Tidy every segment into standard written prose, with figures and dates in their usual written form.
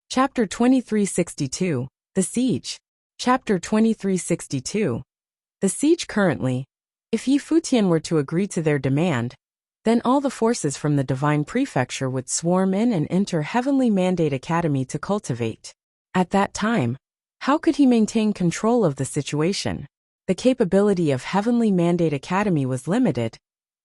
Chapter 2362, The Siege. Chapter 2362. The siege. Currently, if Yi Futian were to agree to their demand, then all the forces from the Divine Prefecture would swarm in and enter Heavenly Mandate Academy to cultivate. At that time, how could he maintain control of the situation? The capability of Heavenly Mandate Academy was limited,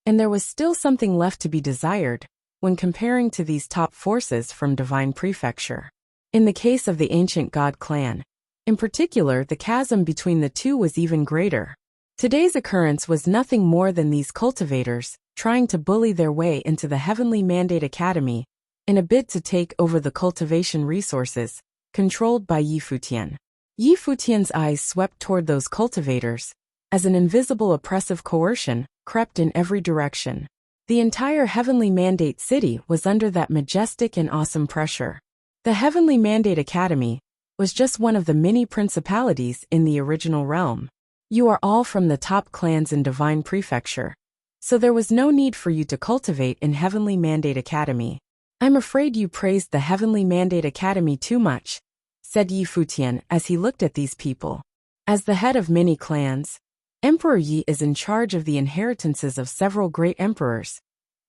and there was still something left to be desired when comparing to these top forces from Divine Prefecture. In the case of the Ancient God clan, in particular, the chasm between the two was even greater. Today's occurrence was nothing more than these cultivators trying to bully their way into the Heavenly Mandate Academy in a bid to take over the cultivation resources controlled by Yi Futian. Yi Futian's eyes swept toward those cultivators as an invisible oppressive coercion crept in every direction. The entire Heavenly Mandate city was under that majestic and awesome pressure. The Heavenly Mandate Academy was just one of the many principalities in the original realm. You are all from the top clans in Divine Prefecture, so there was no need for you to cultivate in Heavenly Mandate Academy. I'm afraid you praised the Heavenly Mandate Academy too much, said Yi Futian as he looked at these people. As the head of many clans, Emperor Yi is in charge of the inheritances of several great emperors,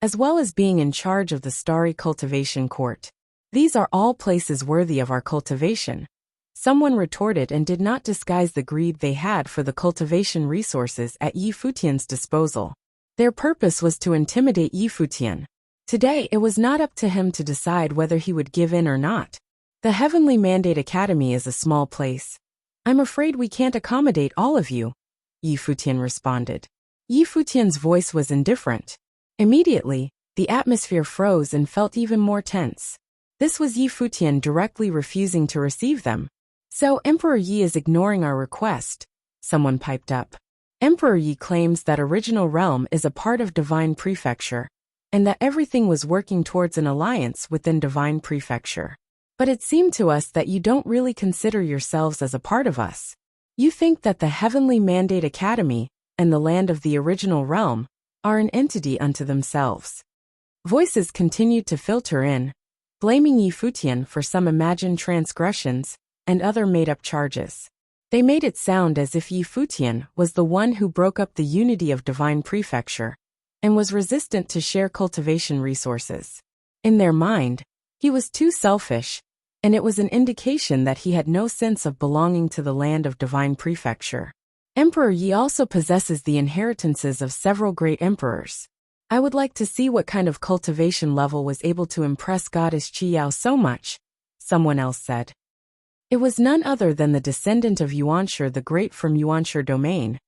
as well as being in charge of the Starry Cultivation Court. These are all places worthy of our cultivation. Someone retorted and did not disguise the greed they had for the cultivation resources at Yi Futian's disposal. Their purpose was to intimidate Yi Futian. Today it was not up to him to decide whether he would give in or not. The Heavenly Mandate Academy is a small place. I'm afraid we can't accommodate all of you, Yi Futian responded. Yi Futian's voice was indifferent. Immediately, the atmosphere froze and felt even more tense. This was Yi Futian directly refusing to receive them. So Emperor Yi is ignoring our request, someone piped up. Emperor Yi claims that Original Realm is a part of Divine Prefecture, and that everything was working towards an alliance within Divine Prefecture. But it seemed to us that you don't really consider yourselves as a part of us. You think that the Heavenly Mandate Academy and the land of the Original Realm are an entity unto themselves. Voices continued to filter in, blaming Yi Futian for some imagined transgressions and other made-up charges. They made it sound as if Yi Futian was the one who broke up the unity of Divine Prefecture and was resistant to share cultivation resources. In their mind, he was too selfish, and it was an indication that he had no sense of belonging to the land of Divine Prefecture. Emperor Yi also possesses the inheritances of several great emperors. I would like to see what kind of cultivation level was able to impress Goddess Qiyao so much, someone else said. It was none other than the descendant of Yuanshi the Great from Yuanshi Domain,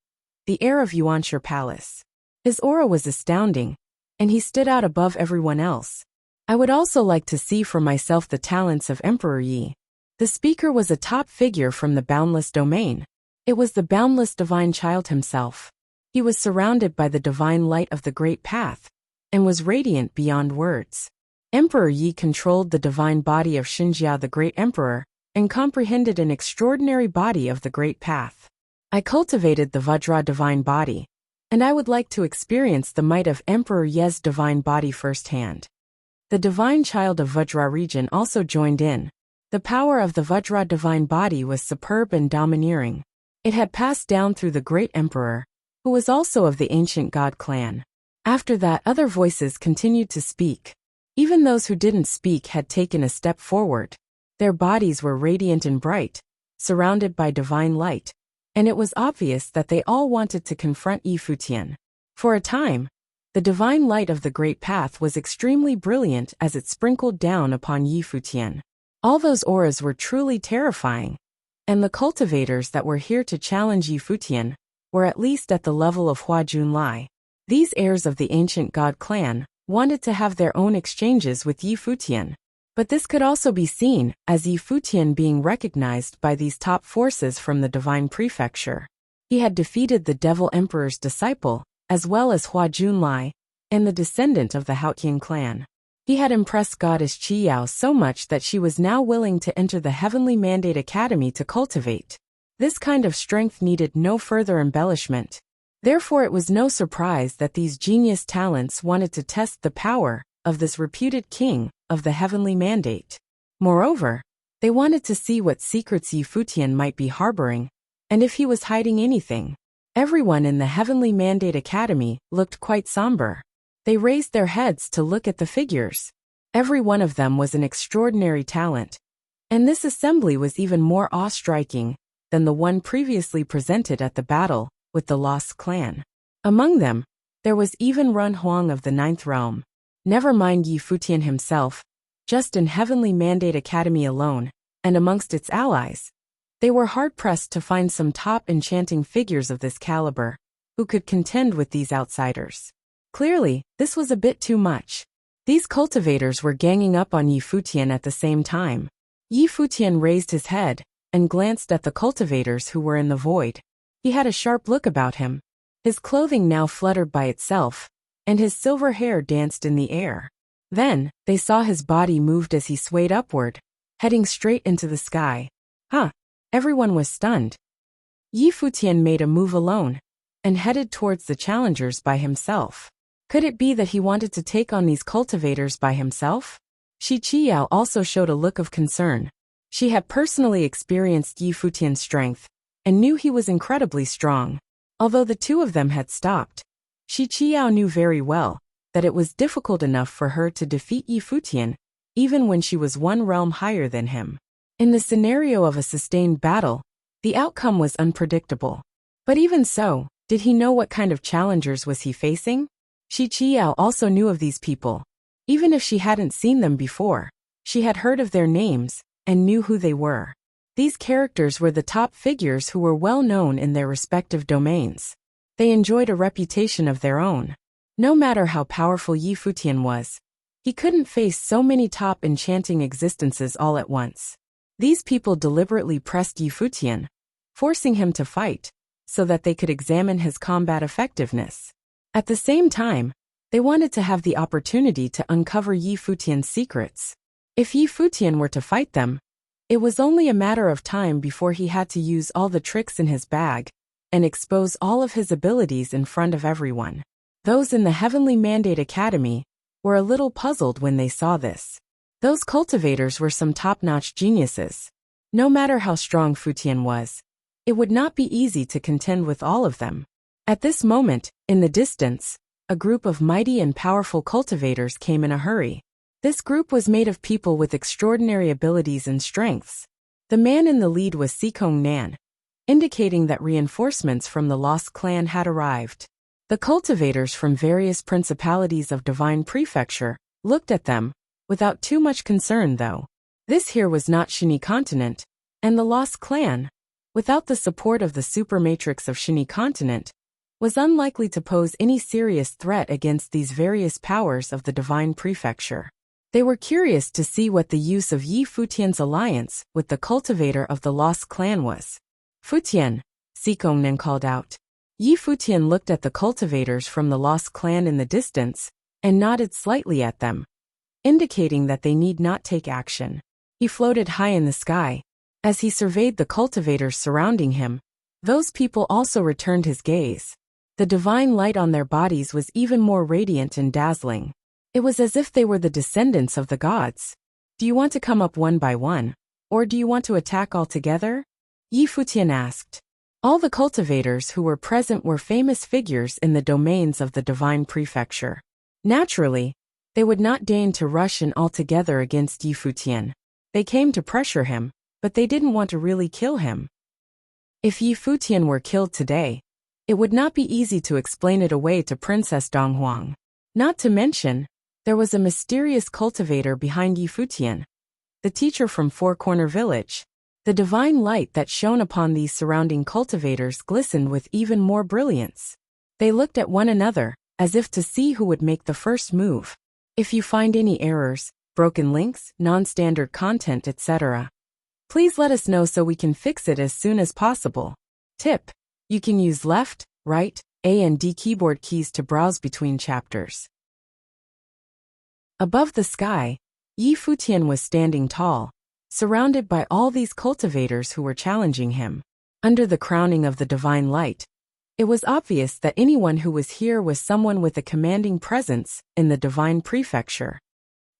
the heir of Yuanshi Palace. His aura was astounding, and he stood out above everyone else. I would also like to see for myself the talents of Emperor Yi. The speaker was a top figure from the boundless domain. It was the boundless divine child himself. He was surrounded by the divine light of the Great Path, and was radiant beyond words. Emperor Yi controlled the divine body of Xinjia the Great Emperor, and comprehended an extraordinary body of the Great Path. I cultivated the Vajra divine body, and I would like to experience the might of Emperor Ye's divine body firsthand. The divine child of Vajra region also joined in. The power of the Vajra divine body was superb and domineering. It had passed down through the Great Emperor, who was also of the Ancient God clan. After that, other voices continued to speak. Even those who didn't speak had taken a step forward. Their bodies were radiant and bright, surrounded by divine light, and it was obvious that they all wanted to confront Yi Futian. For a time, the divine light of the Great Path was extremely brilliant as it sprinkled down upon Yi Futian. All those auras were truly terrifying, and the cultivators that were here to challenge Yi Futian were at least at the level of Hua Junlai. These heirs of the Ancient God clan wanted to have their own exchanges with Yi Futian. But this could also be seen as Yi Futian being recognized by these top forces from the Divine Prefecture. He had defeated the Devil Emperor's disciple, as well as Hua Junlai, and the descendant of the Haotian clan. He had impressed Goddess Qiyao so much that she was now willing to enter the Heavenly Mandate Academy to cultivate. This kind of strength needed no further embellishment. Therefore it was no surprise that these genius talents wanted to test the power of this reputed king of the Heavenly Mandate. Moreover, They wanted to see what secrets Yi Futian might be harboring, and if he was hiding anything. Everyone in the Heavenly Mandate Academy looked quite somber. They raised their heads to look at the figures. Every one of them was an extraordinary talent, and this assembly was even more awe-striking than the one previously presented at the battle with the Lost Clan. Among them, there was even Run Huang of the Ninth Realm. Never mind Yi Futian himself, just in Heavenly Mandate Academy alone, and amongst its allies, they were hard-pressed to find some top enchanting figures of this caliber who could contend with these outsiders. Clearly, this was a bit too much. These cultivators were ganging up on Yi Futian at the same time. Yi Futian raised his head and glanced at the cultivators who were in the void. He had a sharp look about him. His clothing now fluttered by itself, and his silver hair danced in the air. Then, they saw his body moved as he swayed upward, heading straight into the sky. Huh! Everyone was stunned. Yi Futian made a move alone, and headed towards the challengers by himself. Could it be that he wanted to take on these cultivators by himself? Shi Qiyao also showed a look of concern. She had personally experienced Yi Futian's strength, and knew he was incredibly strong. Although the two of them had stopped, Shi Qiyao knew very well that it was difficult enough for her to defeat Yi Futian, even when she was one realm higher than him. In the scenario of a sustained battle, the outcome was unpredictable. But even so, did he know what kind of challengers was he facing? Shi Qiyao also knew of these people. Even if she hadn't seen them before, she had heard of their names and knew who they were. These characters were the top figures who were well known in their respective domains. They enjoyed a reputation of their own. No matter how powerful Yi Futian was, he couldn't face so many top enchanting existences all at once. These people deliberately pressed Yi Futian, forcing him to fight, so that they could examine his combat effectiveness. At the same time, they wanted to have the opportunity to uncover Yi Futian's secrets. If Yi Futian were to fight them, it was only a matter of time before he had to use all the tricks in his bag and expose all of his abilities in front of everyone. Those in the Heavenly Mandate Academy were a little puzzled when they saw this. Those cultivators were some top-notch geniuses. No matter how strong Futian was, it would not be easy to contend with all of them. At this moment, in the distance, a group of mighty and powerful cultivators came in a hurry. This group was made of people with extraordinary abilities and strengths. The man in the lead was Sikong Nan, indicating that reinforcements from the Lost Clan had arrived. The cultivators from various principalities of Divine Prefecture looked at them, without too much concern though. This here was not Shin'i Continent, and the Lost Clan, without the support of the Supermatrix of Shin'i Continent, was unlikely to pose any serious threat against these various powers of the Divine Prefecture. They were curious to see what the use of Yi Futian's alliance with the cultivator of the Lost Clan was. Futian, Sikongnen called out. Yi Futian looked at the cultivators from the Lost Clan in the distance, and nodded slightly at them, indicating that they need not take action. He floated high in the sky. As he surveyed the cultivators surrounding him, those people also returned his gaze. The divine light on their bodies was even more radiant and dazzling. It was as if they were the descendants of the gods. Do you want to come up one by one, or do you want to attack all together? Yi Futian asked. All the cultivators who were present were famous figures in the domains of the Divine Prefecture. Naturally, they would not deign to rush in all together against Yi Futian. They came to pressure him, but they didn't want to really kill him. If Yi Futian were killed today, it would not be easy to explain it away to Princess Donghuang. Not to mention, there was a mysterious cultivator behind Yi Futian, the teacher from Four Corner Village. The divine light that shone upon these surrounding cultivators glistened with even more brilliance. They looked at one another, as if to see who would make the first move. If you find any errors, broken links, non-standard content, etc., please let us know so we can fix it as soon as possible. Tip: you can use left, right, A and D keyboard keys to browse between chapters. Above the sky, Yi Futian was standing tall, surrounded by all these cultivators who were challenging him. Under the crowning of the divine light, it was obvious that anyone who was here was someone with a commanding presence in the Divine Prefecture.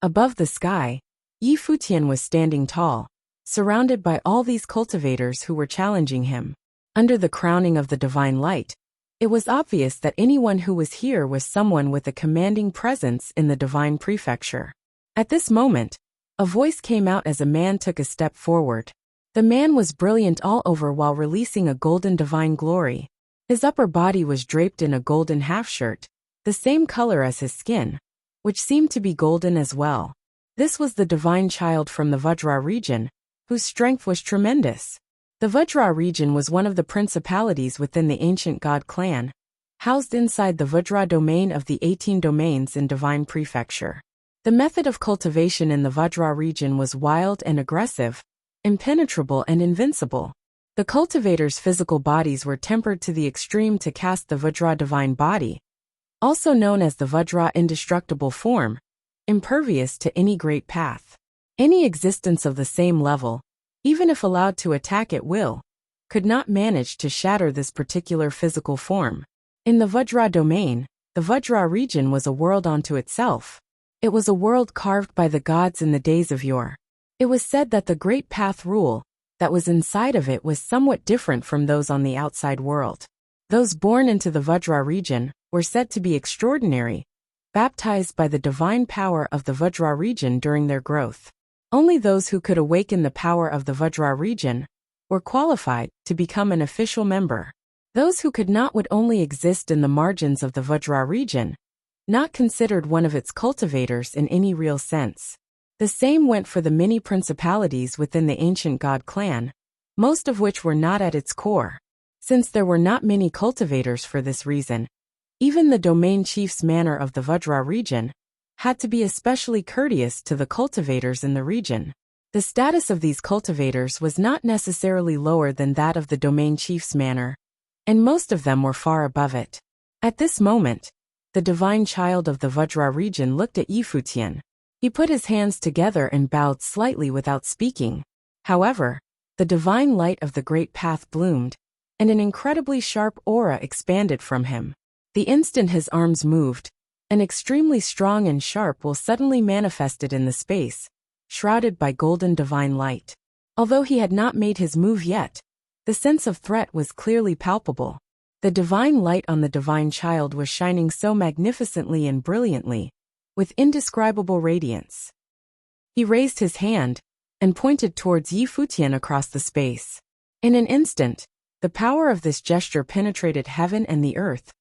Above the sky, Yi Futian was standing tall, surrounded by all these cultivators who were challenging him. Under the crowning of the divine light, it was obvious that anyone who was here was someone with a commanding presence in the divine prefecture. At this moment, a voice came out as a man took a step forward. The man was brilliant all over while releasing a golden divine glory. His upper body was draped in a golden half-shirt, the same color as his skin, which seemed to be golden as well. This was the divine child from the Vajra region, whose strength was tremendous. The Vajra region was one of the principalities within the ancient god clan, housed inside the Vajra domain of the 18 domains in divine prefecture. The method of cultivation in the Vajra region was wild and aggressive, impenetrable and invincible. The cultivators' physical bodies were tempered to the extreme to cast the Vajra divine body, also known as the Vajra indestructible form, impervious to any great path. Any existence of the same level, even if allowed to attack at will, could not manage to shatter this particular physical form. In the Vajra domain, the Vajra region was a world unto itself. It was a world carved by the gods in the days of yore. It was said that the great path rule that was inside of it was somewhat different from those on the outside world. Those born into the Vajra region were said to be extraordinary, baptized by the divine power of the Vajra region during their growth. Only those who could awaken the power of the Vajra region were qualified to become an official member. Those who could not would only exist in the margins of the Vajra region, not considered one of its cultivators in any real sense. The same went for the many principalities within the ancient god clan, most of which were not at its core. Since there were not many cultivators for this reason, even the domain chief's manner of the Vajra region had to be especially courteous to the cultivators in the region. The status of these cultivators was not necessarily lower than that of the domain chief's manner, and most of them were far above it. At this moment, the divine child of the Vajra region looked at Futian. He put his hands together and bowed slightly without speaking. However, the divine light of the great path bloomed, and an incredibly sharp aura expanded from him. The instant his arms moved, an extremely strong and sharp will suddenly manifested in the space, shrouded by golden divine light. Although he had not made his move yet, the sense of threat was clearly palpable. The divine light on the divine child was shining so magnificently and brilliantly, with indescribable radiance. He raised his hand and pointed towards Futian across the space. In an instant, the power of this gesture penetrated heaven and the earth,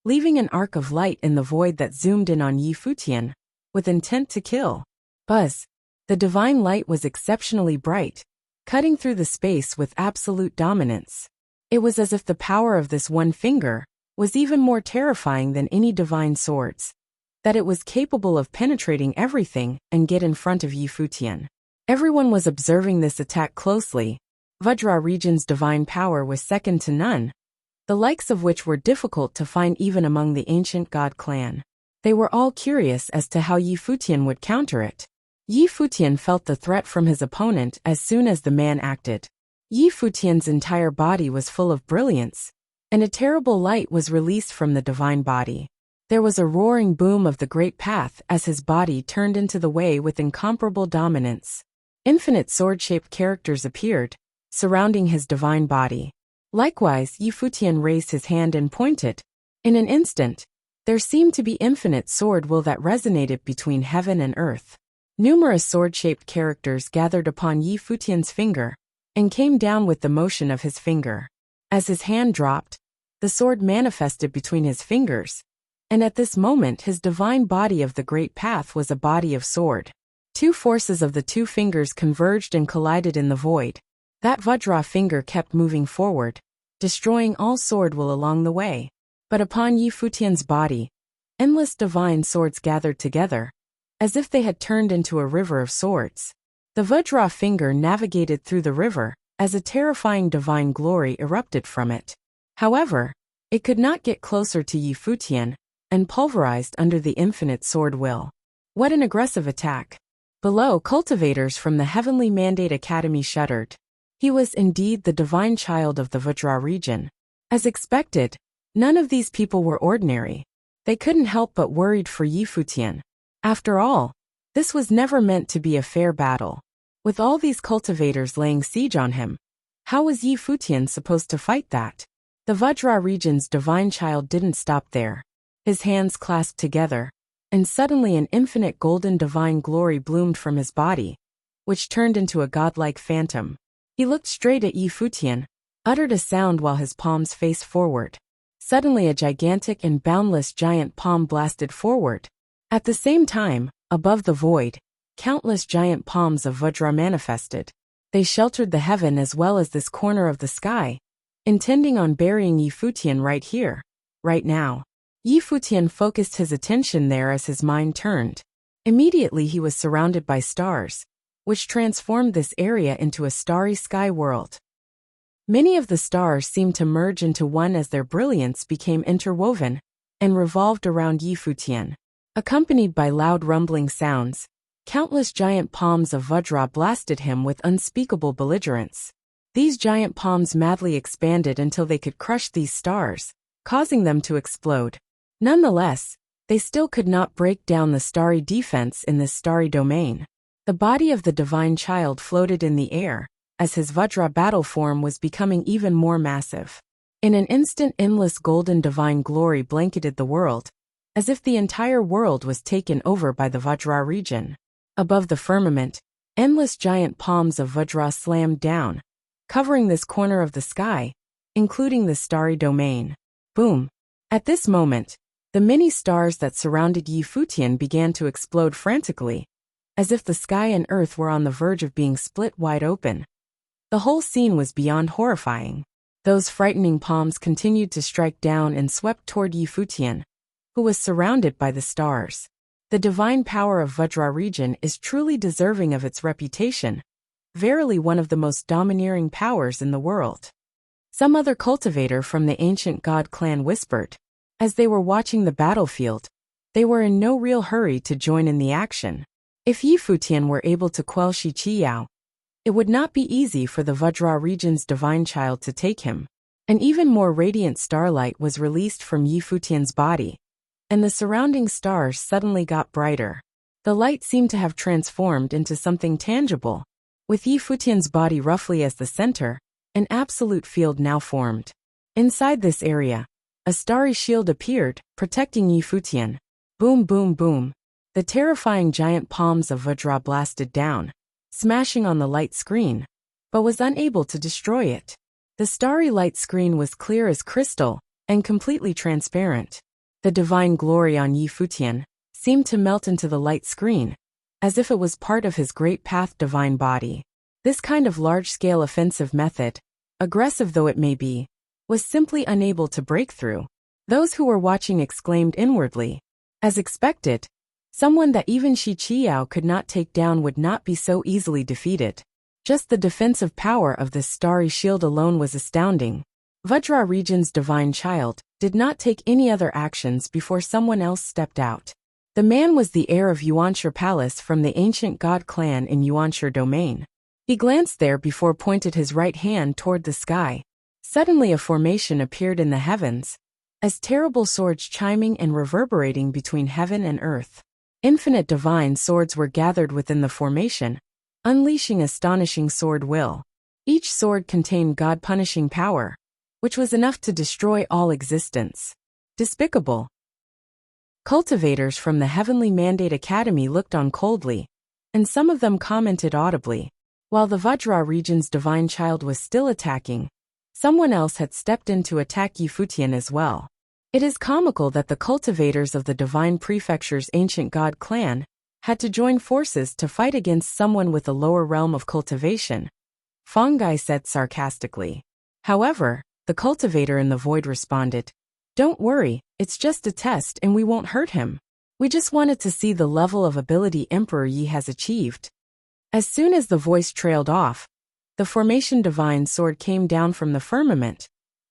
leaving an arc of light in the void that zoomed in on Futian, with intent to kill. Buzz! The divine light was exceptionally bright, cutting through the space with absolute dominance. It was as if the power of this one finger was even more terrifying than any divine swords, that it was capable of penetrating everything and get in front of Futian. Everyone was observing this attack closely. Vajra region's divine power was second to none, the likes of which were difficult to find even among the ancient god clan. They were all curious as to how Futian would counter it. Futian felt the threat from his opponent as soon as the man acted. Futian's entire body was full of brilliance, and a terrible light was released from the divine body. There was a roaring boom of the great path as his body turned into the way with incomparable dominance. Infinite sword-shaped characters appeared, surrounding his divine body. Likewise, Futian raised his hand and pointed. In an instant, there seemed to be infinite sword will that resonated between heaven and earth. Numerous sword-shaped characters gathered upon Futian's finger, and came down with the motion of his finger. As his hand dropped, the sword manifested between his fingers, and at this moment his divine body of the great path was a body of sword. Two forces of the two fingers converged and collided in the void. That Vajra finger kept moving forward, destroying all sword will along the way. But upon Futian's body, endless divine swords gathered together, as if they had turned into a river of swords. The Vajra finger navigated through the river, as a terrifying divine glory erupted from it. However, it could not get closer to Futian, and pulverized under the infinite sword will. What an aggressive attack! Below, cultivators from the Heavenly Mandate Academy shuddered. He was indeed the divine child of the Vajra region. As expected, none of these people were ordinary. They couldn't help but worried for Futian. After all, this was never meant to be a fair battle. With all these cultivators laying siege on him, how was Yi Futian supposed to fight that? The Vajra region's divine child didn't stop there. His hands clasped together, and suddenly an infinite golden divine glory bloomed from his body, which turned into a godlike phantom. He looked straight at Yi Futian, uttered a sound while his palms faced forward. Suddenly a gigantic and boundless giant palm blasted forward. At the same time, above the void, countless giant palms of Vajra manifested. They sheltered the heaven as well as this corner of the sky, intending on burying Yi Futian right here, right now. Yi Futian focused his attention there as his mind turned. Immediately he was surrounded by stars, which transformed this area into a starry sky world. Many of the stars seemed to merge into one as their brilliance became interwoven and revolved around Yi Futian. Accompanied by loud rumbling sounds, countless giant palms of Vajra blasted him with unspeakable belligerence. These giant palms madly expanded until they could crush these stars, causing them to explode. Nonetheless, they still could not break down the starry defense in this starry domain. The body of the divine child floated in the air, as his Vajra battle form was becoming even more massive. In an instant, endless golden divine glory blanketed the world, as if the entire world was taken over by the Vajra region. Above the firmament, endless giant palms of Vajra slammed down, covering this corner of the sky, including the starry domain. Boom! At this moment, the many stars that surrounded Yi Futian began to explode frantically, as if the sky and earth were on the verge of being split wide open. The whole scene was beyond horrifying. Those frightening palms continued to strike down and swept toward Yi Futian, who was surrounded by the stars. The divine power of Vajra region is truly deserving of its reputation, verily one of the most domineering powers in the world. Some other cultivator from the ancient god clan whispered. As they were watching the battlefield, they were in no real hurry to join in the action. If Yi Futian were able to quell Shi Qiyao, it would not be easy for the Vajra region's divine child to take him. An even more radiant starlight was released from Yi Futian's body, and the surrounding stars suddenly got brighter. The light seemed to have transformed into something tangible. With Yi Futian's body roughly as the center, an absolute field now formed. Inside this area, a starry shield appeared, protecting Yi Futian. Boom, boom, boom. The terrifying giant palms of Vajra blasted down, smashing on the light screen, but was unable to destroy it. The starry light screen was clear as crystal and completely transparent. The divine glory on Yi Futian seemed to melt into the light screen, as if it was part of his great path divine body. This kind of large-scale offensive method, aggressive though it may be, was simply unable to break through. Those who were watching exclaimed inwardly. As expected, someone that even Shi Qiyao could not take down would not be so easily defeated. Just the defensive power of this starry shield alone was astounding. Vajra region's divine child did not take any other actions before someone else stepped out. The man was the heir of Yuanshi Palace from the ancient god clan in Yuanshi domain. He glanced there before pointed his right hand toward the sky. Suddenly a formation appeared in the heavens, as terrible swords chiming and reverberating between heaven and earth. Infinite divine swords were gathered within the formation, unleashing astonishing sword will. Each sword contained god-punishing power, which was enough to destroy all existence. Despicable. Cultivators from the Heavenly Mandate Academy looked on coldly, and some of them commented audibly. While the Vajra region's divine child was still attacking, someone else had stepped in to attack Yi Futian as well. It is comical that the cultivators of the Divine Prefecture's ancient god clan had to join forces to fight against someone with a lower realm of cultivation, Fongai said sarcastically. However, the cultivator in the void responded, "Don't worry, it's just a test and we won't hurt him. We just wanted to see the level of ability Emperor Yi has achieved." As soon as the voice trailed off, the formation divine sword came down from the firmament,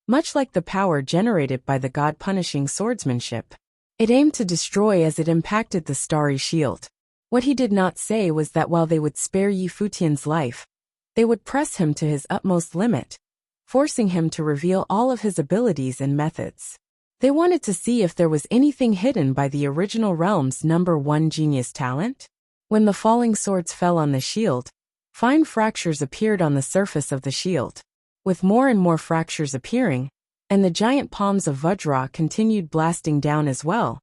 much like the power generated by the god-punishing swordsmanship. It aimed to destroy as it impacted the starry shield. What he did not say was that while they would spare Yi Futian's life, they would press him to his utmost limit, forcing him to reveal all of his abilities and methods. They wanted to see if there was anything hidden by the original realm's #1 genius talent. When the falling swords fell on the shield, Fine fractures appeared on the surface of the shield. With more and more fractures appearing, and the giant palms of Vajra continued blasting down as well,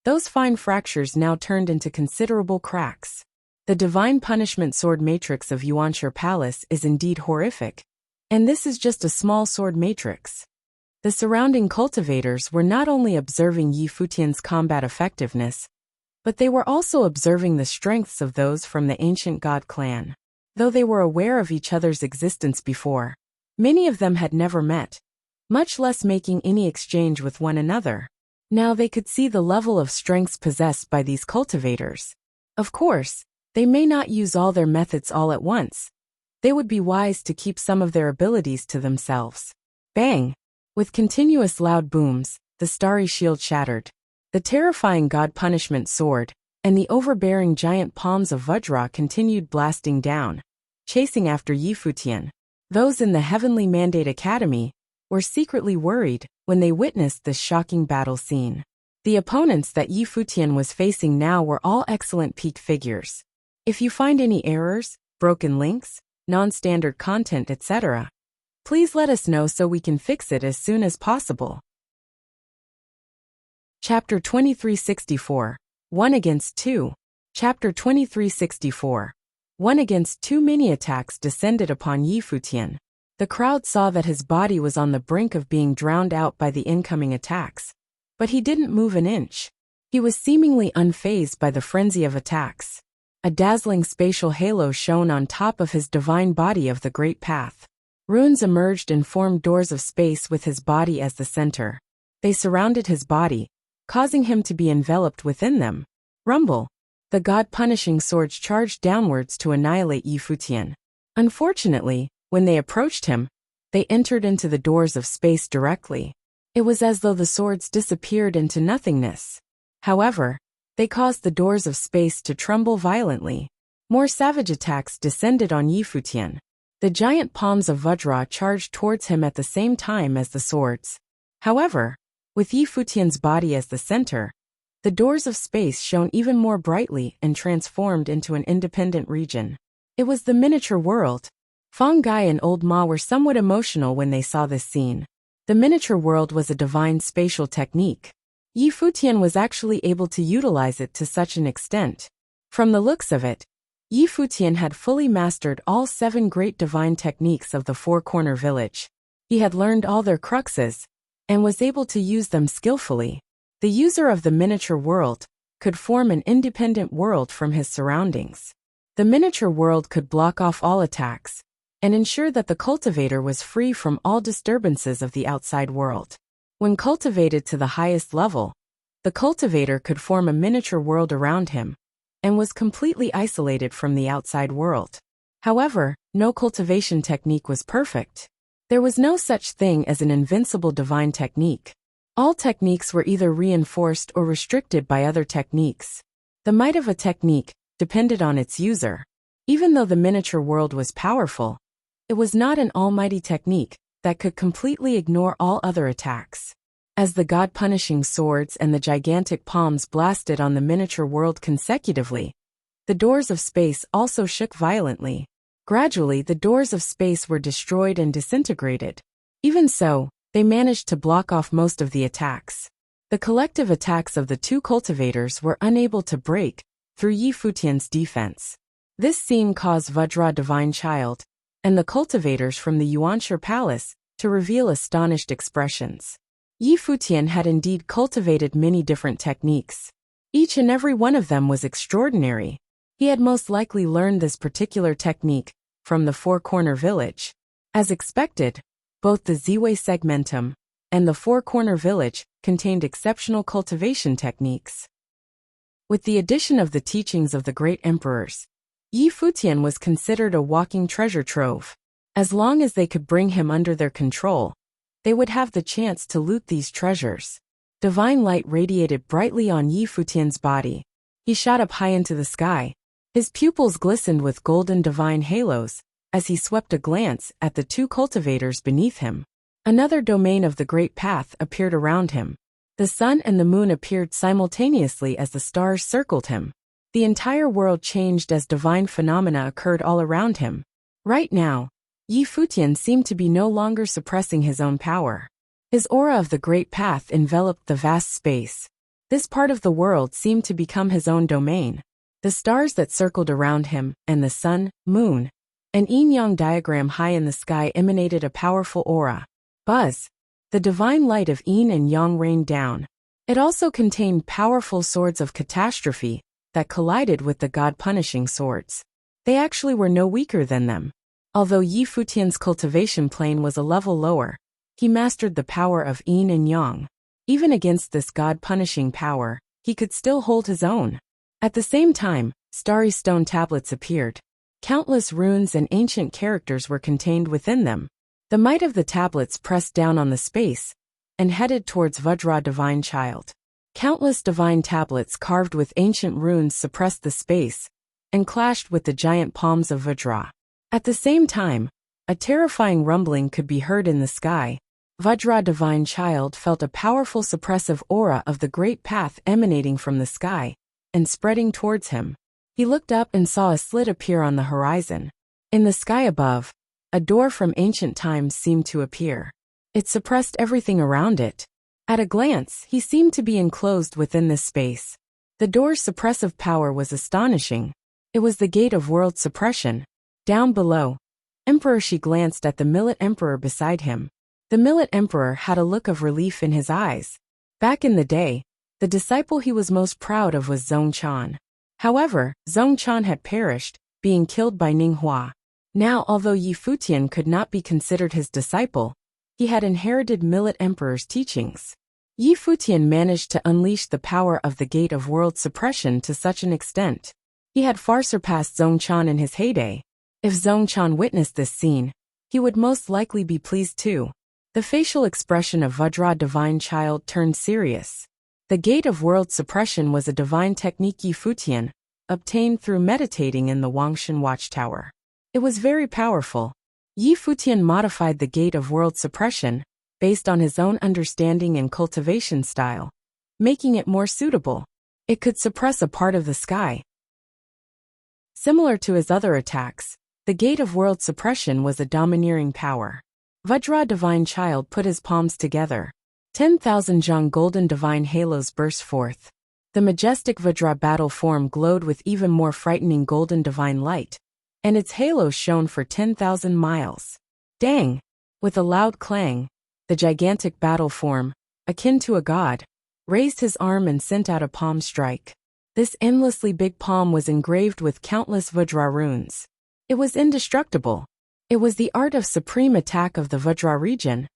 those fine fractures now turned into considerable cracks. The divine punishment sword matrix of Yuanshi Palace is indeed horrific, and this is just a small sword matrix. The surrounding cultivators were not only observing Yi Futian's combat effectiveness, but they were also observing the strengths of those from the ancient god clan. Though they were aware of each other's existence before, many of them had never met, much less making any exchange with one another. Now they could see the level of strengths possessed by these cultivators. Of course, they may not use all their methods all at once. They would be wise to keep some of their abilities to themselves. Bang! With continuous loud booms, the starry shield shattered. The terrifying god punishment sword and the overbearing giant palms of Vajra continued blasting down, chasing after Yi Futian. Those in the Heavenly Mandate Academy were secretly worried when they witnessed this shocking battle scene. The opponents that Yi Futian was facing now were all excellent peak figures. If you find any errors, broken links, non-standard content, etc., please let us know so we can fix it as soon as possible. Chapter 2364, 1 against 2. Chapter 2364. 1 against 2 mini-attacks descended upon Yi Futian. The crowd saw that his body was on the brink of being drowned out by the incoming attacks, but he didn't move an inch. He was seemingly unfazed by the frenzy of attacks. A dazzling spatial halo shone on top of his divine body of the Great Path. Runes emerged and formed doors of space with his body as the center. They surrounded his body, causing him to be enveloped within them. Rumble! The god-punishing swords charged downwards to annihilate Yi Futian. Unfortunately, when they approached him, they entered into the doors of space directly. It was as though the swords disappeared into nothingness. However, they caused the doors of space to tremble violently. More savage attacks descended on Yi Futian. The giant palms of Vajra charged towards him at the same time as the swords. However, with Yi Futian's body as the center, the doors of space shone even more brightly and transformed into an independent region. It was the miniature world. Feng Gai and Old Ma were somewhat emotional when they saw this scene. The miniature world was a divine spatial technique. Yi Futian was actually able to utilize it to such an extent. From the looks of it, Yi Futian had fully mastered all 7 great divine techniques of the Four-Corner Village. He had learned all their cruxes, and was able to use them skillfully. The user of the miniature world could form an independent world from his surroundings. The miniature world could block off all attacks, and ensure that the cultivator was free from all disturbances of the outside world. When cultivated to the highest level, the cultivator could form a miniature world around him, and was completely isolated from the outside world. However, no cultivation technique was perfect. There was no such thing as an invincible divine technique. All techniques were either reinforced or restricted by other techniques. The might of a technique depended on its user. Even though the miniature world was powerful, it was not an almighty technique that could completely ignore all other attacks. As the god-punishing swords and the gigantic palms blasted on the miniature world consecutively, the doors of space also shook violently. Gradually, the doors of space were destroyed and disintegrated. Even so, they managed to block off most of the attacks. The collective attacks of the 2 cultivators were unable to break through Yi Futian's defense. This scene caused Vajra Divine Child and the cultivators from the Yuanshi Palace to reveal astonished expressions. Yi Futian had indeed cultivated many different techniques. Each and every one of them was extraordinary. He had most likely learned this particular technique from the Four-Corner Village. As expected, both the Ziwei Segmentum and the Four-Corner Village contained exceptional cultivation techniques. With the addition of the teachings of the great emperors, Yi Futian was considered a walking treasure trove. As long as they could bring him under their control, they would have the chance to loot these treasures. Divine light radiated brightly on Yi Futian's body. He shot up high into the sky. His pupils glistened with golden divine halos as he swept a glance at the 2 cultivators beneath him. Another domain of the Great Path appeared around him. The sun and the moon appeared simultaneously as the stars circled him. The entire world changed as divine phenomena occurred all around him. Right now, Yi Futian seemed to be no longer suppressing his own power. His aura of the Great Path enveloped the vast space. This part of the world seemed to become his own domain. The stars that circled around him, and the sun, moon, and yin-yang diagram high in the sky emanated a powerful aura. Buzz! The divine light of yin and yang rained down. It also contained powerful swords of catastrophe that collided with the god-punishing swords. They actually were no weaker than them. Although Yi Futian's cultivation plane was a level lower, he mastered the power of yin and yang. Even against this god-punishing power, he could still hold his own. At the same time, starry stone tablets appeared. Countless runes and ancient characters were contained within them. The might of the tablets pressed down on the space and headed towards Vajra Divine Child. Countless divine tablets carved with ancient runes suppressed the space and clashed with the giant palms of Vajra. At the same time, a terrifying rumbling could be heard in the sky. Vajra Divine Child felt a powerful suppressive aura of the Great Path emanating from the sky and spreading towards him. He looked up and saw a slit appear on the horizon. In the sky above, a door from ancient times seemed to appear. It suppressed everything around it. At a glance, he seemed to be enclosed within this space. The door's suppressive power was astonishing. It was the gate of world suppression. Down below, Emperor Shi glanced at the Millet Emperor beside him. The Millet Emperor had a look of relief in his eyes. Back in the day, the disciple he was most proud of was Zhong Chan. However, Zhong Chan had perished, being killed by Ning Hua. Now, although Yi Futian could not be considered his disciple, he had inherited Millet Emperor's teachings. Yi Futian managed to unleash the power of the Gate of World Suppression to such an extent. He had far surpassed Zhong Chan in his heyday. If Zhong Chan witnessed this scene, he would most likely be pleased too. The facial expression of Vajra Divine Child turned serious. The Gate of World Suppression was a divine technique Yi Futian obtained through meditating in the Wangshan Watchtower. It was very powerful. Yi Futian modified the Gate of World Suppression based on his own understanding and cultivation style, making it more suitable. It could suppress a part of the sky. Similar to his other attacks, the Gate of World Suppression was a domineering power. Vajra Divine Child put his palms together. 10,000 Zhang golden divine halos burst forth. The majestic Vajra battle form glowed with even more frightening golden divine light, and its halo shone for 10,000 miles. Dang! With a loud clang, the gigantic battle form, akin to a god, raised his arm and sent out a palm strike. This endlessly big palm was engraved with countless Vajra runes. It was indestructible. It was the art of supreme attack of the Vajra region,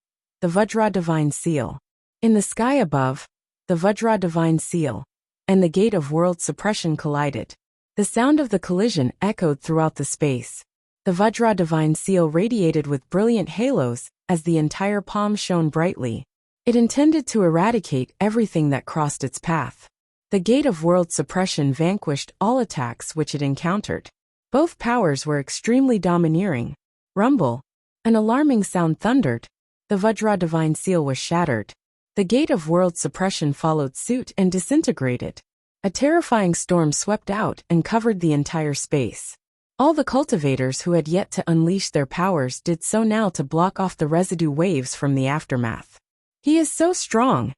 the Vajra Divine Seal. In the sky above, the Vajra Divine Seal and the Gate of World Suppression collided. The sound of the collision echoed throughout the space. The Vajra Divine Seal radiated with brilliant halos as the entire palm shone brightly. It intended to eradicate everything that crossed its path. The Gate of World Suppression vanquished all attacks which it encountered. Both powers were extremely domineering. Rumble! An alarming sound thundered. The Vajra Divine Seal was shattered. The Gate of World Suppression followed suit and disintegrated. A terrifying storm swept out and covered the entire space. All the cultivators who had yet to unleash their powers did so now to block off the residue waves from the aftermath. "He is so strong!"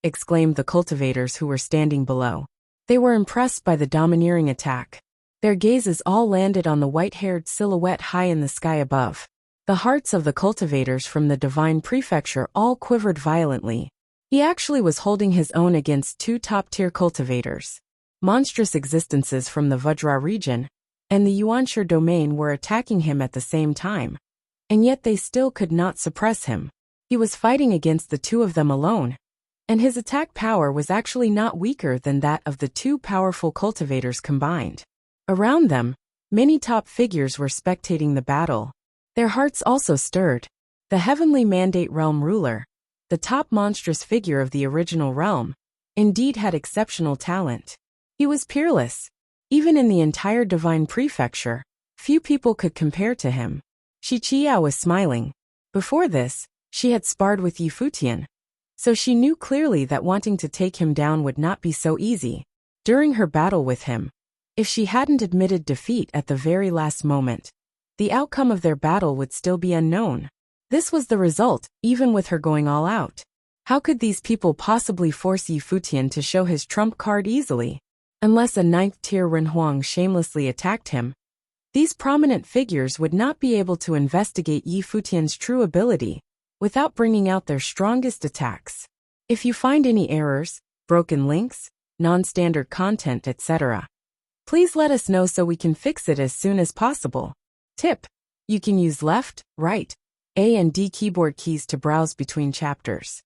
exclaimed the cultivators who were standing below. They were impressed by the domineering attack. Their gazes all landed on the white-haired silhouette high in the sky above. The hearts of the cultivators from the Divine Prefecture all quivered violently. He actually was holding his own against two top-tier cultivators. Monstrous existences from the Vajra region and the Yuanshi domain were attacking him at the same time. And yet they still could not suppress him. He was fighting against the two of them alone. And his attack power was actually not weaker than that of the two powerful cultivators combined. Around them, many top figures were spectating the battle. Their hearts also stirred. The Heavenly Mandate Realm ruler, the top monstrous figure of the original realm, indeed had exceptional talent. He was peerless. Even in the entire Divine Prefecture, few people could compare to him. Shi Qiao was smiling. Before this, she had sparred with Yi Futian, so she knew clearly that wanting to take him down would not be so easy. During her battle with him, If she hadn't admitted defeat at the very last moment, the outcome of their battle would still be unknown. This was the result, even with her going all out. How could these people possibly force Yi Futian to show his trump card easily? Unless a 9th-tier Renhuang shamelessly attacked him, these prominent figures would not be able to investigate Yi Futian's true ability without bringing out their strongest attacks. If you find any errors, broken links, non-standard content, etc., please let us know so we can fix it as soon as possible. Tip: you can use left, right, A and D keyboard keys to browse between chapters.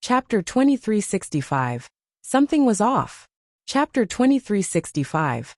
Chapter 2365. Something was off. Chapter 2365.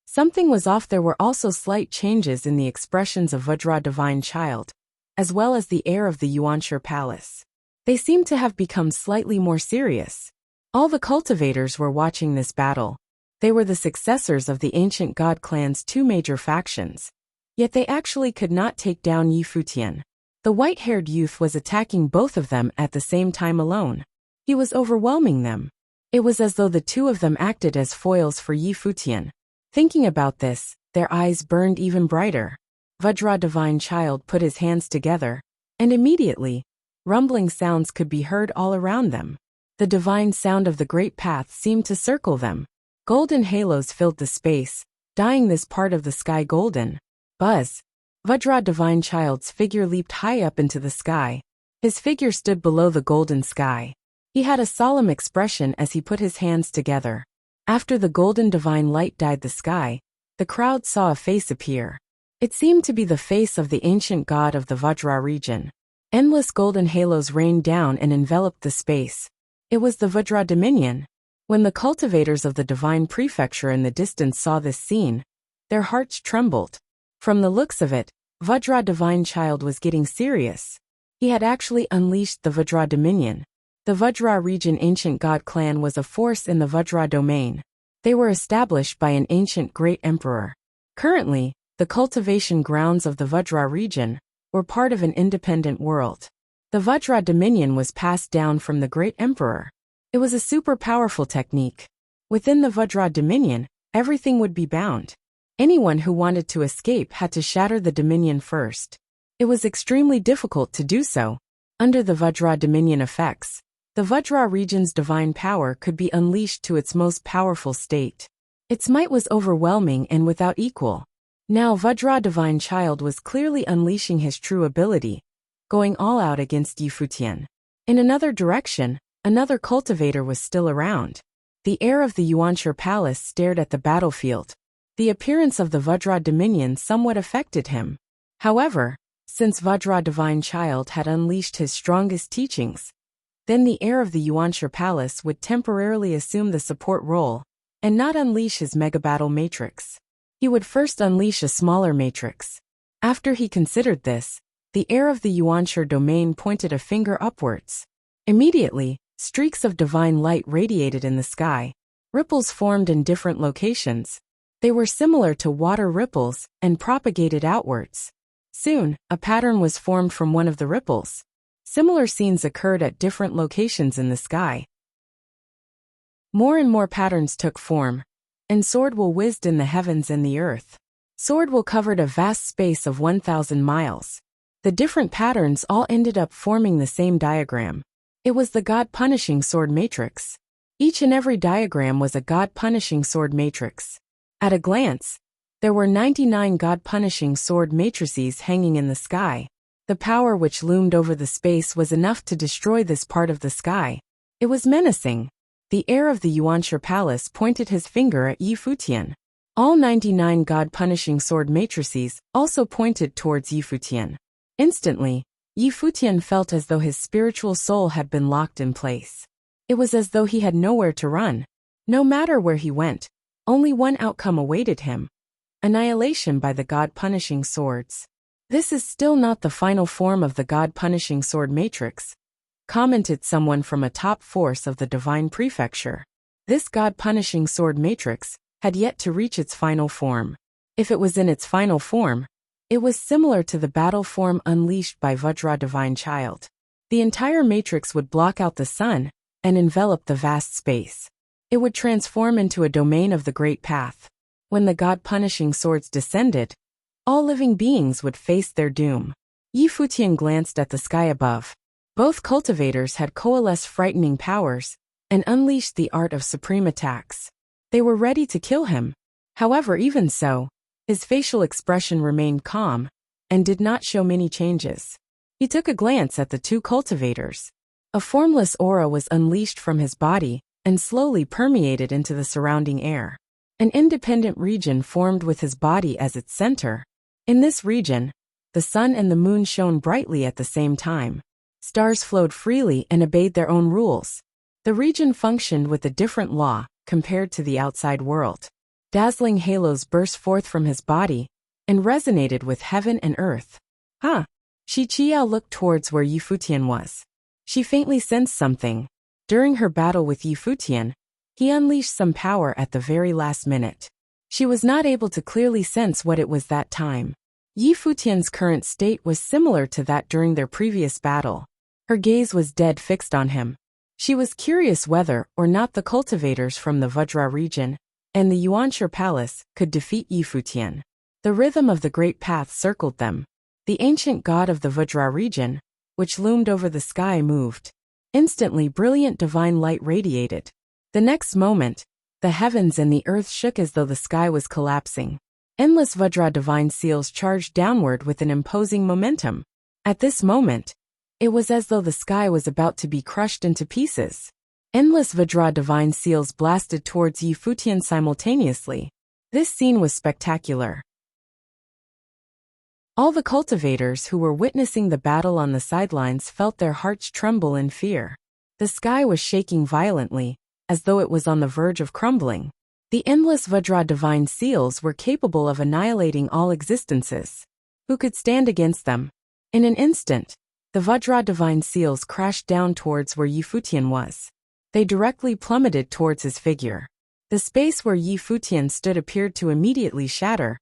Something was off. There were also slight changes in the expressions of Vajra Divine Child, as well as the air of the Yuanshi Palace. They seemed to have become slightly more serious. All the cultivators were watching this battle. They were the successors of the ancient god clan's two major factions. Yet they actually could not take down Yi Futian. The white-haired youth was attacking both of them at the same time alone. He was overwhelming them. It was as though the two of them acted as foils for Yi Futian. Thinking about this, their eyes burned even brighter. Vajra Divine Child put his hands together, and immediately, rumbling sounds could be heard all around them. The divine sound of the great path seemed to circle them. Golden halos filled the space, dyeing this part of the sky golden. Buzz! Vajra Divine Child's figure leaped high up into the sky. His figure stood below the golden sky. He had a solemn expression as he put his hands together. After the golden divine light dyed the sky, the crowd saw a face appear. It seemed to be the face of the ancient god of the Vajra region. Endless golden halos rained down and enveloped the space. It was the Vajra Dominion. When the cultivators of the divine prefecture in the distance saw this scene, their hearts trembled. From the looks of it, Vajra Divine Child was getting serious. He had actually unleashed the Vajra Dominion. The Vajra region ancient god clan was a force in the Vajra domain. They were established by an ancient great emperor. Currently, the cultivation grounds of the Vajra region were part of an independent world. The Vajra Dominion was passed down from the great emperor. It was a super powerful technique. Within the Vajra Dominion, everything would be bound. Anyone who wanted to escape had to shatter the Dominion first. It was extremely difficult to do so. Under the Vajra Dominion effects, the Vajra region's divine power could be unleashed to its most powerful state. Its might was overwhelming and without equal. Now Vajra Divine Child was clearly unleashing his true ability, going all out against Yi Futian. In another direction, another cultivator was still around. The heir of the Yuanshi Palace stared at the battlefield. The appearance of the Vajra Dominion somewhat affected him. However, since Vajra Divine Child had unleashed his strongest teachings, then the heir of the Yuanshi Palace would temporarily assume the support role and not unleash his mega battle matrix. He would first unleash a smaller matrix. After he considered this, the heir of the Yuanshi domain pointed a finger upwards. Immediately, streaks of divine light radiated in the sky. Ripples formed in different locations. They were similar to water ripples and propagated outwards. Soon, a pattern was formed from one of the ripples. Similar scenes occurred at different locations in the sky. More and more patterns took form, and sword will whizzed in the heavens and the earth. Sword will covered a vast space of 1,000 miles. The different patterns all ended up forming the same diagram. It was the God-punishing sword matrix. Each and every diagram was a God-punishing sword matrix. At a glance, there were 99 God-punishing sword matrices hanging in the sky. The power which loomed over the space was enough to destroy this part of the sky. It was menacing. The heir of the Yuanshi Palace pointed his finger at Yi Futian. All 99 God-punishing sword matrices also pointed towards Yi Futian. Instantly, Yi Futian felt as though his spiritual soul had been locked in place. It was as though he had nowhere to run. No matter where he went, only one outcome awaited him: annihilation by the God-punishing swords. This is still not the final form of the God-punishing sword matrix, commented someone from a top force of the divine prefecture. This God-punishing sword matrix had yet to reach its final form. If it was in its final form, it was similar to the battle form unleashed by Vajra Divine Child. The entire matrix would block out the sun and envelop the vast space. it would transform into a domain of the Great Path. When the God-punishing swords descended, all living beings would face their doom. Futian glanced at the sky above. Both cultivators had coalesced frightening powers and unleashed the art of supreme attacks. They were ready to kill him. However, even so, his facial expression remained calm and did not show many changes. He took a glance at the two cultivators. A formless aura was unleashed from his body and slowly permeated into the surrounding air. An independent region formed with his body as its center. In this region, the sun and the moon shone brightly at the same time. Stars flowed freely and obeyed their own rules. The region functioned with a different law compared to the outside world. Dazzling halos burst forth from his body and resonated with heaven and earth. Shi Qiao looked towards where Futian was. She faintly sensed something. During her battle with Futian, he unleashed some power at the very last minute. She was not able to clearly sense what it was that time. Futian's current state was similar to that during their previous battle. Her gaze was dead fixed on him. She was curious whether or not the cultivators from the Vajra region and the Yuanshi Palace could defeat Futian. The rhythm of the Great Path circled them. The ancient god of the Vajra region, which loomed over the sky, moved. Instantly, brilliant divine light radiated. The next moment, the heavens and the earth shook as though the sky was collapsing. Endless Vajra divine seals charged downward with an imposing momentum. At this moment, it was as though the sky was about to be crushed into pieces. Endless Vajra divine seals blasted towards Futian simultaneously. This scene was spectacular. All the cultivators who were witnessing the battle on the sidelines felt their hearts tremble in fear. The sky was shaking violently, as though it was on the verge of crumbling. The endless Vajra divine seals were capable of annihilating all existences. Who could stand against them? In an instant, the Vajra divine seals crashed down towards where Futian was. They directly plummeted towards his figure. The space where Futian stood appeared to immediately shatter,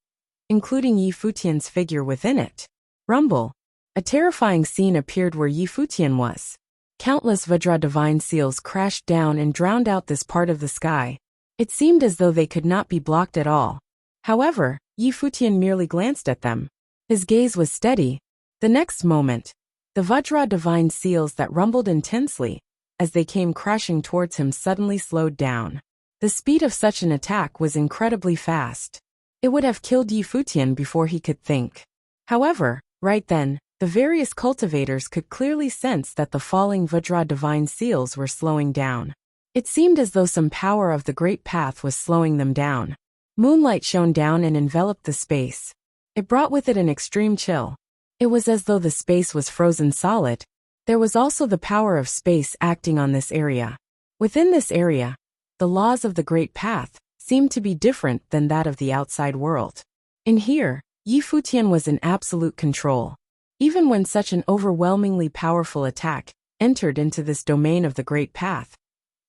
including Futian's figure within it. Rumble! A terrifying scene appeared where Futian was. Countless Vajra divine seals crashed down and drowned out this part of the sky. It seemed as though they could not be blocked at all. However, Futian merely glanced at them. His gaze was steady. The next moment, the Vajra divine seals that rumbled intensely as they came crashing towards him suddenly slowed down. The speed of such an attack was incredibly fast. It would have killed Futian before he could think. However, right then, the various cultivators could clearly sense that the falling Vajra divine seals were slowing down. It seemed as though some power of the Great Path was slowing them down. Moonlight shone down and enveloped the space. It brought with it an extreme chill. It was as though the space was frozen solid. There was also the power of space acting on this area. Within this area, the laws of the Great Path seemed to be different than that of the outside world. In here, Futian was in absolute control. Even when such an overwhelmingly powerful attack entered into this domain of the Great Path,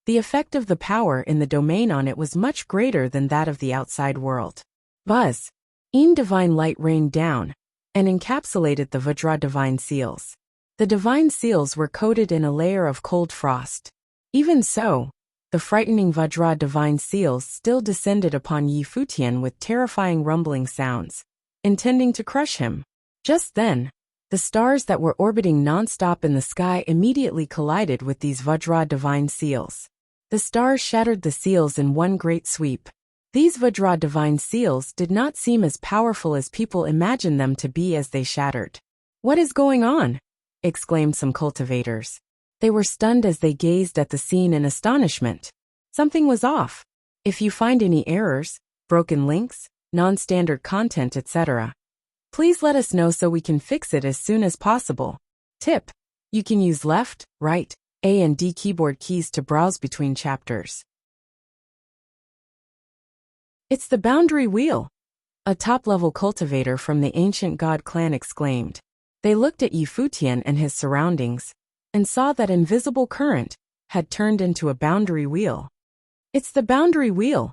the effect of the power in the domain on it was much greater than that of the outside world. Buzz! Divine light rained down and encapsulated the Vajra divine seals. The divine seals were coated in a layer of cold frost. Even so, the frightening Vajra divine seals still descended upon Futian with terrifying rumbling sounds, intending to crush him. Just then, the stars that were orbiting non-stop in the sky immediately collided with these Vajra divine seals. The stars shattered the seals in one great sweep. These Vajra divine seals did not seem as powerful as people imagined them to be as they shattered. "What is going on?" exclaimed some cultivators. They were stunned as they gazed at the scene in astonishment. Something was off. If you find any errors, broken links, non-standard content, etc., please let us know so we can fix it as soon as possible. Tip: you can use left, right, A and D keyboard keys to browse between chapters. It's the boundary wheel! A top-level cultivator from the ancient god clan exclaimed. They looked at Futian and his surroundings, and saw that invisible current had turned into a boundary wheel. It's the boundary wheel!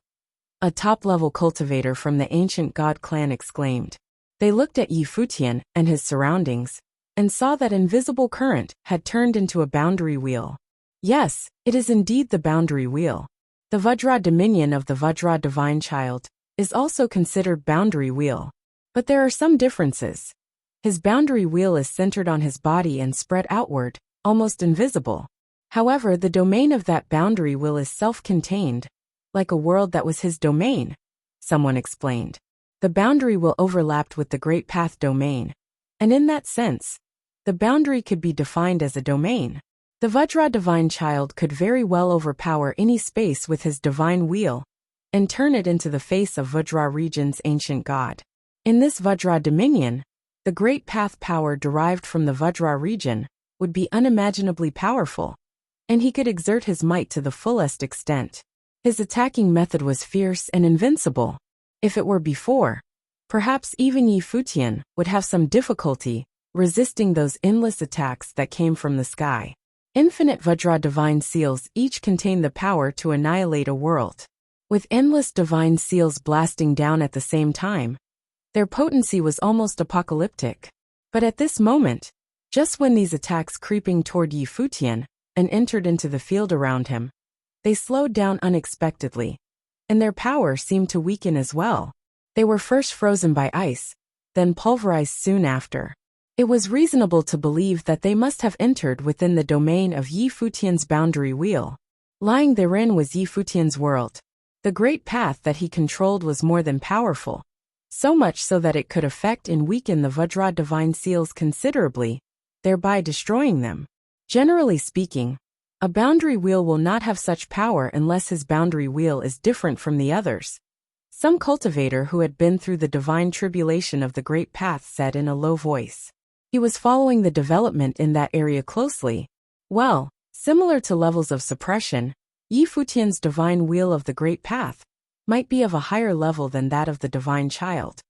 A top-level cultivator from the ancient god clan exclaimed. They looked at Futian and his surroundings, and saw that invisible current had turned into a boundary wheel. Yes, it is indeed the boundary wheel. The Vajra dominion of the Vajra divine child is also considered boundary wheel. But there are some differences. His boundary wheel is centered on his body and spread outward, almost invisible. However, the domain of that boundary wheel is self-contained, like a world that was his domain, someone explained. The boundary wheel overlapped with the Great Path domain, and in that sense, the boundary could be defined as a domain. The Vajra divine child could very well overpower any space with his divine wheel and turn it into the face of Vajra region's ancient god. In this Vajra dominion, the Great Path power derived from the Vajra region would be unimaginably powerful, and he could exert his might to the fullest extent. His attacking method was fierce and invincible. If it were before, perhaps even Yi Futian would have some difficulty resisting those endless attacks that came from the sky. Infinite Vajra divine seals each contain the power to annihilate a world. With endless divine seals blasting down at the same time, their potency was almost apocalyptic. But at this moment, just when these attacks creeping toward Yi Futian and entered into the field around him, they slowed down unexpectedly, and their power seemed to weaken as well. They were first frozen by ice, then pulverized soon after. It was reasonable to believe that they must have entered within the domain of Yi Futian's boundary wheel. Lying therein was Yi Futian's world. The Great Path that he controlled was more than powerful, so much so that it could affect and weaken the Vajra divine seals considerably, thereby destroying them. Generally speaking, a boundary wheel will not have such power unless his boundary wheel is different from the others. Some cultivator who had been through the divine tribulation of the Great Path said in a low voice. He was following the development in that area closely. Well, similar to levels of suppression, Yi Futian's divine wheel of the Great Path might be of a higher level than that of the divine child,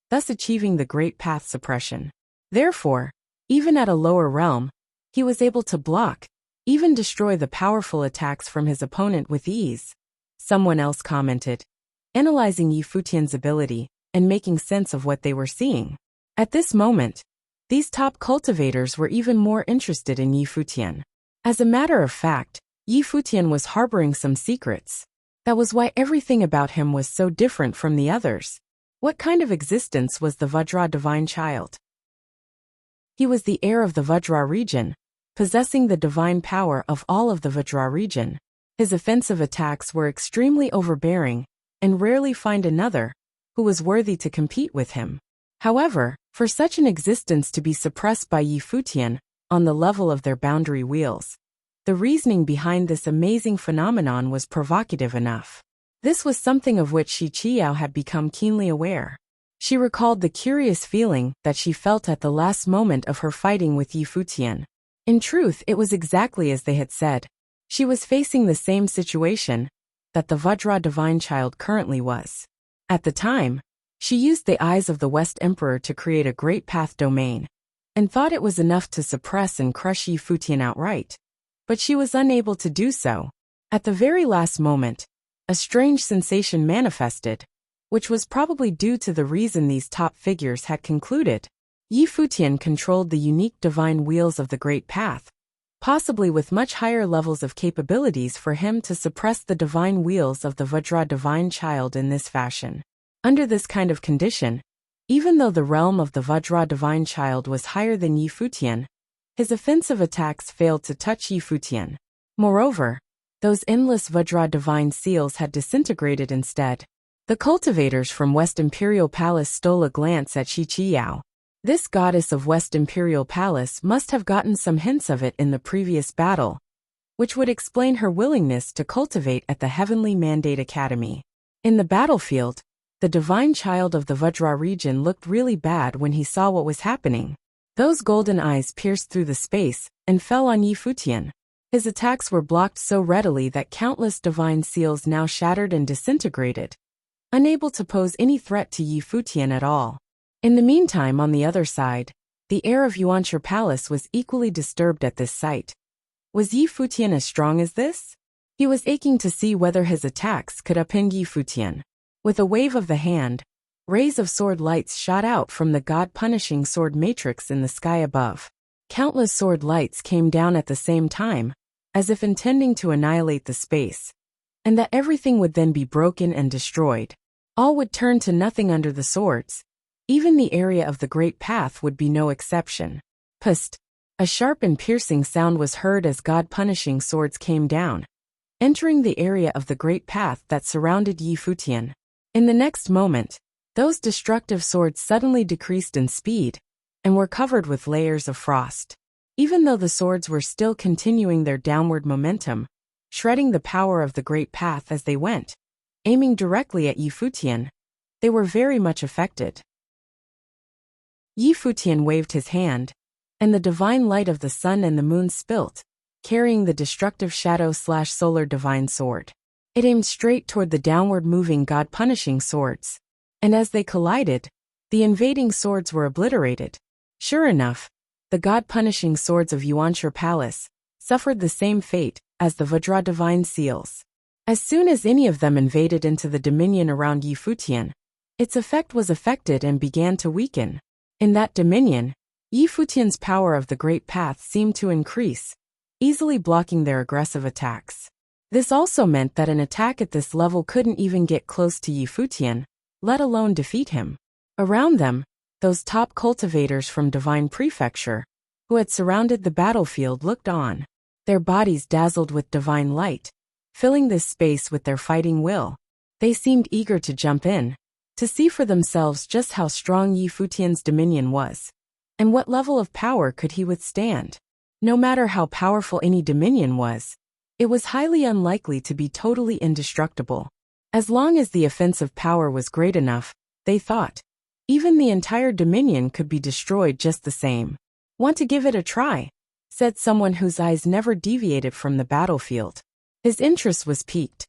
thus achieving the Great Path suppression. Therefore, even at a lower realm, he was able to block, even destroy the powerful attacks from his opponent with ease. Someone else commented, analyzing Yi Futian's ability and making sense of what they were seeing. At this moment, these top cultivators were even more interested in Yi Futian. As a matter of fact, Yi Futian was harboring some secrets. That was why everything about him was so different from the others. What kind of existence was the Vajra divine child? He was the heir of the Vajra region, possessing the divine power of all of the Vajra region. His offensive attacks were extremely overbearing, and rarely find another who was worthy to compete with him. However, for such an existence to be suppressed by Yi Futian on the level of their boundary wheels, the reasoning behind this amazing phenomenon was provocative enough. This was something of which Shi Qiao had become keenly aware. She recalled the curious feeling that she felt at the last moment of her fighting with Yi Futian. In truth, it was exactly as they had said. She was facing the same situation that the Vajra divine child currently was. At the time, she used the eyes of the West Emperor to create a Great Path domain, and thought it was enough to suppress and crush Yi Futian outright. But she was unable to do so. At the very last moment, a strange sensation manifested, which was probably due to the reason these top figures had concluded. Yi Futian controlled the unique divine wheels of the Great Path, possibly with much higher levels of capabilities for him to suppress the divine wheels of the Vajra divine child in this fashion. Under this kind of condition, even though the realm of the Vajra divine child was higher than Yi Futian, his offensive attacks failed to touch Yi Futian. Moreover, those endless Vajra divine seals had disintegrated instead. The cultivators from West Imperial Palace stole a glance at Shi Qiao. This goddess of West Imperial Palace must have gotten some hints of it in the previous battle, which would explain her willingness to cultivate at the Heavenly Mandate Academy. In the battlefield, the divine child of the Vajra region looked really bad when he saw what was happening. Those golden eyes pierced through the space and fell on Yi Futian. His attacks were blocked so readily that countless divine seals now shattered and disintegrated, unable to pose any threat to Yi Futian at all. In the meantime, on the other side, the heir of Yuanshi Palace was equally disturbed at this sight. Was Yi Futian as strong as this? He was aching to see whether his attacks could upend Yi Futian. With a wave of the hand, rays of sword lights shot out from the god-punishing sword matrix in the sky above. Countless sword lights came down at the same time, as if intending to annihilate the space. and that everything would then be broken and destroyed. All would turn to nothing under the swords. Even the area of the great path would be no exception. Pst! A sharp and piercing sound was heard as God-punishing swords came down, entering the area of the great path that surrounded Yi Futian. In the next moment, those destructive swords suddenly decreased in speed and were covered with layers of frost. Even though the swords were still continuing their downward momentum, shredding the power of the great path as they went, aiming directly at Yi Futian, they were very much affected. Yi Futian waved his hand, and the divine light of the sun and the moon spilt, carrying the destructive shadow/solar divine sword. It aimed straight toward the downward-moving God-punishing swords, and as they collided, the invading swords were obliterated. Sure enough, the God-punishing swords of Yuanshi Palace suffered the same fate as the Vajra divine seals. As soon as any of them invaded into the dominion around Yi Futian, its effect was affected and began to weaken. In that dominion, Yi Futian's power of the Great Path seemed to increase, easily blocking their aggressive attacks. This also meant that an attack at this level couldn't even get close to Yi Futian, let alone defeat him. Around them, those top cultivators from Divine Prefecture, who had surrounded the battlefield, looked on, their bodies dazzled with divine light, filling this space with their fighting will. They seemed eager to jump in, to see for themselves just how strong Yi Futian's dominion was, and what level of power could he withstand. No matter how powerful any dominion was, it was highly unlikely to be totally indestructible. As long as the offensive power was great enough, they thought, even the entire dominion could be destroyed just the same. "Want to give it a try?" said someone whose eyes never deviated from the battlefield. His interest was piqued.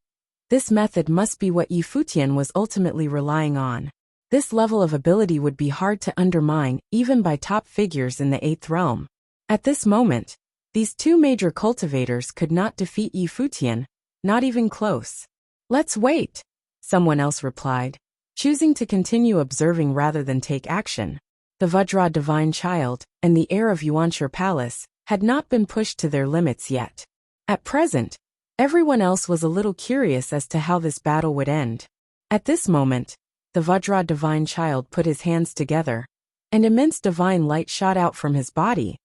This method must be what Yi Futian was ultimately relying on. This level of ability would be hard to undermine even by top figures in the 8th realm. At this moment, these two major cultivators could not defeat Yi Futian, not even close. "Let's wait," someone else replied, choosing to continue observing rather than take action. The Vajra divine child and the heir of Yuanshi Palace had not been pushed to their limits yet. At present, everyone else was a little curious as to how this battle would end. At this moment, the Vajra divine child put his hands together, and immense divine light shot out from his body,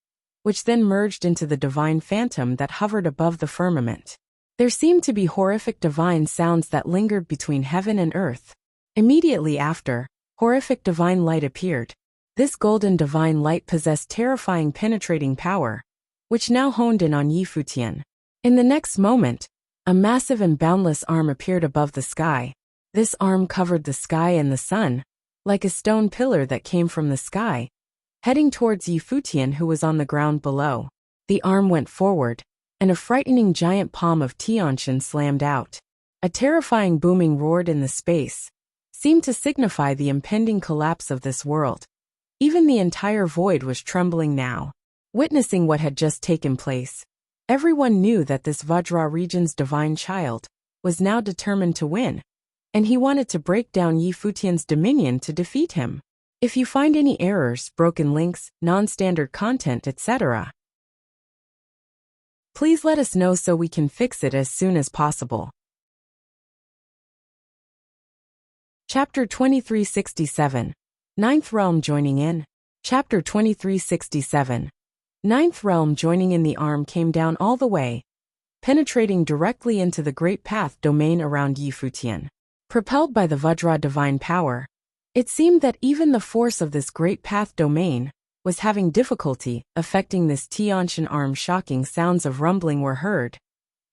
which then merged into the divine phantom that hovered above the firmament. There seemed to be horrific divine sounds that lingered between heaven and earth. Immediately after, horrific divine light appeared. This golden divine light possessed terrifying penetrating power, which now honed in on Yi Futian. In the next moment, a massive and boundless arm appeared above the sky. This arm covered the sky and the sun, like a stone pillar that came from the sky, heading towards Yi Futian, who was on the ground below. The arm went forward, and a frightening giant palm of Tianshan slammed out. A terrifying booming roared in the space, seemed to signify the impending collapse of this world. Even the entire void was trembling now. Witnessing what had just taken place, everyone knew that this Vajra region's divine child was now determined to win, and he wanted to break down Yi Futian's dominion to defeat him. If you find any errors, broken links, non-standard content, etc., please let us know so we can fix it as soon as possible. Chapter 2367. Ninth Realm joining in. Chapter 2367. Ninth Realm joining in. The arm came down all the way, penetrating directly into the Great Path domain around Yi Futian. Propelled by the Vajra divine power, it seemed that even the force of this Great Path domain was having difficulty affecting this Tianshan arm. Shocking sounds of rumbling were heard,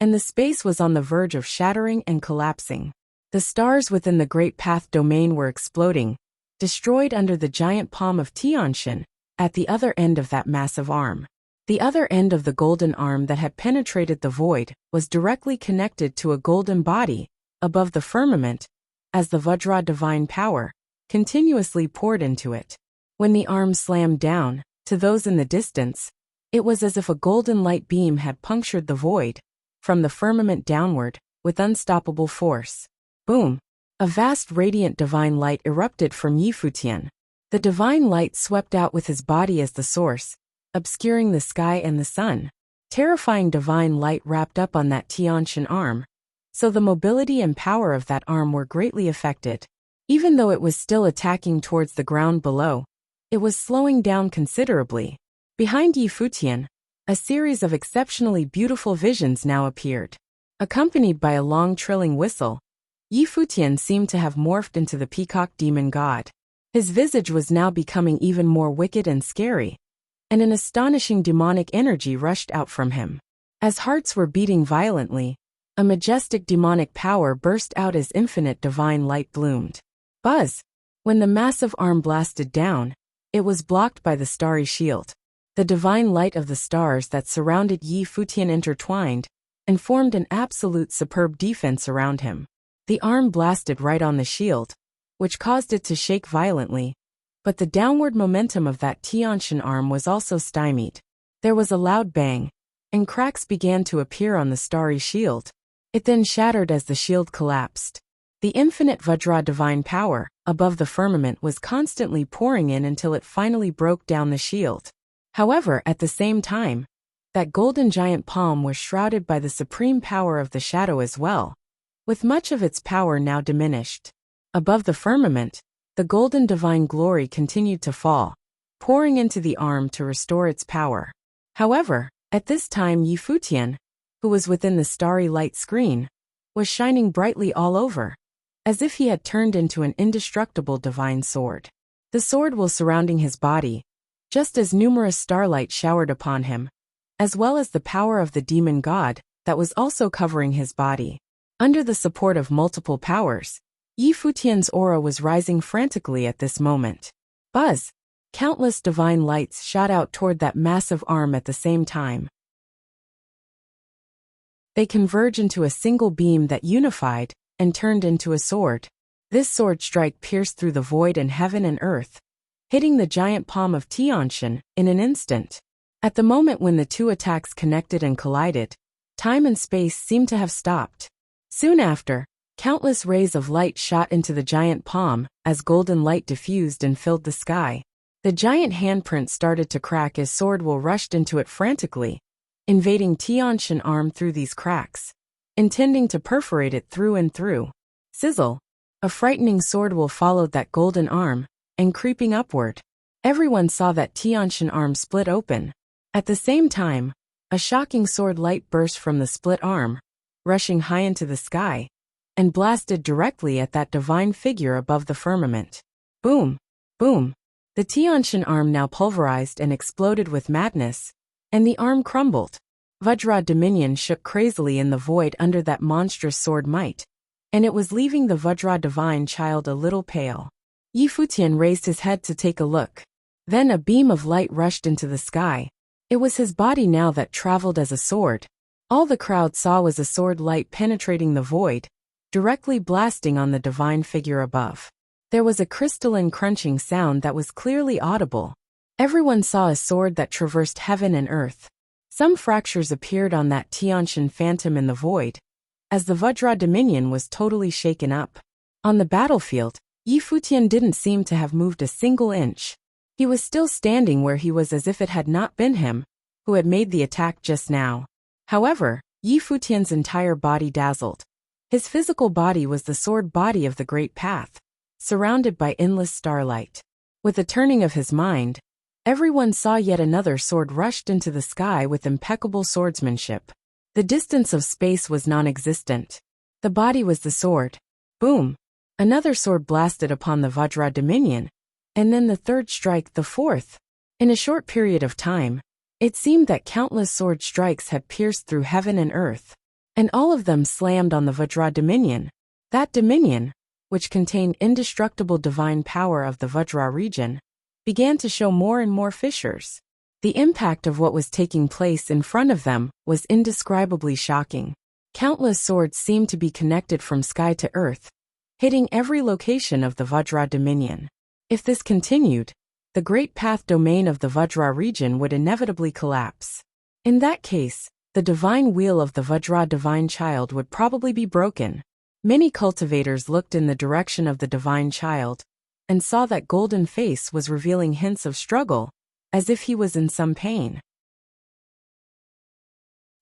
and the space was on the verge of shattering and collapsing. The stars within the Great Path domain were exploding, destroyed under the giant palm of Tianshan. At the other end of that massive arm, the other end of the golden arm that had penetrated the void was directly connected to a golden body above the firmament, as the Vajra divine power continuously poured into it. When the arm slammed down, to those in the distance, it was as if a golden light beam had punctured the void from the firmament downward with unstoppable force. Boom! A vast radiant divine light erupted from Yi Futian. The divine light swept out with his body as the source, obscuring the sky and the sun. Terrifying divine light wrapped up on that Tianshan arm, so the mobility and power of that arm were greatly affected. Even though it was still attacking towards the ground below, it was slowing down considerably. Behind Yi Futian, a series of exceptionally beautiful visions now appeared. Accompanied by a long trilling whistle, Yi Futian seemed to have morphed into the peacock demon god. His visage was now becoming even more wicked and scary, and an astonishing demonic energy rushed out from him. As hearts were beating violently, a majestic demonic power burst out as infinite divine light bloomed. Buzz! When the massive arm blasted down, it was blocked by the starry shield. The divine light of the stars that surrounded Yi Futian intertwined and formed an absolute superb defense around him. The arm blasted right on the shield, which caused it to shake violently, but the downward momentum of that Tianshan arm was also stymied. There was a loud bang, and cracks began to appear on the starry shield. It then shattered as the shield collapsed. The infinite Vajra divine power above the firmament was constantly pouring in until it finally broke down the shield. However, at the same time, that golden giant palm was shrouded by the supreme power of the shadow as well, with much of its power now diminished. Above the firmament, the golden divine glory continued to fall, pouring into the arm to restore its power. However, at this time Yi Futian, who was within the starry light screen, was shining brightly all over, as if he had turned into an indestructible divine sword. The sword was surrounding his body, just as numerous starlight showered upon him, as well as the power of the demon god that was also covering his body. Under the support of multiple powers, Yi Futian's aura was rising frantically at this moment. Buzz! Countless divine lights shot out toward that massive arm at the same time. They converged into a single beam that unified and turned into a sword. This sword strike pierced through the void and heaven and earth, hitting the giant palm of Tianshan in an instant. At the moment when the two attacks connected and collided, time and space seemed to have stopped. Soon after, countless rays of light shot into the giant palm as golden light diffused and filled the sky. The giant handprint started to crack as Swordwell rushed into it frantically, invading Tianshan arm through these cracks, intending to perforate it through and through. Sizzle! A frightening Swordwell followed that golden arm, and creeping upward, everyone saw that Tianshan arm split open. At the same time, a shocking sword light burst from the split arm, rushing high into the sky, and blasted directly at that divine figure above the firmament. Boom! Boom! The Tianshan arm now pulverized and exploded with madness, and the arm crumbled. Vajra Dominion shook crazily in the void under that monstrous sword might, and it was leaving the Vajra divine child a little pale. Yi Futian raised his head to take a look. Then a beam of light rushed into the sky. It was his body now that traveled as a sword. All the crowd saw was a sword light penetrating the void, directly blasting on the divine figure above. There was a crystalline crunching sound that was clearly audible. Everyone saw a sword that traversed heaven and earth. Some fractures appeared on that Tianshan phantom in the void, as the Vajra Dominion was totally shaken up. On the battlefield, Yi Futian didn't seem to have moved a single inch. He was still standing where he was as if it had not been him who had made the attack just now. However, Yi Futian's entire body dazzled. His physical body was the sword body of the Great Path, surrounded by endless starlight. With a turning of his mind, everyone saw yet another sword rushed into the sky with impeccable swordsmanship. The distance of space was non-existent. The body was the sword. Boom! Another sword blasted upon the Vajra Dominion, and then the third strike, the fourth. In a short period of time, it seemed that countless sword strikes had pierced through heaven and earth, and all of them slammed on the Vajra Dominion. That dominion, which contained indestructible divine power of the Vajra region, began to show more and more fissures. The impact of what was taking place in front of them was indescribably shocking. Countless swords seemed to be connected from sky to earth, hitting every location of the Vajra Dominion. If this continued, the Great Path domain of the Vajra region would inevitably collapse. In that case, the divine wheel of the Vajra divine child would probably be broken. Many cultivators looked in the direction of the divine child, and saw that golden face was revealing hints of struggle, as if he was in some pain.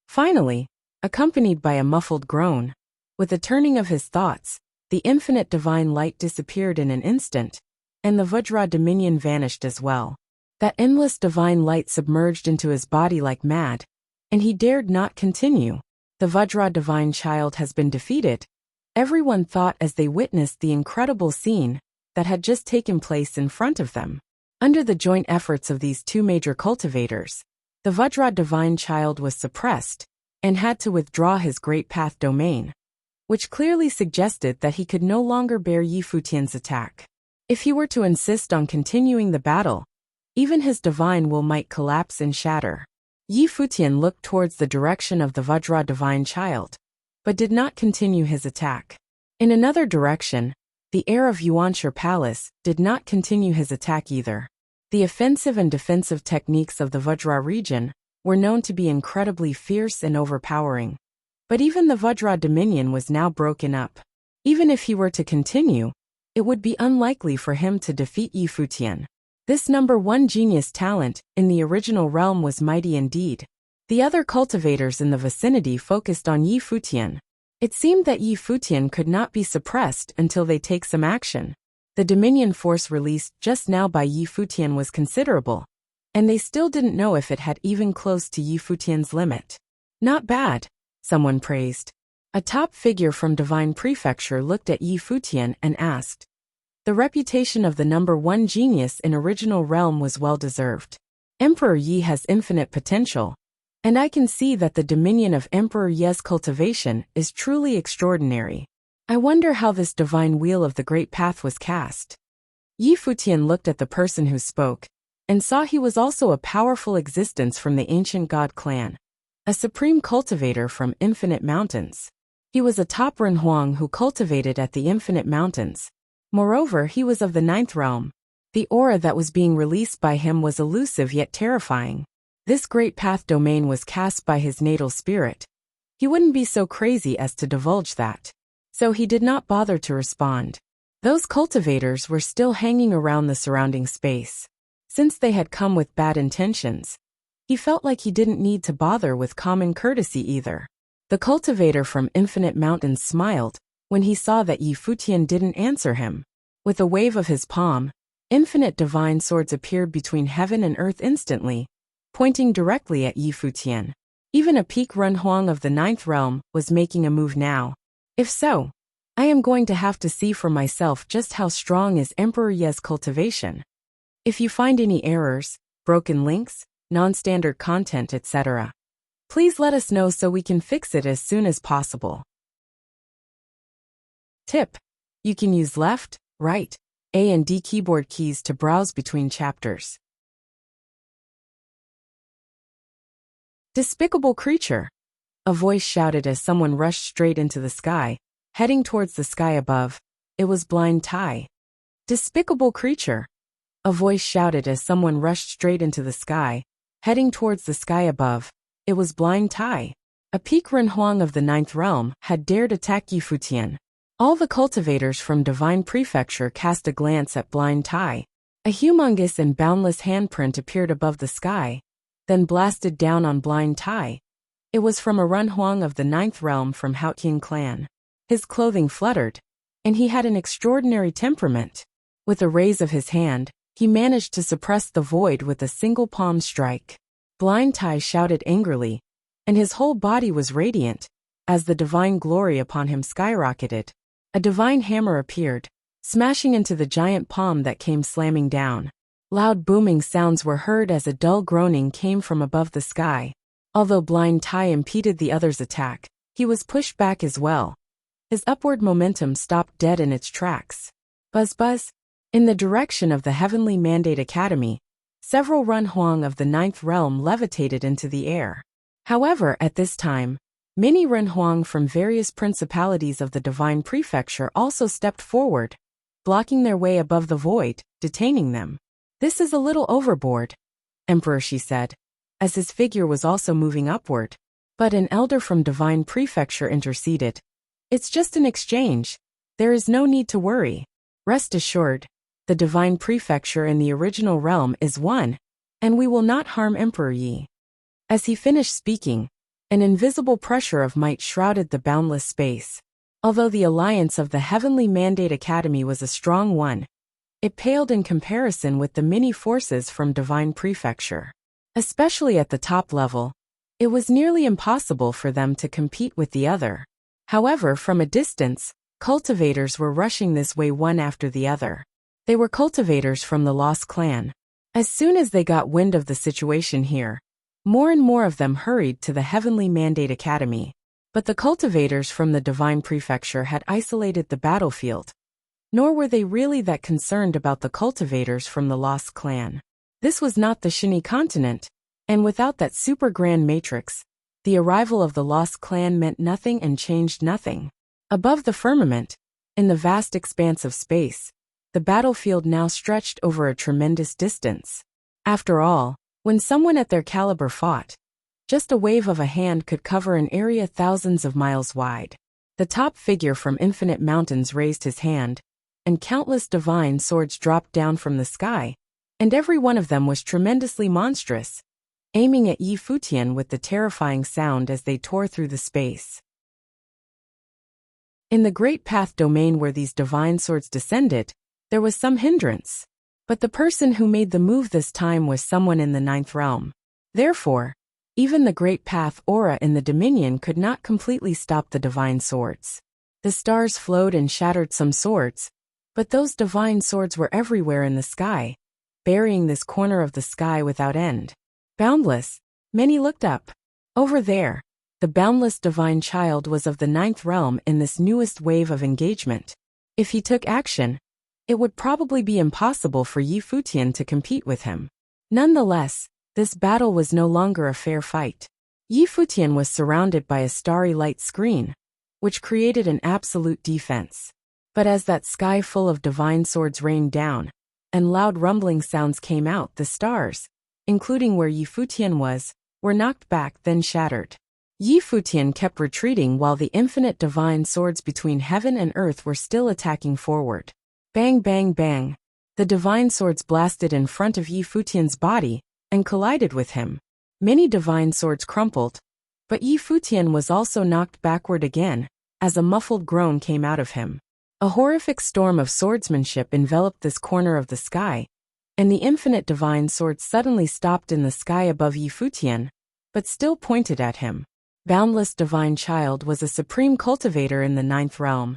Finally, accompanied by a muffled groan, With a turning of his thoughts, the infinite divine light disappeared in an instant, and the Vajra dominion vanished as well. That endless divine light submerged into his body like mad, and he dared not continue. The Vajra divine child has been defeated, everyone thought as they witnessed the incredible scene that had just taken place in front of them. Under the joint efforts of these two major cultivators, the Vajra divine child was suppressed and had to withdraw his great path domain, which clearly suggested that he could no longer bear Yi Futian's attack. If he were to insist on continuing the battle, even his divine will might collapse and shatter. Yi Futian looked towards the direction of the Vajra divine child, but did not continue his attack. In another direction, the heir of Yuanshi Palace did not continue his attack either. The offensive and defensive techniques of the Vajra region were known to be incredibly fierce and overpowering. But even the Vajra dominion was now broken up. Even if he were to continue, it would be unlikely for him to defeat Yi Futian. This number one genius talent in the original realm was mighty indeed. The other cultivators in the vicinity focused on Yi Futian. It seemed that Yi Futian could not be suppressed until they take some action. The dominion force released just now by Yi Futian was considerable, and they still didn't know if it had even close to Yi Futian's limit. Not bad, someone praised. A top figure from Divine Prefecture looked at Yi Futian and asked. The reputation of the number one genius in original realm was well deserved. Emperor Yi has infinite potential, and I can see that the dominion of Emperor Yi's cultivation is truly extraordinary. I wonder how this divine wheel of the great path was cast. Yi Futian looked at the person who spoke, and saw he was also a powerful existence from the ancient god clan, a supreme cultivator from infinite mountains. He was a top Renhuang who cultivated at the infinite mountains. Moreover, he was of the ninth realm. The aura that was being released by him was elusive yet terrifying. This great path domain was cast by his natal spirit. He wouldn't be so crazy as to divulge that. So he did not bother to respond. Those cultivators were still hanging around the surrounding space. Since they had come with bad intentions, he felt like he didn't need to bother with common courtesy either. The cultivator from Infinite Mountains smiled when he saw that Yi Futian didn't answer him. With a wave of his palm, infinite divine swords appeared between heaven and earth instantly, pointing directly at Yi Futian. Even a peak Renhuang of the ninth realm was making a move now. If so, I am going to have to see for myself just how strong is Emperor Yi's cultivation. If you find any errors, broken links, non-standard content, etc., please let us know so we can fix it as soon as possible. Tip: you can use left, right, A and D keyboard keys to browse between chapters. Despicable creature! A voice shouted as someone rushed straight into the sky, heading towards the sky above. It was Blind Tai. Despicable creature! A voice shouted as someone rushed straight into the sky, heading towards the sky above. It was Blind Tai. A peak Renhuang of the ninth realm had dared attack Yi Futian. All the cultivators from Divine Prefecture cast a glance at Blind Tai. A humongous and boundless handprint appeared above the sky, then blasted down on Blind Tai. It was from a Renhuang of the ninth realm from Futian clan. His clothing fluttered, and he had an extraordinary temperament. With a raise of his hand, he managed to suppress the void with a single palm strike. Blind Tai shouted angrily, and his whole body was radiant, as the divine glory upon him skyrocketed. A divine hammer appeared, smashing into the giant palm that came slamming down. Loud booming sounds were heard as a dull groaning came from above the sky. Although Blind Tai impeded the other's attack, he was pushed back as well. His upward momentum stopped dead in its tracks. Buzz buzz. In the direction of the Heavenly Mandate Academy, several Renhuang of the ninth realm levitated into the air. However, at this time, many Renhuang from various principalities of the Divine Prefecture also stepped forward, blocking their way above the void, detaining them. This is a little overboard, Emperor, she said, as his figure was also moving upward. But an elder from Divine Prefecture interceded. It's just an exchange. There is no need to worry. Rest assured, the Divine Prefecture in the original realm is one, and we will not harm Emperor Yi. As he finished speaking, an invisible pressure of might shrouded the boundless space. Although the alliance of the Heavenly Mandate Academy was a strong one, it paled in comparison with the many forces from Divine Prefecture. Especially at the top level, it was nearly impossible for them to compete with the other. However, from a distance, cultivators were rushing this way one after the other. They were cultivators from the Lost Clan. As soon as they got wind of the situation here, more and more of them hurried to the Heavenly Mandate Academy. But the cultivators from the Divine Prefecture had isolated the battlefield, nor were they really that concerned about the cultivators from the Lost Clan. This was not the Shin'i continent, and without that super grand matrix, the arrival of the Lost Clan meant nothing and changed nothing. Above the firmament, in the vast expanse of space, the battlefield now stretched over a tremendous distance. After all, when someone at their caliber fought, just a wave of a hand could cover an area thousands of miles wide. The top figure from Infinite Mountains raised his hand, and countless divine swords dropped down from the sky, and every one of them was tremendously monstrous, aiming at Yi Futian with the terrifying sound as they tore through the space. In the Great Path domain where these divine swords descended, there was some hindrance. But the person who made the move this time was someone in the 9th realm. Therefore, even the Great Path aura in the Dominion could not completely stop the divine swords. The stars flowed and shattered some swords, but those divine swords were everywhere in the sky, burying this corner of the sky without end. Boundless, many looked up. Over there, the boundless divine child was of the 9th realm in this newest wave of engagement. If he took action, it would probably be impossible for Yi Futian to compete with him. Nonetheless, this battle was no longer a fair fight. Yi Futian was surrounded by a starry light screen, which created an absolute defense. But as that sky full of divine swords rained down, and loud rumbling sounds came out, the stars, including where Yi Futian was, were knocked back then shattered. Yi Futian kept retreating while the infinite divine swords between heaven and earth were still attacking forward. Bang bang bang. The divine swords blasted in front of Yi Futian's body, and collided with him. Many divine swords crumpled, but Yi Futian was also knocked backward again, as a muffled groan came out of him. A horrific storm of swordsmanship enveloped this corner of the sky, and the infinite divine sword suddenly stopped in the sky above Yi Futian, but still pointed at him. Boundless Divine Child was a supreme cultivator in the 9th realm,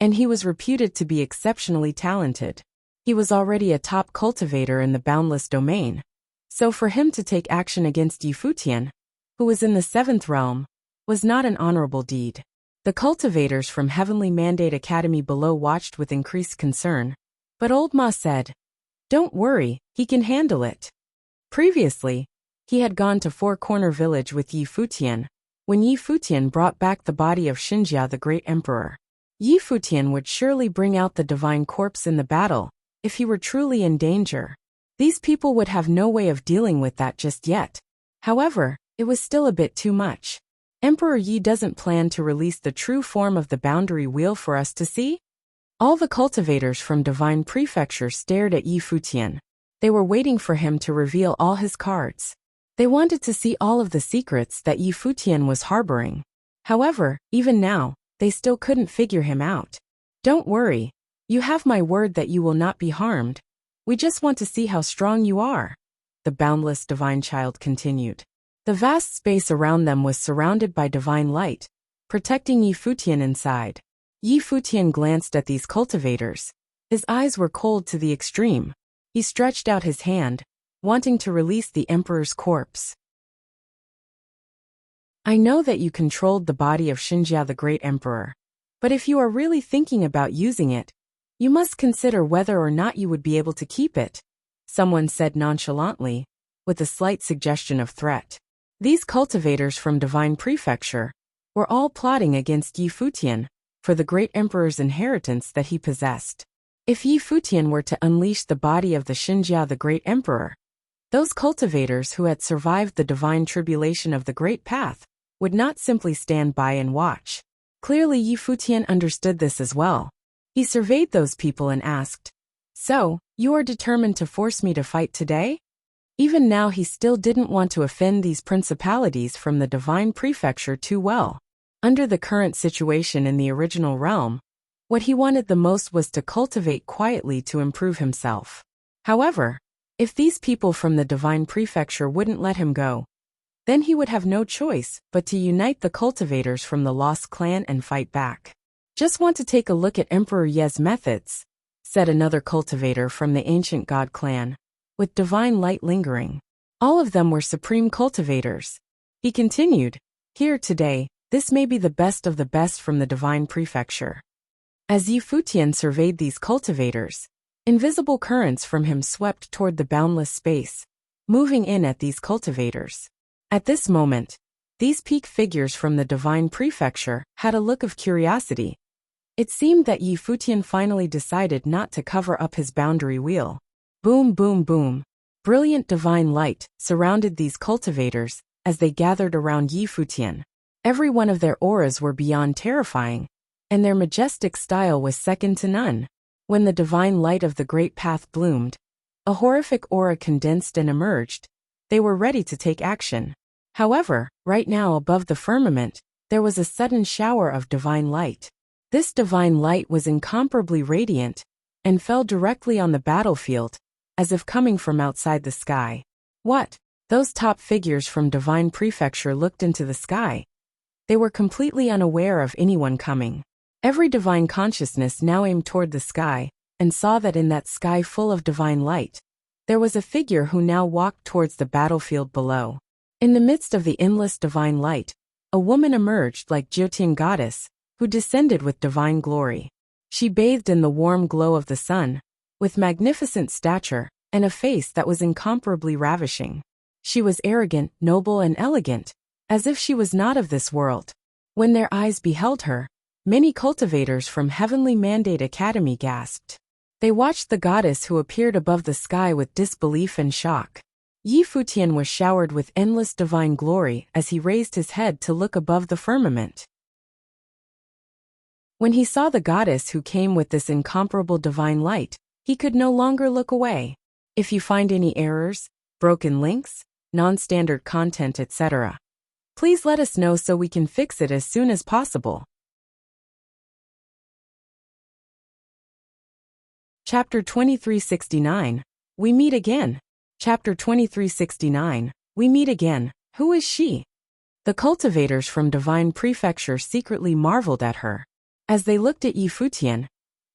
and he was reputed to be exceptionally talented. He was already a top cultivator in the boundless domain, so for him to take action against Yi Futian, who was in the 7th realm, was not an honorable deed. The cultivators from Heavenly Mandate Academy below watched with increased concern, but Old Ma said, "Don't worry, he can handle it." Previously, he had gone to Four Corner Village with Yi Futian, when Yi Futian brought back the body of Xinjia the Great Emperor. Yi Futian would surely bring out the divine corpse in the battle, if he were truly in danger. These people would have no way of dealing with that just yet. However, it was still a bit too much. Emperor Yi doesn't plan to release the true form of the boundary wheel for us to see? All the cultivators from Divine Prefecture stared at Yi Futian. They were waiting for him to reveal all his cards. They wanted to see all of the secrets that Yi Futian was harboring. However, even now, they still couldn't figure him out. "Don't worry. You have my word that you will not be harmed. We just want to see how strong you are," the boundless divine child continued. The vast space around them was surrounded by divine light, protecting Yi Futian inside. Yi Futian glanced at these cultivators. His eyes were cold to the extreme. He stretched out his hand, wanting to release the emperor's corpse. "I know that you controlled the body of Xinjia the Great Emperor, but if you are really thinking about using it, you must consider whether or not you would be able to keep it," someone said nonchalantly, with a slight suggestion of threat. These cultivators from Divine Prefecture were all plotting against Yi Futian for the Great Emperor's inheritance that he possessed. If Yi Futian were to unleash the body of the Xinjia the Great Emperor, those cultivators who had survived the divine tribulation of the Great Path would not simply stand by and watch. Clearly Yi Futian understood this as well. He surveyed those people and asked, "So, you are determined to force me to fight today?" Even now he still didn't want to offend these principalities from the Divine Prefecture too well. Under the current situation in the original realm, what he wanted the most was to cultivate quietly to improve himself. However, if these people from the divine prefecture wouldn't let him go, then he would have no choice but to unite the cultivators from the lost clan and fight back. Just want to take a look at Emperor Ye's methods, said another cultivator from the ancient god clan, with divine light lingering. All of them were supreme cultivators. He continued, here today, this may be the best of the best from the divine prefecture. As Futian surveyed these cultivators, invisible currents from him swept toward the boundless space, moving in at these cultivators. At this moment, these peak figures from the divine prefecture had a look of curiosity. It seemed that Futian finally decided not to cover up his boundary wheel. Boom, boom, boom. Brilliant divine light surrounded these cultivators as they gathered around Futian. Every one of their auras were beyond terrifying, and their majestic style was second to none. When the divine light of the great path bloomed, a horrific aura condensed and emerged. They were ready to take action. However, right now above the firmament, there was a sudden shower of divine light. This divine light was incomparably radiant and fell directly on the battlefield, as if coming from outside the sky. What? Those top figures from divine prefecture looked into the sky. They were completely unaware of anyone coming. Every divine consciousness now aimed toward the sky, and saw that in that sky full of divine light, there was a figure who now walked towards the battlefield below. In the midst of the endless divine light, a woman emerged like Jyotin goddess, who descended with divine glory. She bathed in the warm glow of the sun, with magnificent stature, and a face that was incomparably ravishing. She was arrogant, noble and elegant, as if she was not of this world. When their eyes beheld her, many cultivators from Heavenly Mandate Academy gasped. They watched the goddess who appeared above the sky with disbelief and shock. Futian was showered with endless divine glory as he raised his head to look above the firmament. When he saw the goddess who came with this incomparable divine light, he could no longer look away. If you find any errors, broken links, non-standard content, etc., please let us know so we can fix it as soon as possible. Chapter 2369. We meet again. Chapter 2369. We meet again. Who is she? The cultivators from divine prefecture secretly marveled at her. As they looked at Futian,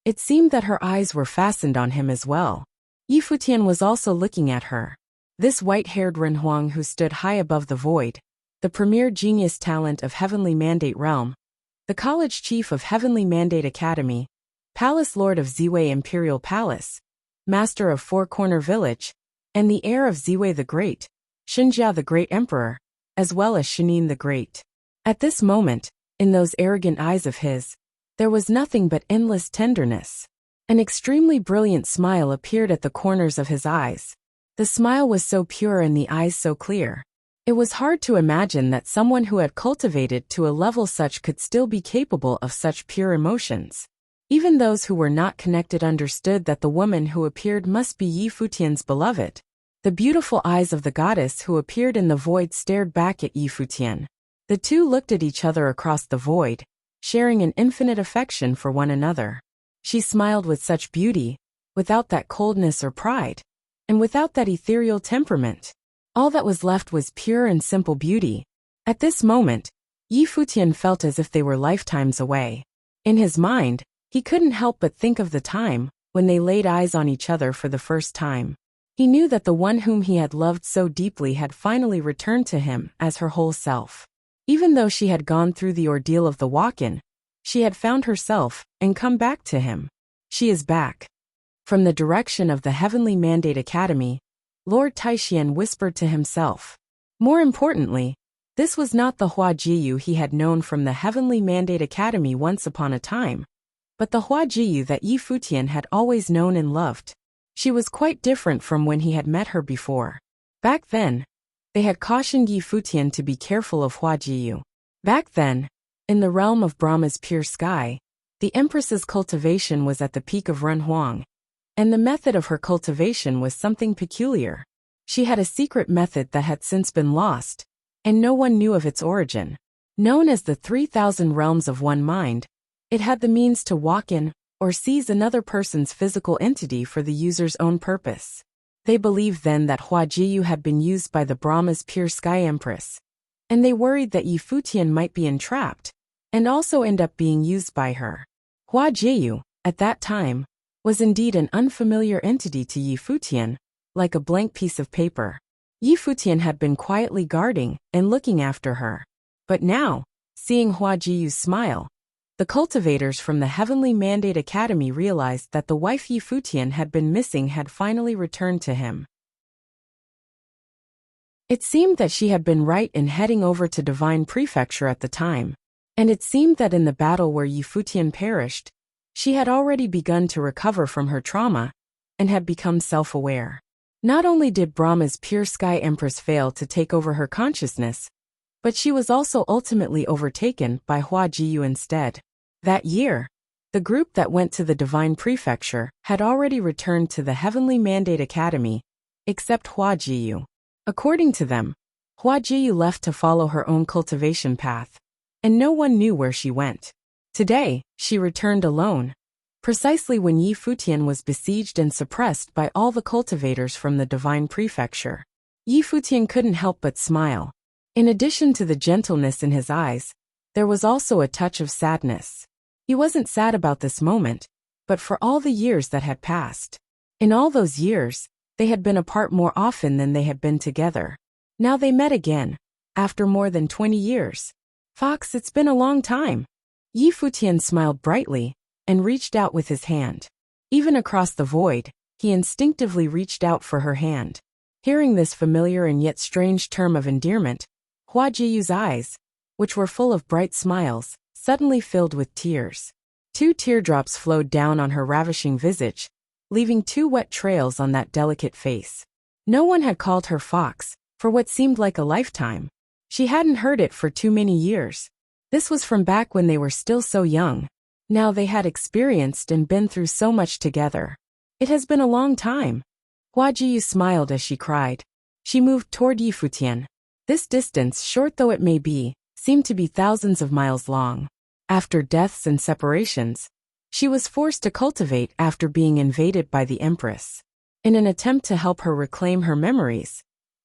it seemed that her eyes were fastened on him as well. Futian was also looking at her. This white-haired Renhuang who stood high above the void, the premier genius talent of Heavenly Mandate Realm, the college chief of Heavenly Mandate Academy, Palace Lord of Ziwei Imperial Palace, Master of Four Corner Village, and the heir of Ziwei the Great, Xinjia the Great Emperor, as well as Shinin the Great. At this moment, in those arrogant eyes of his, there was nothing but endless tenderness. An extremely brilliant smile appeared at the corners of his eyes. The smile was so pure and the eyes so clear. It was hard to imagine that someone who had cultivated to a level such could still be capable of such pure emotions. Even those who were not connected understood that the woman who appeared must be Futian's beloved. The beautiful eyes of the goddess who appeared in the void stared back at Futian. The two looked at each other across the void, sharing an infinite affection for one another. She smiled with such beauty, without that coldness or pride, and without that ethereal temperament. All that was left was pure and simple beauty. At this moment, Futian felt as if they were lifetimes away. In his mind, he couldn't help but think of the time when they laid eyes on each other for the first time. He knew that the one whom he had loved so deeply had finally returned to him as her whole self. Even though she had gone through the ordeal of the walk-in, she had found herself and come back to him. She is back. From the direction of the Heavenly Mandate Academy, Lord Taixian whispered to himself. More importantly, this was not the Hua Jiyu he had known from the Heavenly Mandate Academy once upon a time, but the Hua Jiyu that Futian had always known and loved. She was quite different from when he had met her before. Back then, they had cautioned Futian to be careful of Hua Jiyu. Back then, in the realm of Brahma's pure sky, the Empress's cultivation was at the peak of Renhuang, and the method of her cultivation was something peculiar. She had a secret method that had since been lost, and no one knew of its origin. Known as the 3,000 realms of one mind, it had the means to walk in or seize another person's physical entity for the user's own purpose. They believed then that Huajiyu had been used by the Brahma's pure sky empress, and they worried that Yi Futian might be entrapped and also end up being used by her. Huajiyu, at that time, was indeed an unfamiliar entity to Yi Futian, like a blank piece of paper. Yi Futian had been quietly guarding and looking after her. But now, seeing Huajiyu's smile, the cultivators from the Heavenly Mandate Academy realized that the wife Yi Futian had been missing had finally returned to him. It seemed that she had been right in heading over to Divine Prefecture at the time, and it seemed that in the battle where Yi Futian perished, she had already begun to recover from her trauma and had become self-aware. Not only did Brahma's pure sky empress fail to take over her consciousness, but she was also ultimately overtaken by Huajiyu instead. That year, the group that went to the Divine Prefecture had already returned to the Heavenly Mandate Academy, except Huajiyu. According to them, Huajiyu left to follow her own cultivation path, and no one knew where she went. Today, she returned alone, precisely when Yi Futian was besieged and suppressed by all the cultivators from the Divine Prefecture. Yi Futian couldn't help but smile. In addition to the gentleness in his eyes, there was also a touch of sadness. He wasn't sad about this moment, but for all the years that had passed. In all those years, they had been apart more often than they had been together. Now they met again, after more than 20 years. Fox, it's been a long time. Yi Futian smiled brightly and reached out with his hand. Even across the void, he instinctively reached out for her hand. Hearing this familiar and yet strange term of endearment, Huajiyu's eyes, which were full of bright smiles, suddenly filled with tears. 2 teardrops flowed down on her ravishing visage, leaving 2 wet trails on that delicate face. No one had called her Fox for what seemed like a lifetime. She hadn't heard it for too many years. This was from back when they were still so young. Now they had experienced and been through so much together. It has been a long time. Huajiyu smiled as she cried. She moved toward Yi Futian. This distance, short though it may be, seemed to be thousands of miles long. After deaths and separations, she was forced to cultivate after being invaded by the Empress. In an attempt to help her reclaim her memories,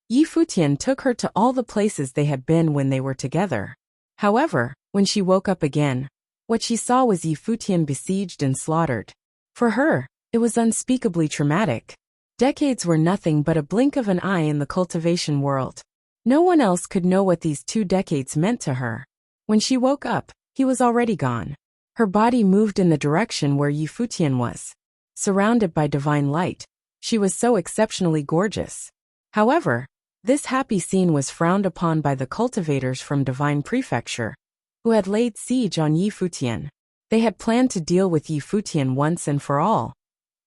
Yi Futian took her to all the places they had been when they were together. However, when she woke up again, what she saw was Yi Futian besieged and slaughtered. For her, it was unspeakably traumatic. Decades were nothing but a blink of an eye in the cultivation world. No one else could know what these 2 decades meant to her. When she woke up, he was already gone. Her body moved in the direction where Yi Futian was. Surrounded by divine light, she was so exceptionally gorgeous. However, this happy scene was frowned upon by the cultivators from Divine Prefecture, who had laid siege on Yi Futian. They had planned to deal with Yi Futian once and for all,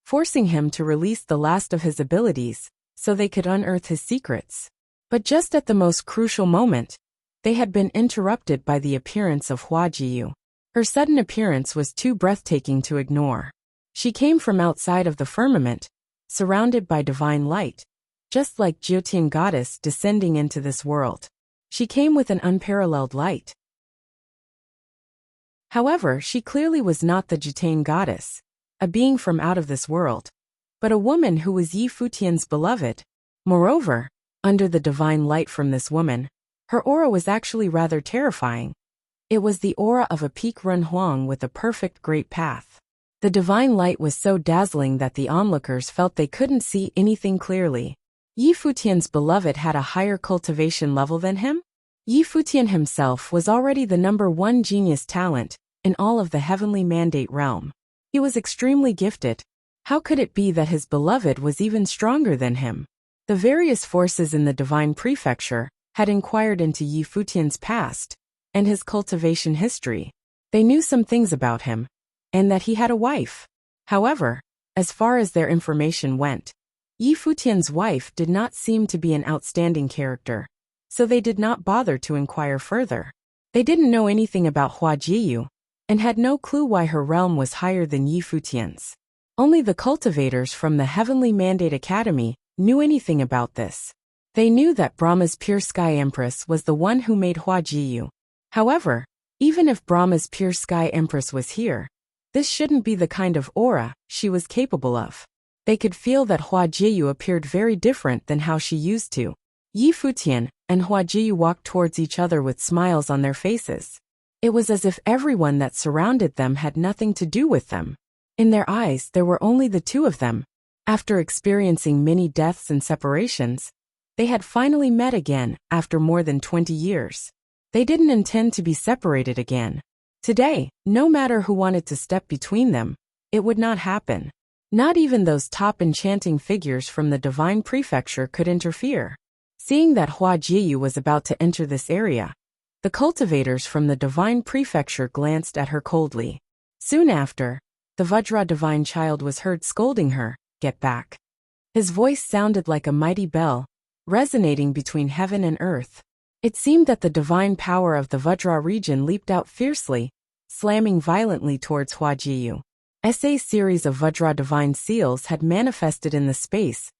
forcing him to release the last of his abilities so they could unearth his secrets. But just at the most crucial moment, they had been interrupted by the appearance of Huajiyu. Her sudden appearance was too breathtaking to ignore. She came from outside of the firmament, surrounded by divine light, just like Jyotian goddess descending into this world. She came with an unparalleled light. However, she clearly was not the Jyotian goddess, a being from out of this world, but a woman who was Yi Futian's beloved. Moreover, under the divine light from this woman, her aura was actually rather terrifying. It was the aura of a peak run huang with a perfect great path. The divine light was so dazzling that the onlookers felt they couldn't see anything clearly. Yi Futian's beloved had a higher cultivation level than him? Yi Futian himself was already the #1 genius talent in all of the Heavenly Mandate realm. He was extremely gifted. How could it be that his beloved was even stronger than him? The various forces in the Divine Prefecture had inquired into Yi Futian's past and his cultivation history. They knew some things about him, and that he had a wife. However, as far as their information went, Yi Futian's wife did not seem to be an outstanding character, so they did not bother to inquire further. They didn't know anything about Huajiyu, and had no clue why her realm was higher than Yi Futian's. Only the cultivators from the Heavenly Mandate Academy knew anything about this. They knew that Brahma's pure sky empress was the one who made Huajiyu, However, even if Brahma's pure sky empress was here, this shouldn't be the kind of aura she was capable of. They could feel that Hua Jiyu appeared very different than how she used to. Yi Futian and Hua Jiyu walked towards each other with smiles on their faces. It was as if everyone that surrounded them had nothing to do with them. In their eyes, there were only the two of them. After experiencing many deaths and separations, they had finally met again after more than 20 years. They didn't intend to be separated again. Today, no matter who wanted to step between them, it would not happen. Not even those top enchanting figures from the divine prefecture could interfere. Seeing that Hua Jiyu was about to enter this area, the cultivators from the divine prefecture glanced at her coldly. Soon after, the Vajra divine child was heard scolding her, "Get back." His voice sounded like a mighty bell, resonating between heaven and earth. It seemed that the divine power of the Vajra region leaped out fiercely, slamming violently towards Hua Jiyu. A series of Vajra divine seals had manifested in the space,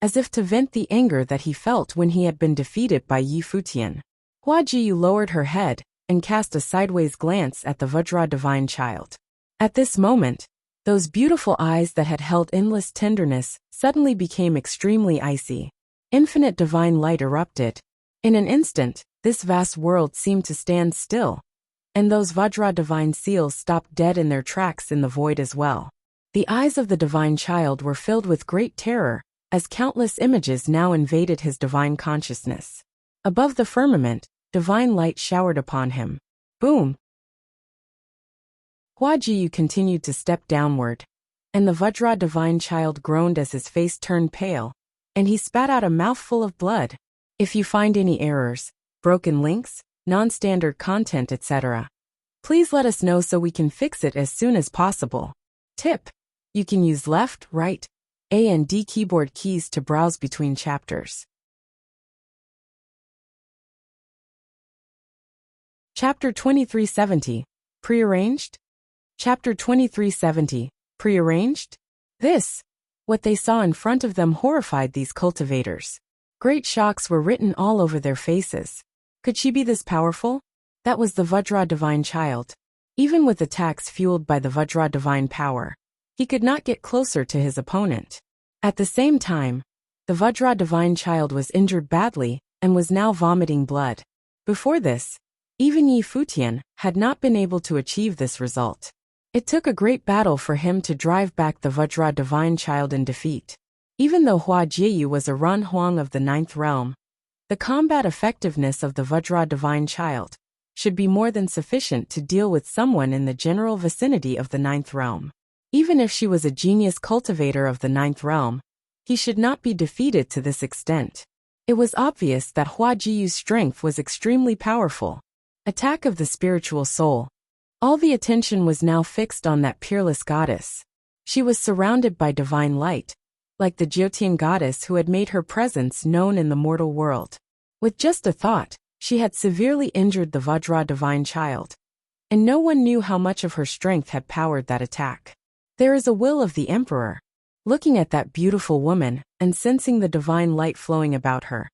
as if to vent the anger that he felt when he had been defeated by Yi Futian. Hua Jiyu lowered her head and cast a sideways glance at the Vajra divine child. At this moment, those beautiful eyes that had held endless tenderness suddenly became extremely icy. Infinite divine light erupted. In an instant, this vast world seemed to stand still, and those Vajra divine seals stopped dead in their tracks in the void as well. The eyes of the divine child were filled with great terror, as countless images now invaded his divine consciousness. Above the firmament, divine light showered upon him. Boom! Hua Jiyu continued to step downward, and the Vajra divine child groaned as his face turned pale, and he spat out a mouthful of blood. If you find any errors, broken links, non-standard content, etc., please let us know so we can fix it as soon as possible. Tip: you can use left, right, A and D keyboard keys to browse between chapters. Chapter 2370. Prearranged? Chapter 2370. Prearranged? What they saw in front of them horrified these cultivators. Great shocks were written all over their faces. Could she be this powerful? That was the Vajra divine child. Even with attacks fueled by the Vajra divine power, he could not get closer to his opponent. At the same time, the Vajra divine child was injured badly and was now vomiting blood. Before this, even Yi Futian had not been able to achieve this result. It took a great battle for him to drive back the Vajra divine child in defeat. Even though Hua Jiyu was a Ran Huang of the 9th realm, the combat effectiveness of the Vajra divine child should be more than sufficient to deal with someone in the general vicinity of the 9th realm. Even if she was a genius cultivator of the 9th realm, he should not be defeated to this extent. It was obvious that Hua Jiyu's strength was extremely powerful. Attack of the spiritual soul. All the attention was now fixed on that peerless goddess. She was surrounded by divine light, like the Jyotian goddess who had made her presence known in the mortal world. With just a thought, she had severely injured the Vajra divine child, and no one knew how much of her strength had powered that attack. There is a will of the emperor. Looking at that beautiful woman and sensing the divine light flowing about her,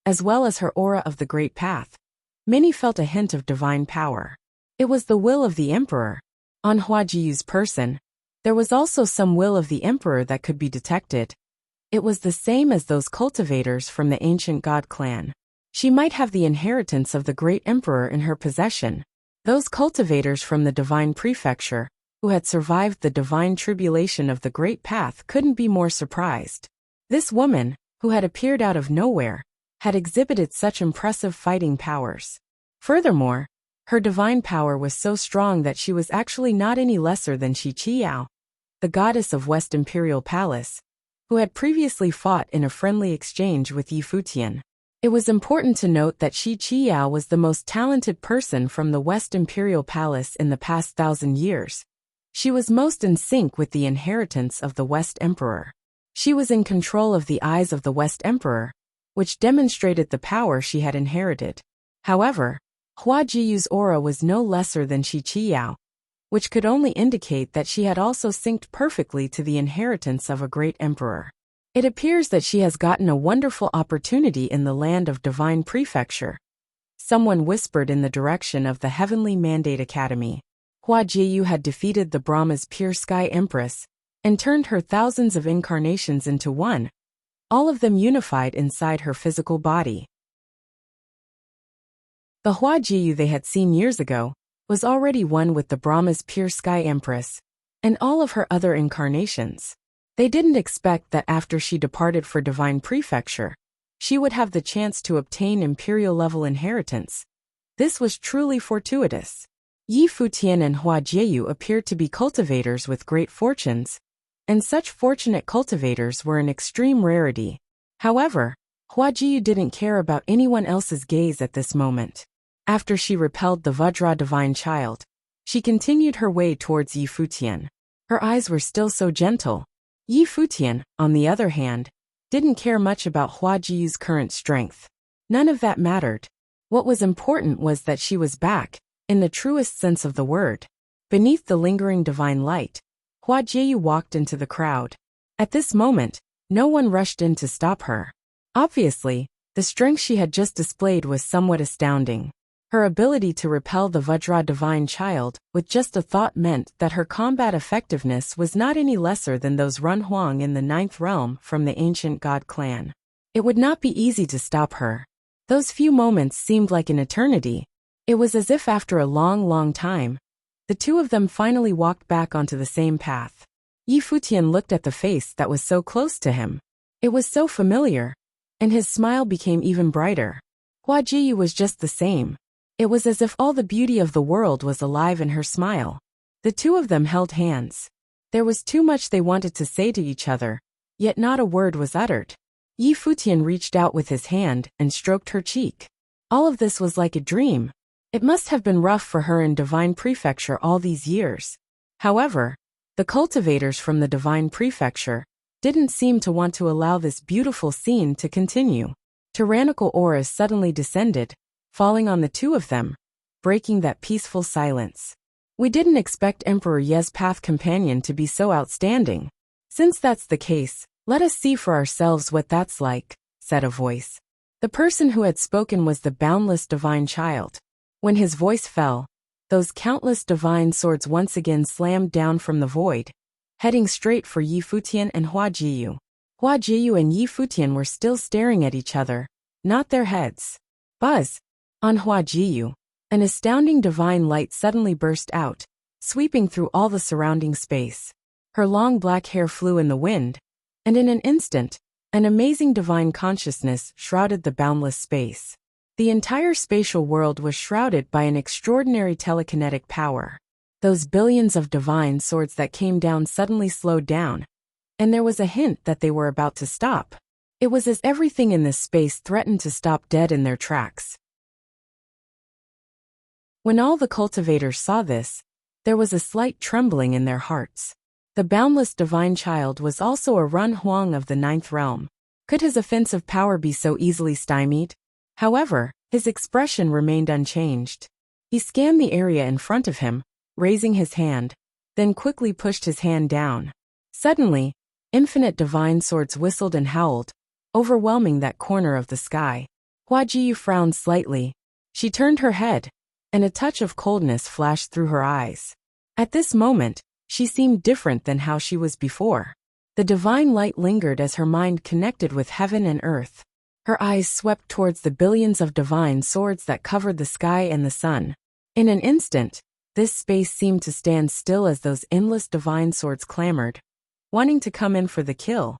as well as her aura of the great path, many felt a hint of divine power. It was the will of the emperor. On Hua Jiyu's person, there was also some will of the emperor that could be detected. It was the same as those cultivators from the ancient god clan. She might have the inheritance of the great emperor in her possession. Those cultivators from the divine prefecture, who had survived the divine tribulation of the great path, couldn't be more surprised. This woman, who had appeared out of nowhere, had exhibited such impressive fighting powers. Furthermore, her divine power was so strong that she was actually not any lesser than Shi Qiyao, the goddess of West Imperial Palace, who had previously fought in a friendly exchange with Yi Futian. It was important to note that Shi Qiyao was the most talented person from the West Imperial Palace in the past 1,000 years. She was most in sync with the inheritance of the West Emperor. She was in control of the eyes of the West Emperor, which demonstrated the power she had inherited. However, Hua Jiyu's aura was no lesser than Shi Qiyao, which could only indicate that she had also synced perfectly to the inheritance of a great emperor. It appears that she has gotten a wonderful opportunity in the land of divine prefecture. Someone whispered in the direction of the Heavenly Mandate Academy. Hua Jieyu had defeated the Brahma's pure sky empress and turned her thousands of incarnations into one, all of them unified inside her physical body. The Hua Jieyu they had seen years ago was already one with the Brahma's pure sky empress and all of her other incarnations. They didn't expect that after she departed for divine prefecture, she would have the chance to obtain imperial-level inheritance. This was truly fortuitous. Yi Futian and Hua Jieyu appeared to be cultivators with great fortunes, and such fortunate cultivators were an extreme rarity. However, Hua Jieyu didn't care about anyone else's gaze at this moment. After she repelled the Vajra divine child, she continued her way towards Yi Futian. Her eyes were still so gentle. Yi Futian, on the other hand, didn't care much about Hua Jieyu's current strength. None of that mattered. What was important was that she was back, in the truest sense of the word. Beneath the lingering divine light, Hua Jieyu walked into the crowd. At this moment, no one rushed in to stop her. Obviously, the strength she had just displayed was somewhat astounding. Her ability to repel the Vajra divine child with just a thought meant that her combat effectiveness was not any lesser than those Run Huang in the 9th realm from the ancient god clan. It would not be easy to stop her. Those few moments seemed like an eternity. It was as if after a long time, the two of them finally walked back onto the same path. Yi Futian looked at the face that was so close to him. It was so familiar, and his smile became even brighter. Hua Jieyu was just the same. It was as if all the beauty of the world was alive in her smile. The two of them held hands. There was too much they wanted to say to each other, yet not a word was uttered. Yi Futian reached out with his hand and stroked her cheek. All of this was like a dream. It must have been rough for her in Divine Prefecture all these years. However, the cultivators from the Divine Prefecture didn't seem to want to allow this beautiful scene to continue. Tyrannical auras suddenly descended, falling on the two of them, breaking that peaceful silence. We didn't expect Emperor Ye's path companion to be so outstanding. Since that's the case, let us see for ourselves what that's like, said a voice. The person who had spoken was the boundless divine child. When his voice fell, those countless divine swords once again slammed down from the void, heading straight for Yi Futian and Hua Jieyu. Hua Jieyu and Yi Futian were still staring at each other, not their heads. Buzz! On Hua Jieyu, an astounding divine light suddenly burst out, sweeping through all the surrounding space. Her long black hair flew in the wind, and in an instant, an amazing divine consciousness shrouded the boundless space. The entire spatial world was shrouded by an extraordinary telekinetic power. Those billions of divine swords that came down suddenly slowed down, and there was a hint that they were about to stop. It was as everything in this space threatened to stop dead in their tracks. When all the cultivators saw this, there was a slight trembling in their hearts. The boundless divine child was also a Run Huang of the 9th realm. Could his offensive power be so easily stymied? However, his expression remained unchanged. He scanned the area in front of him, raising his hand, then quickly pushed his hand down. Suddenly, infinite divine swords whistled and howled, overwhelming that corner of the sky. Hua Jieyu frowned slightly. She turned her head, and a touch of coldness flashed through her eyes. At this moment, she seemed different than how she was before. The divine light lingered as her mind connected with heaven and earth. Her eyes swept towards the billions of divine swords that covered the sky and the sun. In an instant, this space seemed to stand still as those endless divine swords clamored, wanting to come in for the kill.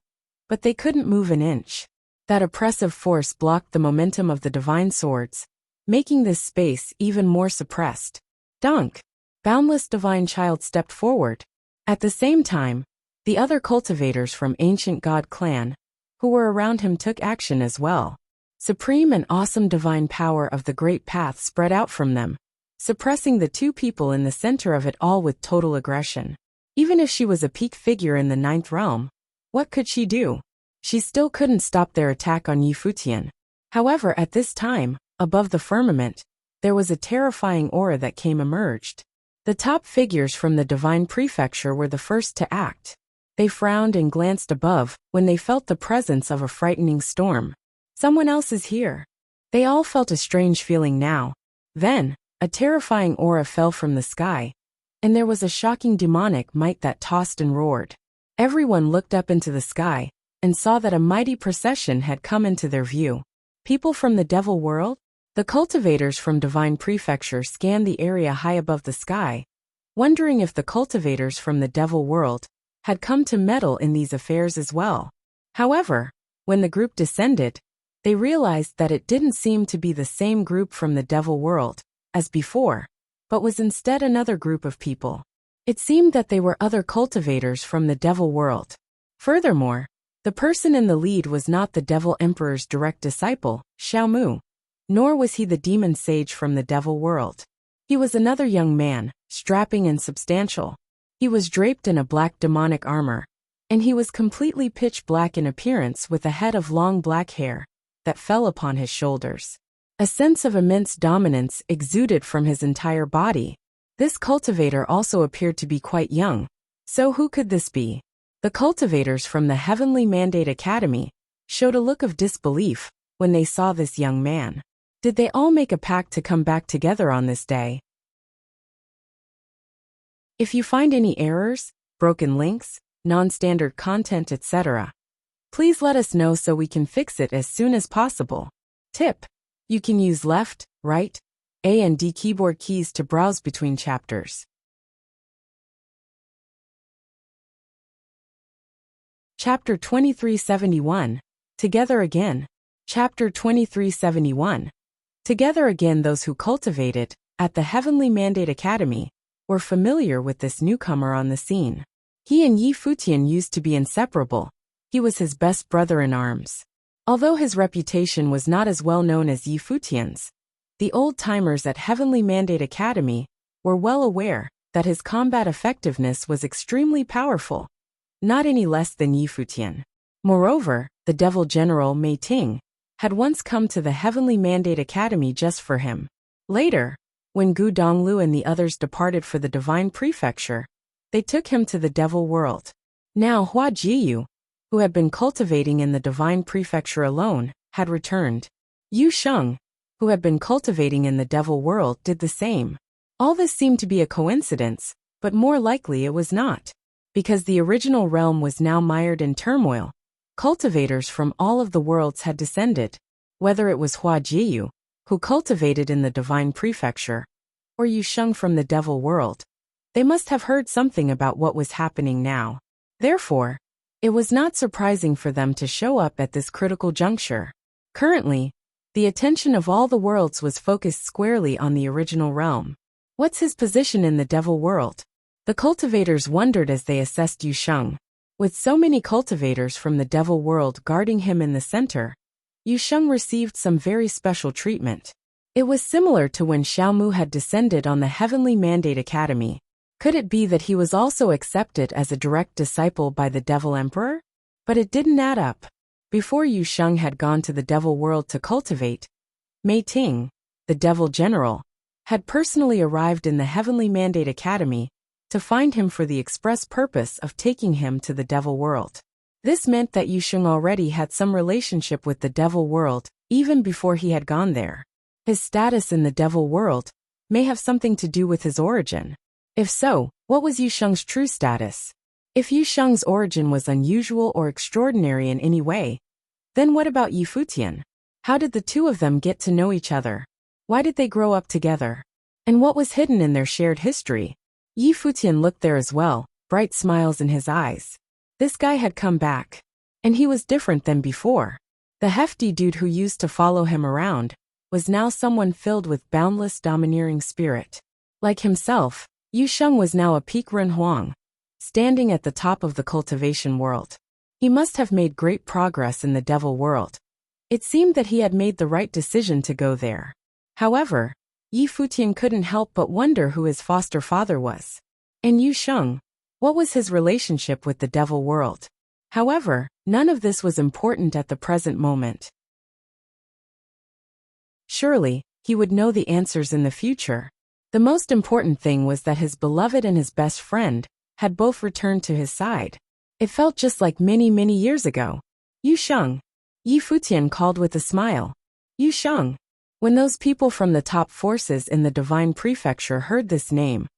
But they couldn't move an inch. That oppressive force blocked the momentum of the divine swords, making this space even more suppressed. Dunk! Boundless divine child stepped forward. At the same time, the other cultivators from ancient god clan, who were around him, took action as well. Supreme and awesome divine power of the great path spread out from them, suppressing the two people in the center of it all with total aggression. Even if she was a peak figure in the 9th realm, what could she do? She still couldn't stop their attack on Yi Futian. However, at this time, above the firmament, there was a terrifying aura that emerged. The top figures from the Divine Prefecture were the first to act. They frowned and glanced above when they felt the presence of a frightening storm. Someone else is here. They all felt a strange feeling now. Then, a terrifying aura fell from the sky, and there was a shocking demonic might that tossed and roared. Everyone looked up into the sky and saw that a mighty procession had come into their view. People from the devil world? The cultivators from Divine Prefecture scanned the area high above the sky, wondering if the cultivators from the devil world had come to meddle in these affairs as well. However, when the group descended, they realized that it didn't seem to be the same group from the devil world as before, but was instead another group of people. It seemed that they were other cultivators from the devil world. Furthermore, the person in the lead was not the devil emperor's direct disciple, Xiaomu, nor was he the demon sage from the devil world. He was another young man, strapping and substantial. He was draped in a black demonic armor, and he was completely pitch black in appearance with a head of long black hair that fell upon his shoulders. A sense of immense dominance exuded from his entire body. This cultivator also appeared to be quite young. So who could this be? The cultivators from the Heavenly Mandate Academy showed a look of disbelief when they saw this young man. Did they all make a pact to come back together on this day? If you find any errors, broken links, non-standard content, etc., please let us know so we can fix it as soon as possible. Tip: you can use left, right, A and D keyboard keys to browse between chapters. Chapter 2371, Together Again. Chapter 2371. Together again. Those who cultivated at the Heavenly Mandate Academy were familiar with this newcomer on the scene. He and Yi Futian used to be inseparable. He was his best brother in arms. Although his reputation was not as well known as Yi Futian's, the old-timers at Heavenly Mandate Academy were well aware that his combat effectiveness was extremely powerful, not any less than Yi Futian. Moreover, the devil general Mei Ting had once come to the Heavenly Mandate Academy just for him. Later, when Gu Donglu and the others departed for the Divine Prefecture, they took him to the devil world. Now Hua Jiyu, who had been cultivating in the Divine Prefecture alone, had returned. Yu Sheng, who had been cultivating in the devil world, did the same. All this seemed to be a coincidence, but more likely it was not. Because the original realm was now mired in turmoil, cultivators from all of the worlds had descended. Whether it was Hua Jiyu, who cultivated in the Divine Prefecture, or Yu Sheng from the devil world, they must have heard something about what was happening now. Therefore, it was not surprising for them to show up at this critical juncture. Currently, the attention of all the worlds was focused squarely on the original realm. What's his position in the devil world? The cultivators wondered as they assessed Yu Sheng. With so many cultivators from the devil world guarding him in the center, Yu Sheng received some very special treatment. It was similar to when Xiaomu had descended on the Heavenly Mandate Academy. Could it be that he was also accepted as a direct disciple by the Devil Emperor? But it didn't add up. Before Yu Sheng had gone to the devil world to cultivate, Mei Ting, the devil general, had personally arrived in the Heavenly Mandate Academy to find him for the express purpose of taking him to the devil world. This meant that Yu Sheng already had some relationship with the devil world even before he had gone there. His status in the devil world may have something to do with his origin. If so, what was Yu Sheng's true status? If Yu Sheng's origin was unusual or extraordinary in any way, then what about Yi Futian? How did the two of them get to know each other? Why did they grow up together? And what was hidden in their shared history? Yi Futian looked there as well, bright smiles in his eyes. This guy had come back. And he was different than before. The hefty dude who used to follow him around was now someone filled with boundless domineering spirit. Like himself, Yu Sheng was now a peak Ren Huang, standing at the top of the cultivation world. He must have made great progress in the devil world. It seemed that he had made the right decision to go there. However, Yi Futian couldn't help but wonder who his foster father was. And Yu Sheng, what was his relationship with the devil world? However, none of this was important at the present moment. Surely, he would know the answers in the future. The most important thing was that his beloved and his best friend had both returned to his side. It felt just like many, many years ago. Yu Sheng. Yi Futian called with a smile. Yu Sheng. When those people from the top forces in the divine prefecture heard this name,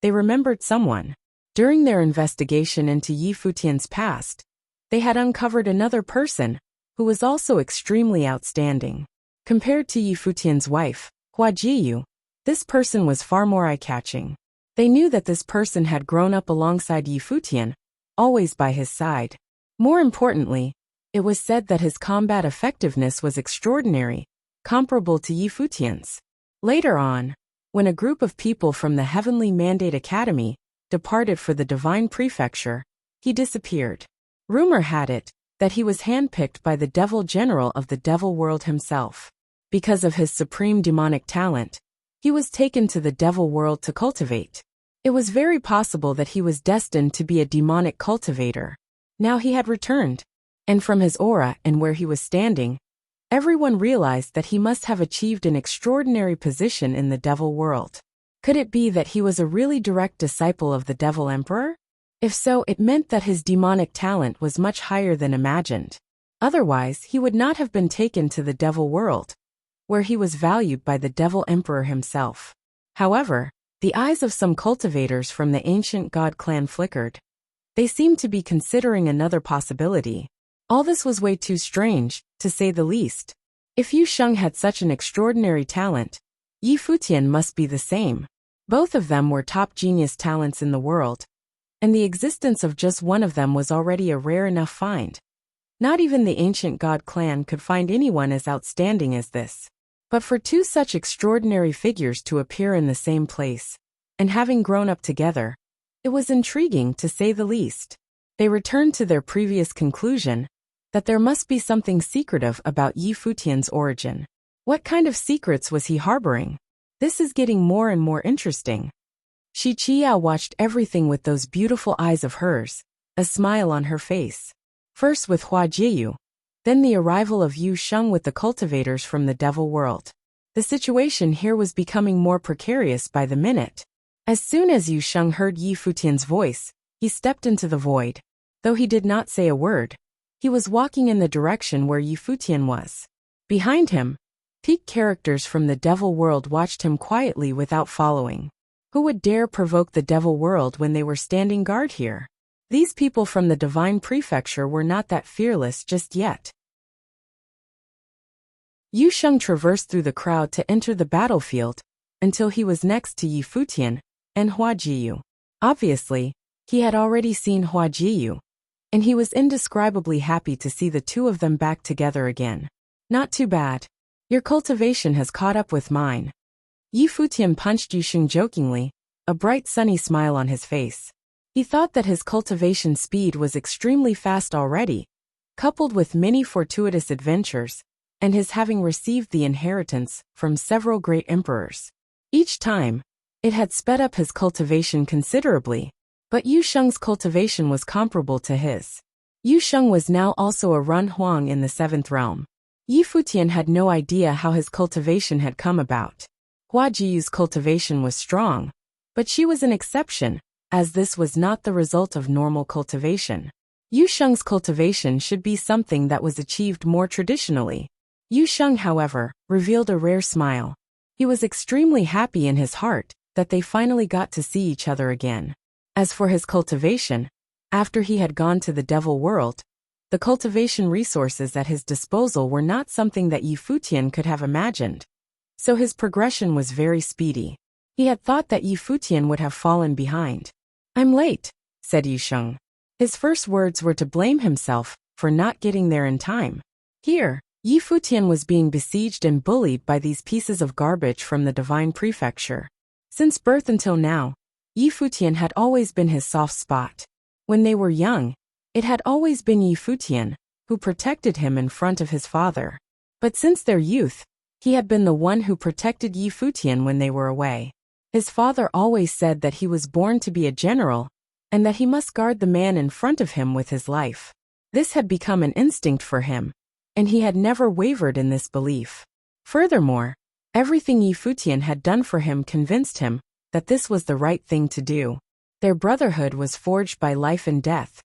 they remembered someone. During their investigation into Yi Futian's past, they had uncovered another person who was also extremely outstanding. Compared to Yi Futian's wife, Hua Jiyu, this person was far more eye-catching. They knew that this person had grown up alongside Yi Futian, always by his side. More importantly, it was said that his combat effectiveness was extraordinary, comparable to Yi Futian's. Later on, when a group of people from the Heavenly Mandate Academy departed for the Divine Prefecture, he disappeared. Rumor had it that he was handpicked by the Devil General of the Devil World himself. Because of his supreme demonic talent, he was taken to the Devil World to cultivate. It was very possible that he was destined to be a demonic cultivator. Now he had returned, and from his aura and where he was standing, everyone realized that he must have achieved an extraordinary position in the Devil World. Could it be that he was a really direct disciple of the Devil Emperor? If so, it meant that his demonic talent was much higher than imagined. Otherwise, he would not have been taken to the Devil World, where he was valued by the Devil Emperor himself. However, the eyes of some cultivators from the ancient god clan flickered. They seemed to be considering another possibility. All this was way too strange, to say the least. If Yu Sheng had such an extraordinary talent, Yi Futian must be the same. Both of them were top genius talents in the world, and the existence of just one of them was already a rare enough find. Not even the ancient god clan could find anyone as outstanding as this. But for two such extraordinary figures to appear in the same place, and having grown up together, it was intriguing to say the least. They returned to their previous conclusion, that there must be something secretive about Yi Futian's origin. What kind of secrets was he harboring? This is getting more and more interesting. Shi Qiao watched everything with those beautiful eyes of hers, a smile on her face. First with Hua Jiyu, then the arrival of Yu Sheng with the cultivators from the Devil World. The situation here was becoming more precarious by the minute. As soon as Yu Sheng heard Yi Futian's voice, he stepped into the void. Though he did not say a word, he was walking in the direction where Yi Futian was. Behind him, peak characters from the Devil World watched him quietly without following. Who would dare provoke the Devil World when they were standing guard here? These people from the Divine Prefecture were not that fearless just yet. Yu Sheng traversed through the crowd to enter the battlefield, until he was next to Yi Futian and Hua Jiyu. Obviously, he had already seen Hua Jiyu, and he was indescribably happy to see the two of them back together again. Not too bad. Your cultivation has caught up with mine. Yi Futian punched Yu Sheng jokingly, a bright sunny smile on his face. He thought that his cultivation speed was extremely fast already, coupled with many fortuitous adventures, and his having received the inheritance from several great emperors. Each time, it had sped up his cultivation considerably, but Yu Sheng's cultivation was comparable to his. Yu Sheng was now also a Run Huang in the 7th realm. Yi Futian had no idea how his cultivation had come about. Hua Jiyu's cultivation was strong, but she was an exception, as this was not the result of normal cultivation. Yu Sheng's cultivation should be something that was achieved more traditionally. Yu Sheng, however, revealed a rare smile. He was extremely happy in his heart that they finally got to see each other again. As for his cultivation, after he had gone to the Devil World, the cultivation resources at his disposal were not something that Yi Futian could have imagined. So his progression was very speedy. He had thought that Yi Futian would have fallen behind. "I'm late," said Yu Sheng. His first words were to blame himself for not getting there in time. Here, Yi Futian was being besieged and bullied by these pieces of garbage from the Divine Prefecture. Since birth until now, Yi Futian had always been his soft spot. When they were young, it had always been Yi Futian who protected him in front of his father. But since their youth, he had been the one who protected Yi Futian when they were away. His father always said that he was born to be a general, and that he must guard the man in front of him with his life. This had become an instinct for him, and he had never wavered in this belief. Furthermore, everything Yi Futian had done for him convinced him that this was the right thing to do. Their brotherhood was forged by life and death.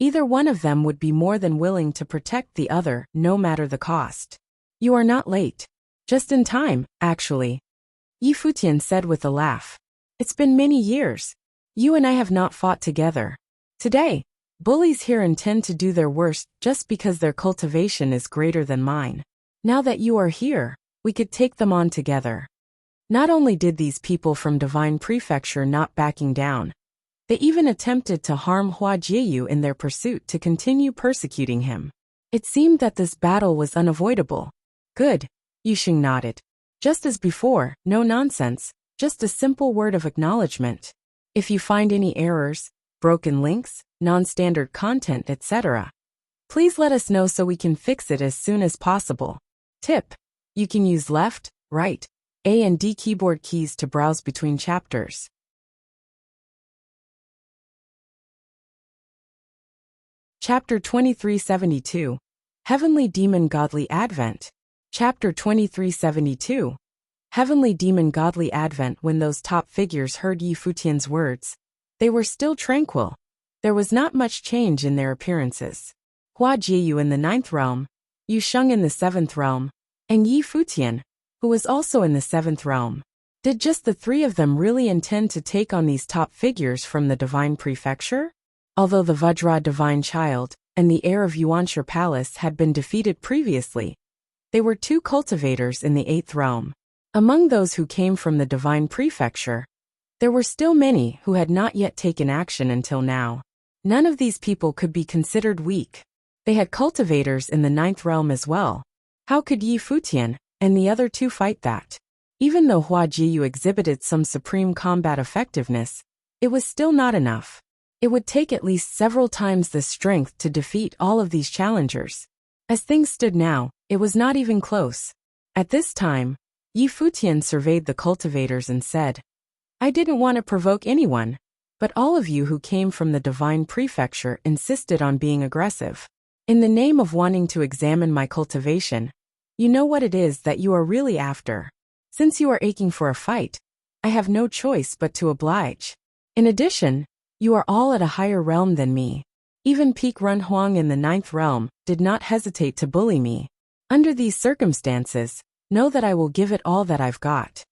Either one of them would be more than willing to protect the other, no matter the cost. "You are not late," Just in time, actually. Yi Futian said with a laugh. It's been many years. You and I have not fought together. Today, bullies here intend to do their worst just because their cultivation is greater than mine. Now that you are here, we could take them on together. Not only did these people from Divine Prefecture not backing down, they even attempted to harm Hua Jieyu in their pursuit to continue persecuting him. It seemed that this battle was unavoidable. Good, Yuxing nodded. Just as before, no nonsense, just a simple word of acknowledgement. If you find any errors, broken links, non-standard content, etc., please let us know so we can fix it as soon as possible. Tip: you can use left, right, A and D keyboard keys to browse between chapters. Chapter 2372. Heavenly Demon Godly Advent. Chapter 2372. Heavenly Demon Godly Advent. When those top figures heard Yi Futian's words, they were still tranquil. There was not much change in their appearances. Hua Jieyu in the 9th realm, Yu Sheng in the 7th realm, and Yi Futian, who was also in the 7th realm. Did just the three of them really intend to take on these top figures from the Divine Prefecture? Although the Vajra Divine Child and the heir of Yuansha Palace had been defeated previously, they were two cultivators in the 8th realm. Among those who came from the Divine Prefecture, there were still many who had not yet taken action until now. None of these people could be considered weak. They had cultivators in the 9th realm as well. How could Yi Futian and the other two fight that? Even though Hua Jieyu exhibited some supreme combat effectiveness, it was still not enough. It would take at least several times the strength to defeat all of these challengers. As things stood now, it was not even close. At this time, Yi Futian surveyed the cultivators and said, I didn't want to provoke anyone, but all of you who came from the Divine Prefecture insisted on being aggressive. In the name of wanting to examine my cultivation, you know what it is that you are really after. Since you are aching for a fight, I have no choice but to oblige. In addition, you are all at a higher realm than me. Even Peak Run Huang in the 9th realm did not hesitate to bully me. Under these circumstances, know that I will give it all that I've got.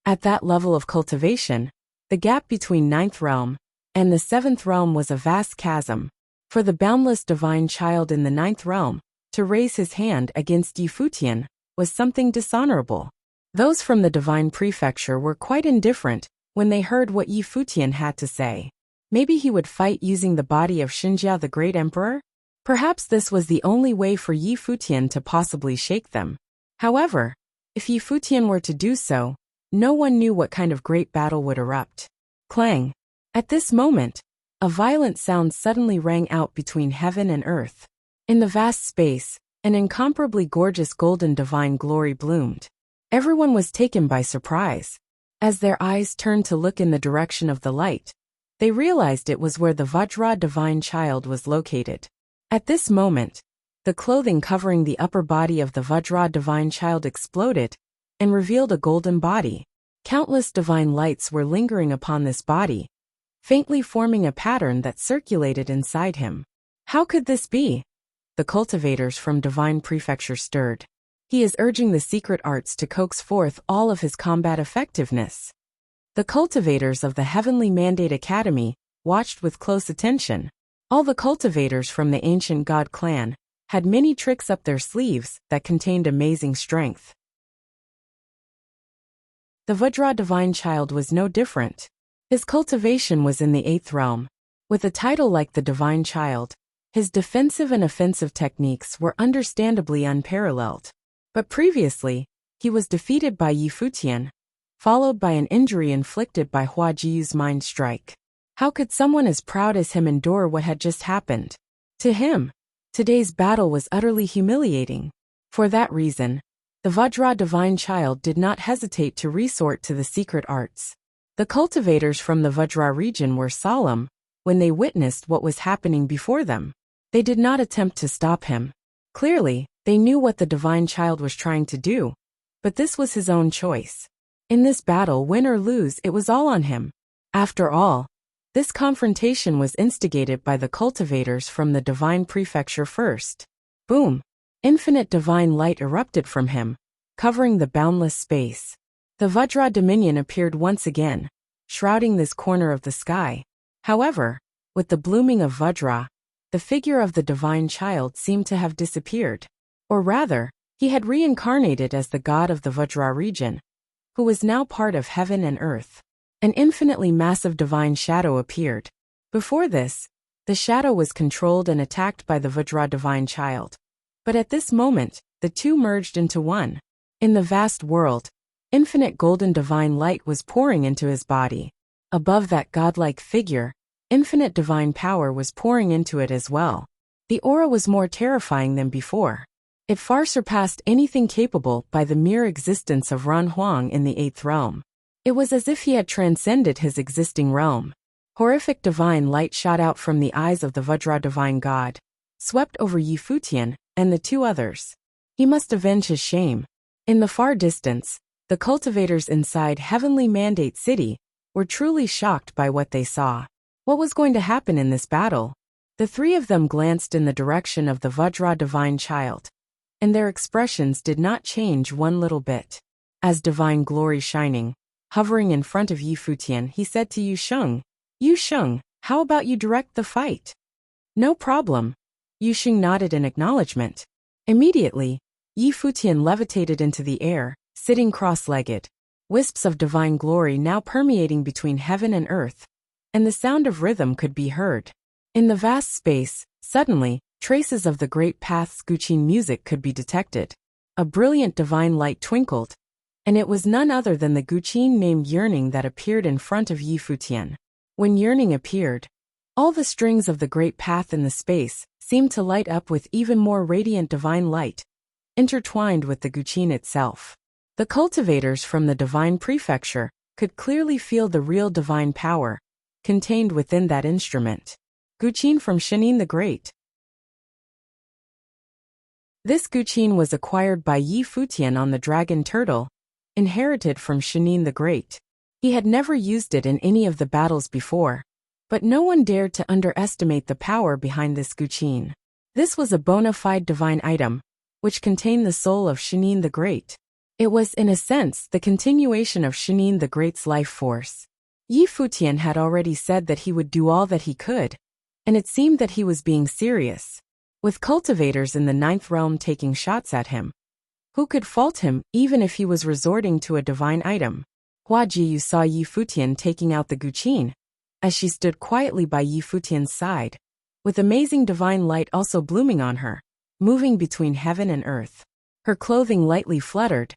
At that level of cultivation, the gap between 9th realm and the 7th realm was a vast chasm. For the boundless Divine Child in the 9th realm to raise his hand against Yi Futian was something dishonorable. Those from the Divine Prefecture were quite indifferent when they heard what Yi Futian had to say. Maybe he would fight using the body of Xinjia the Great Emperor? Perhaps this was the only way for Yi Futian to possibly shake them. However, if Yi Futian were to do so, no one knew what kind of great battle would erupt. Clang! At this moment, a violent sound suddenly rang out between heaven and earth. In the vast space, an incomparably gorgeous golden divine glory bloomed. Everyone was taken by surprise. As their eyes turned to look in the direction of the light, they realized it was where the Vajra Divine Child was located. At this moment, the clothing covering the upper body of the Vajra Divine Child exploded and revealed a golden body. Countless divine lights were lingering upon this body, faintly forming a pattern that circulated inside him. How could this be? The cultivators from Divine Prefecture stirred. He is urging the secret arts to coax forth all of his combat effectiveness. The cultivators of the Heavenly Mandate Academy watched with close attention. All the cultivators from the ancient god clan had many tricks up their sleeves that contained amazing strength. The Vajra Divine Child was no different. His cultivation was in the 8th realm. With a title like the Divine Child, his defensive and offensive techniques were understandably unparalleled. But previously, he was defeated by Yi Futian, followed by an injury inflicted by Hua Jiyu's mind strike. How could someone as proud as him endure what had just happened? To him, today's battle was utterly humiliating. For that reason, the Vajra Divine Child did not hesitate to resort to the secret arts. The cultivators from the Vajra region were solemn when they witnessed what was happening before them. They did not attempt to stop him. Clearly, they knew what the Divine Child was trying to do, but this was his own choice. In this battle, win or lose, it was all on him. After all, this confrontation was instigated by the cultivators from the Divine Prefecture first. Boom! Infinite divine light erupted from him, covering the boundless space. The Vajra dominion appeared once again, shrouding this corner of the sky. However, with the blooming of Vajra, the figure of the divine child seemed to have disappeared. Or rather, he had reincarnated as the god of the Vajra region, who was now part of heaven and earth. An infinitely massive divine shadow appeared. Before this, the shadow was controlled and attacked by the Vajra divine child. But at this moment, the two merged into one. In the vast world, infinite golden divine light was pouring into his body. Above that godlike figure, infinite divine power was pouring into it as well. The aura was more terrifying than before. It far surpassed anything capable by the mere existence of Ran Huang in the eighth realm. It was as if he had transcended his existing realm. Horrific divine light shot out from the eyes of the Vajra divine god, swept over Yi Futian and the two others. He must avenge his shame. In the far distance, the cultivators inside Heavenly Mandate City were truly shocked by what they saw. What was going to happen in this battle? The three of them glanced in the direction of the Vajra divine child, and their expressions did not change one little bit. As divine glory shining, hovering in front of Yi Futian, he said to Yu Sheng, "Yu Sheng, how about you direct the fight?" "No problem." Yu Sheng nodded in acknowledgement. Immediately, Yi Futian levitated into the air, sitting cross-legged. Wisps of divine glory now permeating between heaven and earth, and the sound of rhythm could be heard. In the vast space, suddenly, traces of the great path's Guqin music could be detected. A brilliant divine light twinkled, and it was none other than the Guqin named Yearning that appeared in front of Yi Futian. When Yearning appeared, all the strings of the great path in the space seemed to light up with even more radiant divine light, intertwined with the Guqin itself. The cultivators from the divine prefecture could clearly feel the real divine power contained within that instrument. Guqin from Shenin the Great. This Guqin was acquired by Yi Futian on the dragon turtle, inherited from Shenin the Great. He had never used it in any of the battles before, but no one dared to underestimate the power behind this Guqin. This was a bona fide divine item, which contained the soul of Shenin the Great. It was, in a sense, the continuation of Shenin the Great's life force. Yi Futian had already said that he would do all that he could, and it seemed that he was being serious. With cultivators in the ninth realm taking shots at him, who could fault him even if he was resorting to a divine item? Hua Jiyu saw Yi Futian taking out the Guqin, as she stood quietly by Yi Futian's side, with amazing divine light also blooming on her, moving between heaven and earth. Her clothing lightly fluttered.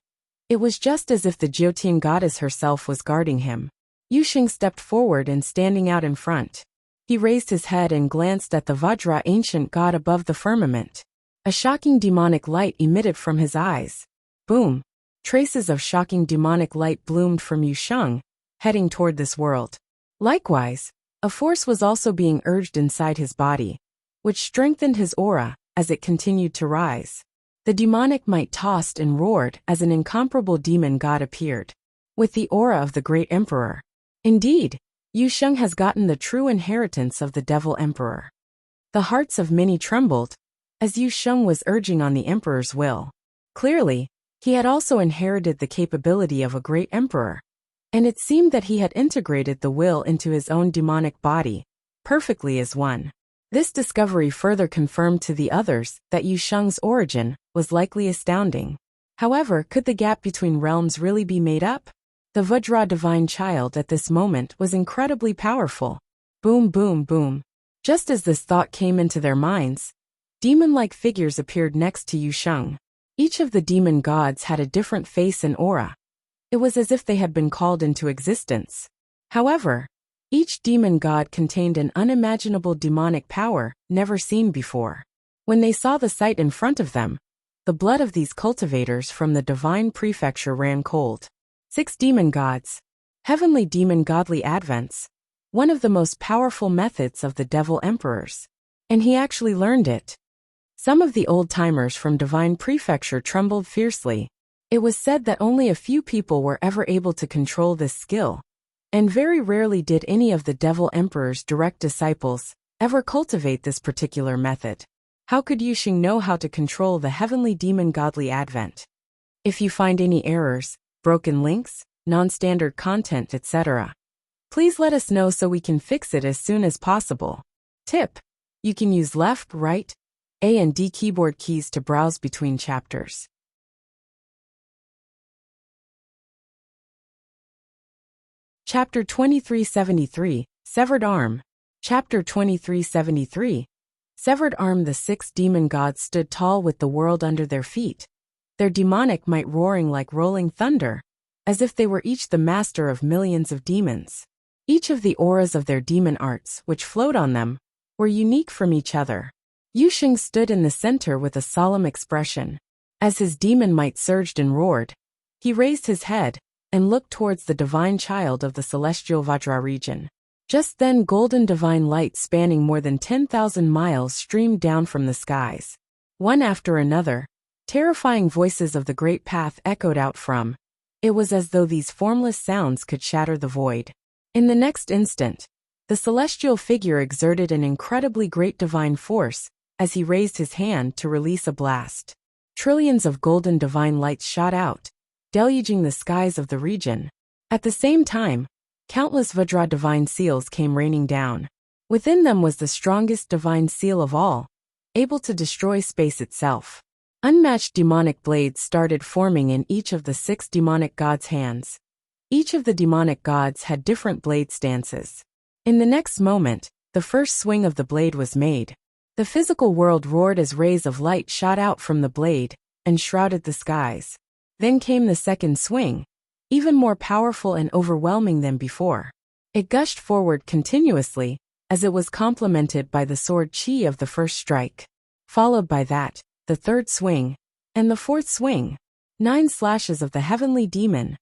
It was just as if the Jiutian goddess herself was guarding him. Yu Sheng stepped forward and standing out in front. He raised his head and glanced at the Vajra ancient god above the firmament. A shocking demonic light emitted from his eyes. Boom! Traces of shocking demonic light bloomed from Yu Sheng, heading toward this world. Likewise, a force was also being urged inside his body, which strengthened his aura as it continued to rise. The demonic might tossed and roared as an incomparable demon god appeared, with the aura of the great emperor. Indeed, Yu Sheng has gotten the true inheritance of the devil emperor. The hearts of many trembled, as Yu Sheng was urging on the emperor's will. Clearly, he had also inherited the capability of a great emperor, and it seemed that he had integrated the will into his own demonic body, perfectly as one. This discovery further confirmed to the others that Yu Sheng's origin was likely astounding. However, could the gap between realms really be made up? The Vajra divine child at this moment was incredibly powerful. Boom, boom, boom. Just as this thought came into their minds, demon-like figures appeared next to Yu Sheng. Each of the demon gods had a different face and aura. It was as if they had been called into existence. However, each demon god contained an unimaginable demonic power never seen before. When they saw the sight in front of them, the blood of these cultivators from the divine prefecture ran cold. 6 demon gods. Heavenly demon godly advents. One of the most powerful methods of the devil emperors. And he actually learned it. Some of the old-timers from divine prefecture trembled fiercely. It was said that only a few people were ever able to control this skill, and very rarely did any of the devil emperor's direct disciples ever cultivate this particular method. How could Yu Sheng know how to control the heavenly demon godly advent? If you find any errors, broken links, non-standard content, etc., please let us know so we can fix it as soon as possible. Tip: you can use left, right, A and D keyboard keys to browse between chapters. Chapter 2373, Severed Arm. Chapter 2373, Severed Arm. The 6 demon gods stood tall with the world under their feet, their demonic might roaring like rolling thunder, as if they were each the master of millions of demons. Each of the auras of their demon arts, which flowed on them, were unique from each other. Wuxia stood in the center with a solemn expression. As his demon might surged and roared, he raised his head and looked towards the divine child of the celestial Vajra region. Just then golden divine light spanning more than 10,000 miles streamed down from the skies. One after another, terrifying voices of the great path echoed out from. It was as though these formless sounds could shatter the void. In the next instant, the celestial figure exerted an incredibly great divine force as he raised his hand to release a blast. Trillions of golden divine lights shot out, deluging the skies of the region. At the same time, countless Vajra divine seals came raining down. Within them was the strongest divine seal of all, able to destroy space itself. Unmatched demonic blades started forming in each of the 6 demonic gods' hands. Each of the demonic gods had different blade stances. In the next moment, the first swing of the blade was made. The physical world roared as rays of light shot out from the blade and shrouded the skies. Then came the second swing, even more powerful and overwhelming than before. It gushed forward continuously, as it was complemented by the sword chi of the first strike. Followed by that, the third swing, and the fourth swing. 9 slashes of the heavenly demon.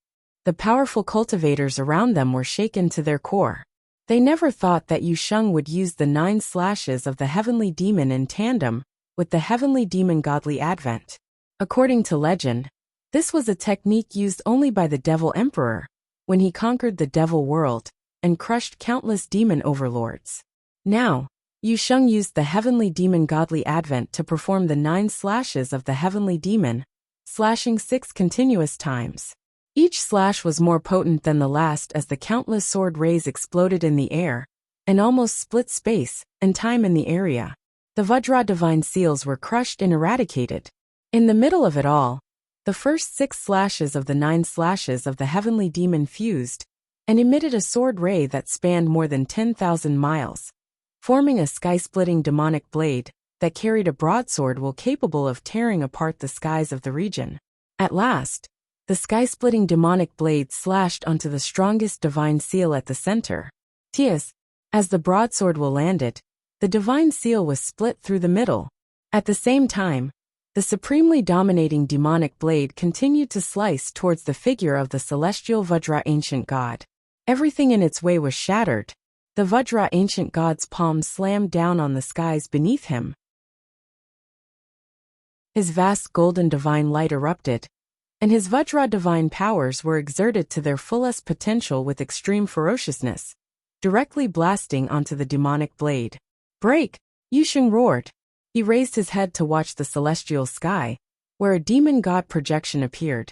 The powerful cultivators around them were shaken to their core. They never thought that Wuxia would use the 9 slashes of the heavenly demon in tandem with the heavenly demon godly advent. According to legend, this was a technique used only by the Devil Emperor when he conquered the Devil world and crushed countless demon overlords. Now, Wuxia used the heavenly demon godly advent to perform the 9 slashes of the heavenly demon, slashing 6 continuous times. Each slash was more potent than the last as the countless sword rays exploded in the air and almost split space and time in the area. The Vajra divine seals were crushed and eradicated. In the middle of it all, the first 6 slashes of the 9 slashes of the heavenly demon fused and emitted a sword ray that spanned more than 10,000 miles, forming a sky-splitting demonic blade that carried a broadsword while capable of tearing apart the skies of the region. At last, the sky-splitting demonic blade slashed onto the strongest divine seal at the center. As the broadsword landed, the divine seal was split through the middle. At the same time, the supremely dominating demonic blade continued to slice towards the figure of the celestial Vajra ancient god. Everything in its way was shattered. The Vajra ancient god's palm slammed down on the skies beneath him. His vast golden divine light erupted, and his Vajra divine powers were exerted to their fullest potential with extreme ferociousness, directly blasting onto the demonic blade. "Break!" Wuxia roared. He raised his head to watch the celestial sky, where a demon god projection appeared.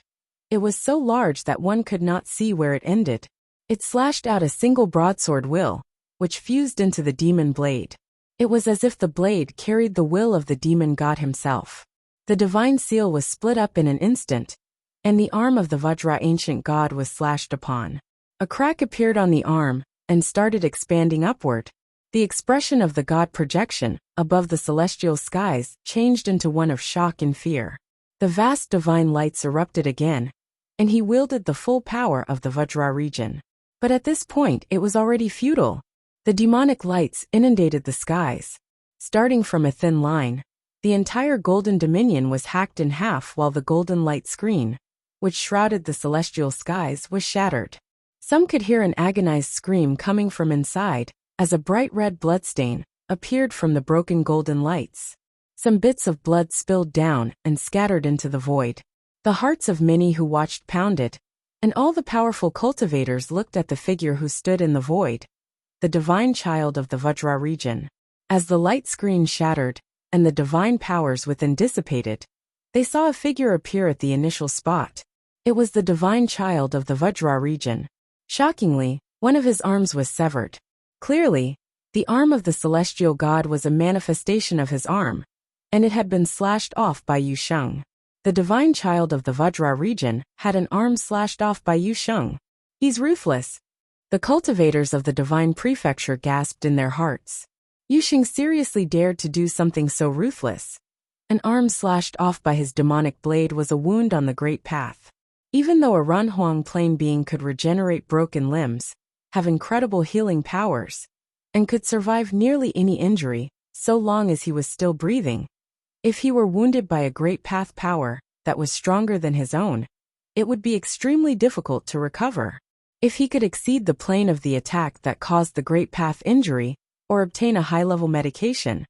It was so large that one could not see where it ended. It slashed out a single broadsword will, which fused into the demon blade. It was as if the blade carried the will of the demon god himself. The divine seal was split up in an instant, and the arm of the Vajra ancient god was slashed upon. A crack appeared on the arm and started expanding upward. The expression of the god projection above the celestial skies changed into one of shock and fear. The vast divine lights erupted again, and he wielded the full power of the Vajra region. But at this point it was already futile. The demonic lights inundated the skies. Starting from a thin line, the entire golden dominion was hacked in half while the golden light screen, which shrouded the celestial skies, was shattered. Some could hear an agonized scream coming from inside, as a bright red bloodstain appeared from the broken golden lights. Some bits of blood spilled down and scattered into the void. The hearts of many who watched pounded, and all the powerful cultivators looked at the figure who stood in the void, the divine child of the Vajra region. As the light screen shattered, and the divine powers within dissipated, They saw a figure appear at the initial spot. It was the divine child of the Vajra region. Shockingly, one of his arms was severed. Clearly, the arm of the celestial god was a manifestation of his arm, and it had been slashed off by Yu Sheng. The divine child of the Vajra region had an arm slashed off by Yu Sheng. He's ruthless. The cultivators of the divine prefecture gasped in their hearts. Yu Sheng seriously dared to do something so ruthless. An arm slashed off by his demonic blade was a wound on the great path. Even though a Runhuang plane being could regenerate broken limbs, have incredible healing powers, and could survive nearly any injury, so long as he was still breathing, if he were wounded by a great path power that was stronger than his own, it would be extremely difficult to recover. If he could exceed the plane of the attack that caused the great path injury, or obtain a high-level medication,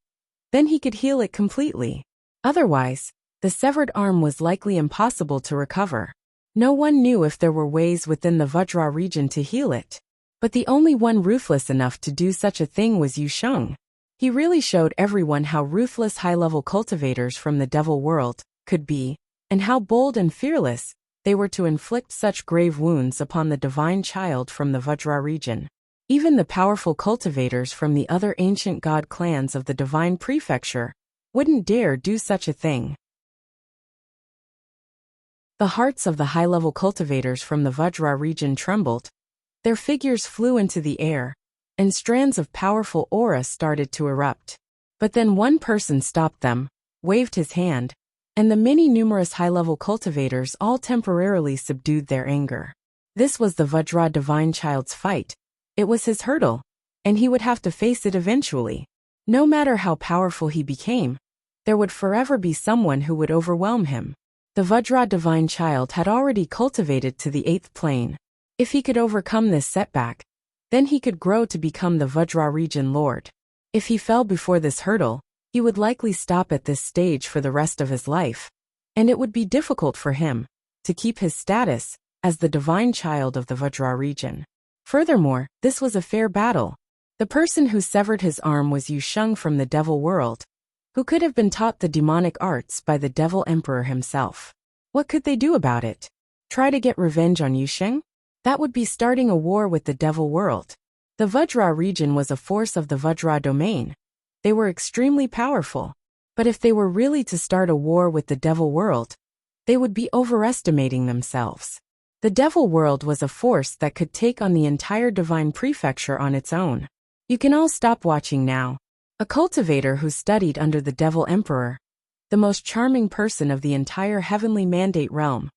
then he could heal it completely. Otherwise, the severed arm was likely impossible to recover. No one knew if there were ways within the Vajra region to heal it. But the only one ruthless enough to do such a thing was Yu Sheng. He really showed everyone how ruthless high-level cultivators from the devil world could be, and how bold and fearless they were to inflict such grave wounds upon the divine child from the Vajra region. Even the powerful cultivators from the other ancient god clans of the divine prefecture wouldn't dare do such a thing. The hearts of the high-level cultivators from the Vajra region trembled. Their figures flew into the air, and strands of powerful aura started to erupt. But then one person stopped them, waved his hand, and the many numerous high-level cultivators all temporarily subdued their anger. This was the Vajra divine child's fight. It was his hurdle, and he would have to face it eventually. No matter how powerful he became, there would forever be someone who would overwhelm him. The Vajra divine child had already cultivated to the 8th plane. If he could overcome this setback, then he could grow to become the Vajra region lord. If he fell before this hurdle, he would likely stop at this stage for the rest of his life, and it would be difficult for him to keep his status as the divine child of the Vajra region. Furthermore, this was a fair battle. The person who severed his arm was Yu Sheng from the devil world, who could have been taught the demonic arts by the devil emperor himself. What could they do about it? Try to get revenge on Yu Sheng? That would be starting a war with the devil world. The Vajra region was a force of the Vajra domain. They were extremely powerful. But if they were really to start a war with the devil world, they would be overestimating themselves. The devil world was a force that could take on the entire divine prefecture on its own. You can all stop watching now. A cultivator who studied under the devil emperor, the most charming person of the entire heavenly mandate realm,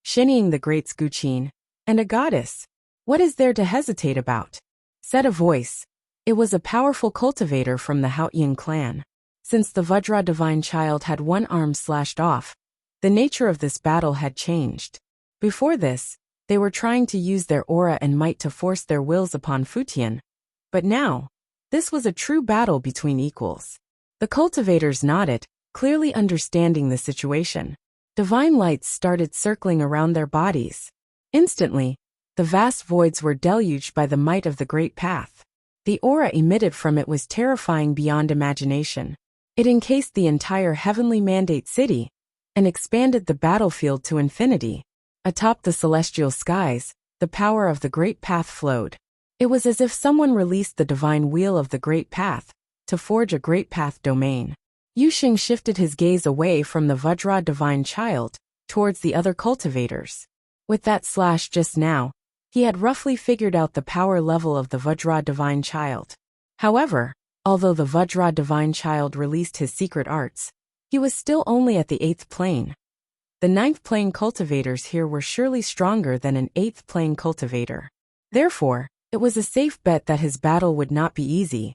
Shinying the Great Scuchin, and a goddess. What is there to hesitate about? Said a voice. It was a powerful cultivator from the Haotian clan. Since the Vajra divine child had one arm slashed off, the nature of this battle had changed. Before this, they were trying to use their aura and might to force their wills upon Futian. But now, this was a true battle between equals. The cultivators nodded, clearly understanding the situation. Divine lights started circling around their bodies. Instantly, the vast voids were deluged by the might of the great path. The aura emitted from it was terrifying beyond imagination. It encased the entire heavenly mandate city and expanded the battlefield to infinity. Atop the celestial skies, the power of the great path flowed. It was as if someone released the divine wheel of the great path to forge a great path domain. Yu Sheng shifted his gaze away from the Vajra divine child towards the other cultivators. With that slash just now, he had roughly figured out the power level of the Vajra divine child. However, although the Vajra divine child released his secret arts, he was still only at the 8th plane. The 9th plane cultivators here were surely stronger than an 8th plane cultivator. Therefore, it was a safe bet that his battle would not be easy.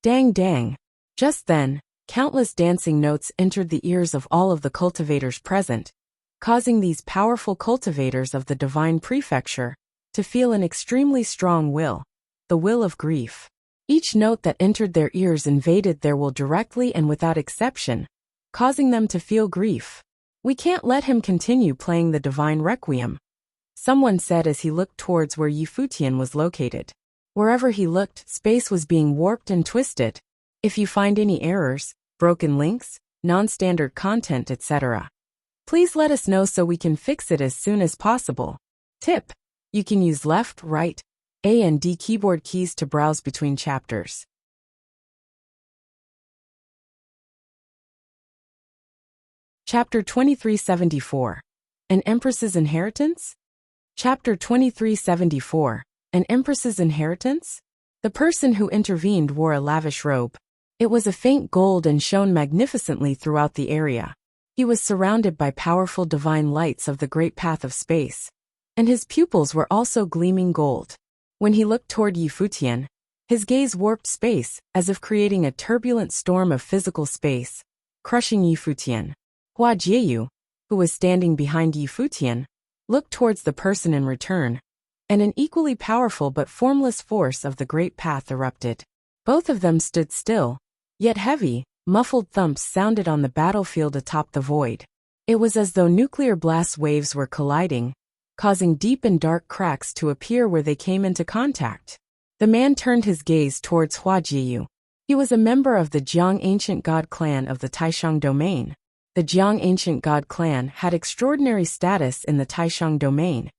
Dang dang. Just then, countless dancing notes entered the ears of all of the cultivators present, causing these powerful cultivators of the divine prefecture to feel an extremely strong will, the will of grief. Each note that entered their ears invaded their will directly and without exception, causing them to feel grief. We can't let him continue playing the divine requiem, someone said as he looked towards where Futian was located. Wherever he looked, space was being warped and twisted. If you find any errors, broken links, non-standard content, etc. Please let us know so we can fix it as soon as possible. Tip: you can use left, right, A and D keyboard keys to browse between chapters. Chapter 2374. An Empress's Inheritance? Chapter 2374. An Empress's Inheritance? The person who intervened wore a lavish robe. It was a faint gold and shone magnificently throughout the area. He was surrounded by powerful divine lights of the great path of space, and his pupils were also gleaming gold. When he looked toward Futian, his gaze warped space, as if creating a turbulent storm of physical space, crushing Futian. Hua Jieyu, who was standing behind Futian, looked towards the person in return, and an equally powerful but formless force of the great path erupted. Both of them stood still, yet heavy, muffled thumps sounded on the battlefield atop the void. It was as though nuclear blast waves were colliding, causing deep and dark cracks to appear where they came into contact. The man turned his gaze towards Hua Jieyu. He was a member of the Jiang Ancient God clan of the Taishang domain. The Jiang Ancient God clan had extraordinary status in the Taishang domain.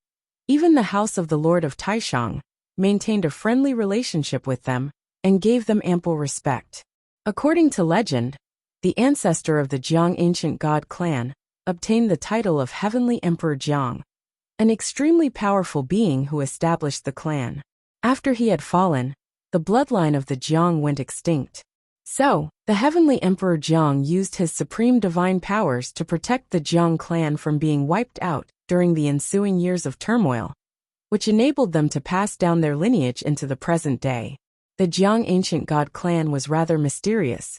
Even the house of the Lord of Taishang maintained a friendly relationship with them and gave them ample respect. According to legend, the ancestor of the Jiang Ancient God clan obtained the title of Heavenly Emperor Jiang, an extremely powerful being who established the clan. After he had fallen, the bloodline of the Jiang went extinct. So, the Heavenly Emperor Jiang used his supreme divine powers to protect the Jiang clan from being wiped out during the ensuing years of turmoil, which enabled them to pass down their lineage into the present day. The Jiang Ancient God clan was rather mysterious.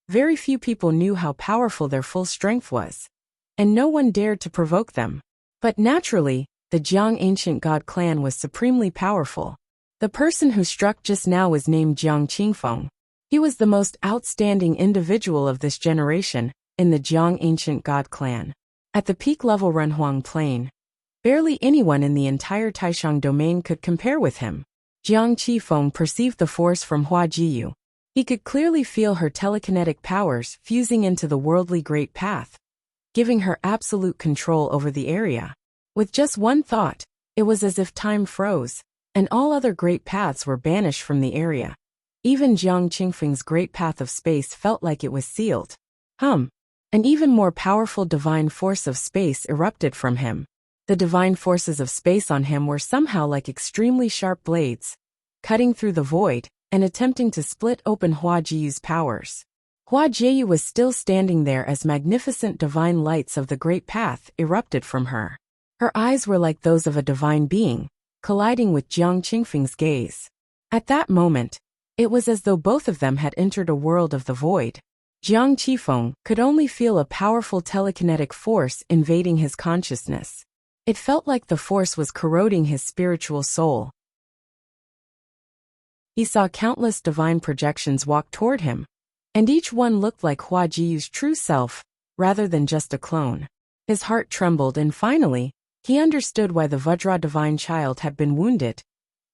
Very few people knew how powerful their full strength was, and no one dared to provoke them. But naturally, the Jiang Ancient God clan was supremely powerful. The person who struck just now was named Jiang Qingfeng. He was the most outstanding individual of this generation in the Jiang Ancient God clan. At the peak level Renhuang Plain, barely anyone in the entire Taishang domain could compare with him. Jiang Qifeng perceived the force from Hua Jieyu. He could clearly feel her telekinetic powers fusing into the worldly great path, giving her absolute control over the area. With just one thought, it was as if time froze, and all other great paths were banished from the area. Even Jiang Qingfeng's great path of space felt like it was sealed. An even more powerful divine force of space erupted from him. The divine forces of space on him were somehow like extremely sharp blades, cutting through the void and attempting to split open Hua Jieyu's powers. Hua Jieyu was still standing there as magnificent divine lights of the great path erupted from her. Her eyes were like those of a divine being, colliding with Jiang Qingfeng's gaze. At that moment, it was as though both of them had entered a world of the void. Jiang Qifeng could only feel a powerful telekinetic force invading his consciousness. It felt like the force was corroding his spiritual soul. He saw countless divine projections walk toward him, and each one looked like Hua Jiyu's true self, rather than just a clone. His heart trembled and finally, he understood why the Vajra divine child had been wounded.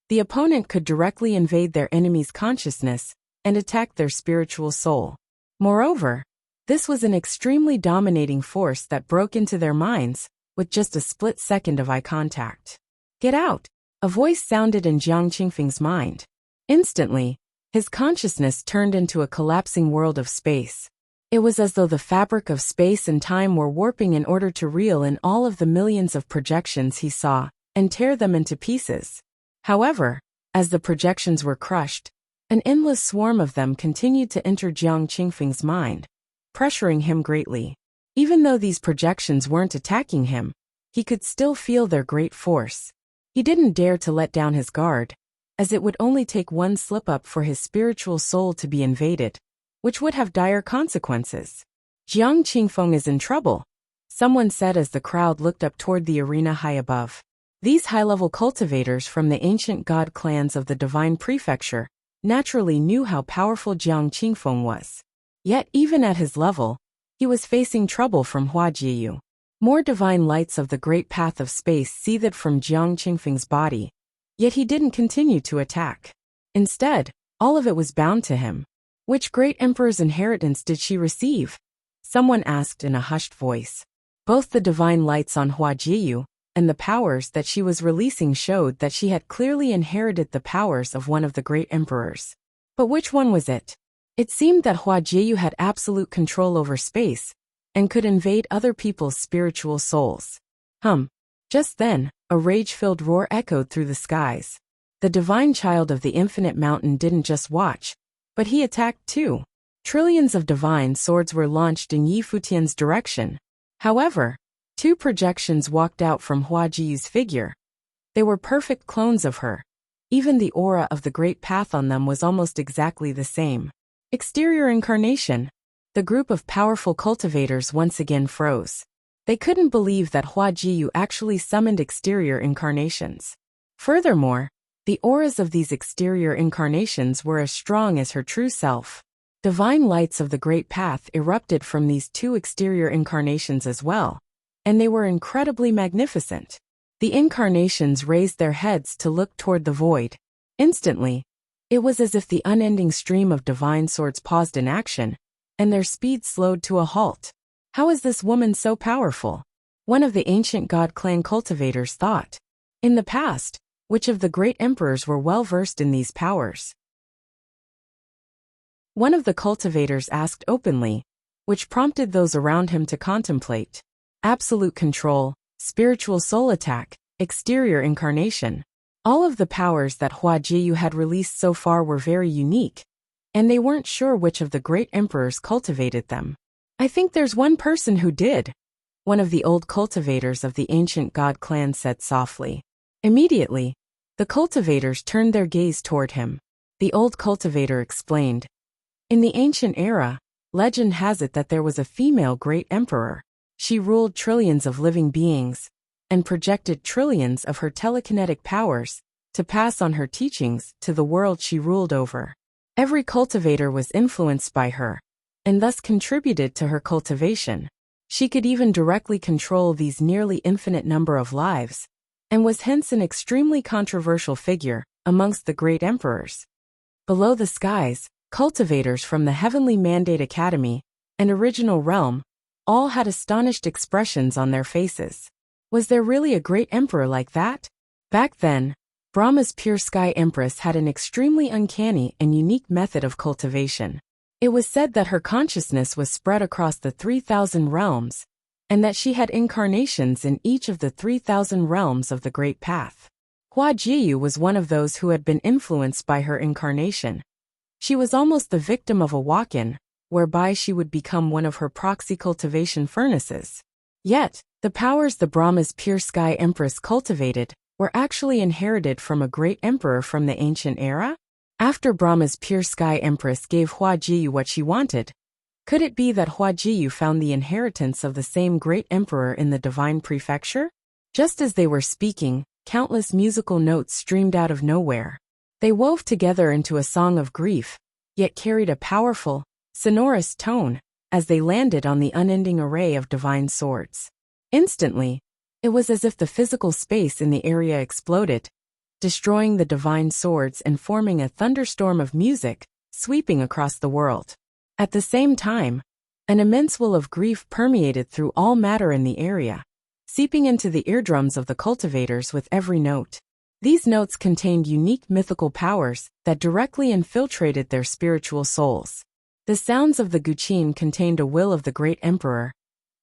The opponent could directly invade their enemy's consciousness and attack their spiritual soul. Moreover, this was an extremely dominating force that broke into their minds with just a split second of eye contact. "Get out!" a voice sounded in Jiang Qingfeng's mind. Instantly, his consciousness turned into a collapsing world of space. It was as though the fabric of space and time were warping in order to reel in all of the millions of projections he saw and tear them into pieces. However, as the projections were crushed, an endless swarm of them continued to enter Jiang Qingfeng's mind, pressuring him greatly. Even though these projections weren't attacking him, he could still feel their great force. He didn't dare to let down his guard, as it would only take one slip-up for his spiritual soul to be invaded, which would have dire consequences. "Jiang Qingfeng is in trouble," someone said as the crowd looked up toward the arena high above. These high-level cultivators from the ancient god clans of the Divine Prefecture naturally knew how powerful Jiang Qingfeng was. Yet even at his level, he was facing trouble from Hua Jieyu. More divine lights of the great path of space seethed from Jiang Qingfeng's body, yet he didn't continue to attack. Instead, all of it was bound to him. Which great emperor's inheritance did she receive? Someone asked in a hushed voice. Both the divine lights on Huajiyu and the powers that she was releasing showed that she had clearly inherited the powers of one of the great emperors. But which one was it? It seemed that Huajiyu had absolute control over space and could invade other people's spiritual souls. Just then, a rage-filled roar echoed through the skies. The divine child of the infinite mountain didn't just watch, but he attacked too. Trillions of divine swords were launched in Yi Futian's direction. However, 2 projections walked out from Huajiyu's figure. They were perfect clones of her. Even the aura of the great path on them was almost exactly the same. Exterior incarnation. The group of powerful cultivators once again froze. They couldn't believe that Huajiyu actually summoned exterior incarnations. Furthermore, the auras of these exterior incarnations were as strong as her true self. Divine lights of the great path erupted from these 2 exterior incarnations as well, and they were incredibly magnificent. The incarnations raised their heads to look toward the void. Instantly, it was as if the unending stream of divine swords paused in action, and their speed slowed to a halt. How is this woman so powerful? One of the ancient god clan cultivators thought. In the past, which of the great emperors were well versed in these powers? One of the cultivators asked openly, which prompted those around him to contemplate. Absolute control, spiritual soul attack, exterior incarnation. All of the powers that Huajiyu had released so far were very unique, and they weren't sure which of the great emperors cultivated them. I think there's one person who did, one of the old cultivators of the ancient god clan said softly. Immediately, the cultivators turned their gaze toward him. The old cultivator explained. In the ancient era, legend has it that there was a female great emperor. She ruled trillions of living beings and projected trillions of her telekinetic powers to pass on her teachings to the world she ruled over. Every cultivator was influenced by her and thus contributed to her cultivation. She could even directly control these nearly infinite number of lives and was hence an extremely controversial figure amongst the great emperors. Below the skies, cultivators from the Heavenly Mandate Academy and Original Realm all had astonished expressions on their faces. Was there really a great emperor like that? Back then, Brahma's pure sky empress had an extremely uncanny and unique method of cultivation. It was said that her consciousness was spread across the 3,000 realms, and that she had incarnations in each of the 3,000 realms of the Great Path. Huajiyu was one of those who had been influenced by her incarnation. She was almost the victim of a walk-in, whereby she would become one of her proxy cultivation furnaces. Yet, the powers the Brahma's pure sky empress cultivated were actually inherited from a great emperor from the ancient era? After Brahma's pure sky empress gave Huajiyu what she wanted, could it be that Huajiyu found the inheritance of the same great emperor in the divine prefecture? Just as they were speaking, countless musical notes streamed out of nowhere. They wove together into a song of grief, yet carried a powerful, sonorous tone as they landed on the unending array of divine swords. Instantly, it was as if the physical space in the area exploded, destroying the divine swords and forming a thunderstorm of music, sweeping across the world. At the same time, an immense will of grief permeated through all matter in the area, seeping into the eardrums of the cultivators with every note. These notes contained unique mythical powers that directly infiltrated their spiritual souls. The sounds of the guqin contained a will of the great emperor,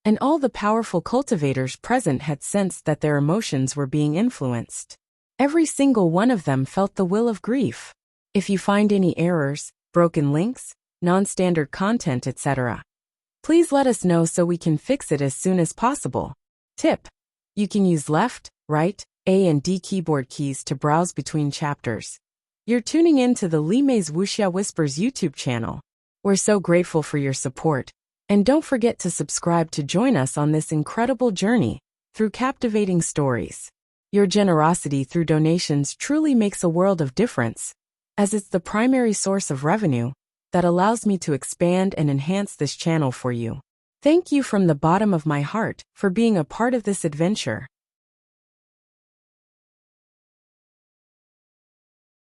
and all the powerful cultivators present had sensed that their emotions were being influenced. Every single one of them felt the will of grief. If you find any errors, broken links, non-standard content, etc., please let us know so we can fix it as soon as possible. Tip: you can use left, right, A and D keyboard keys to browse between chapters. You're tuning in to the Li Mei's Wuxia Whispers YouTube channel. We're so grateful for your support, and don't forget to subscribe to join us on this incredible journey through captivating stories. Your generosity through donations truly makes a world of difference, as it's the primary source of revenue that allows me to expand and enhance this channel for you. Thank you from the bottom of my heart for being a part of this adventure.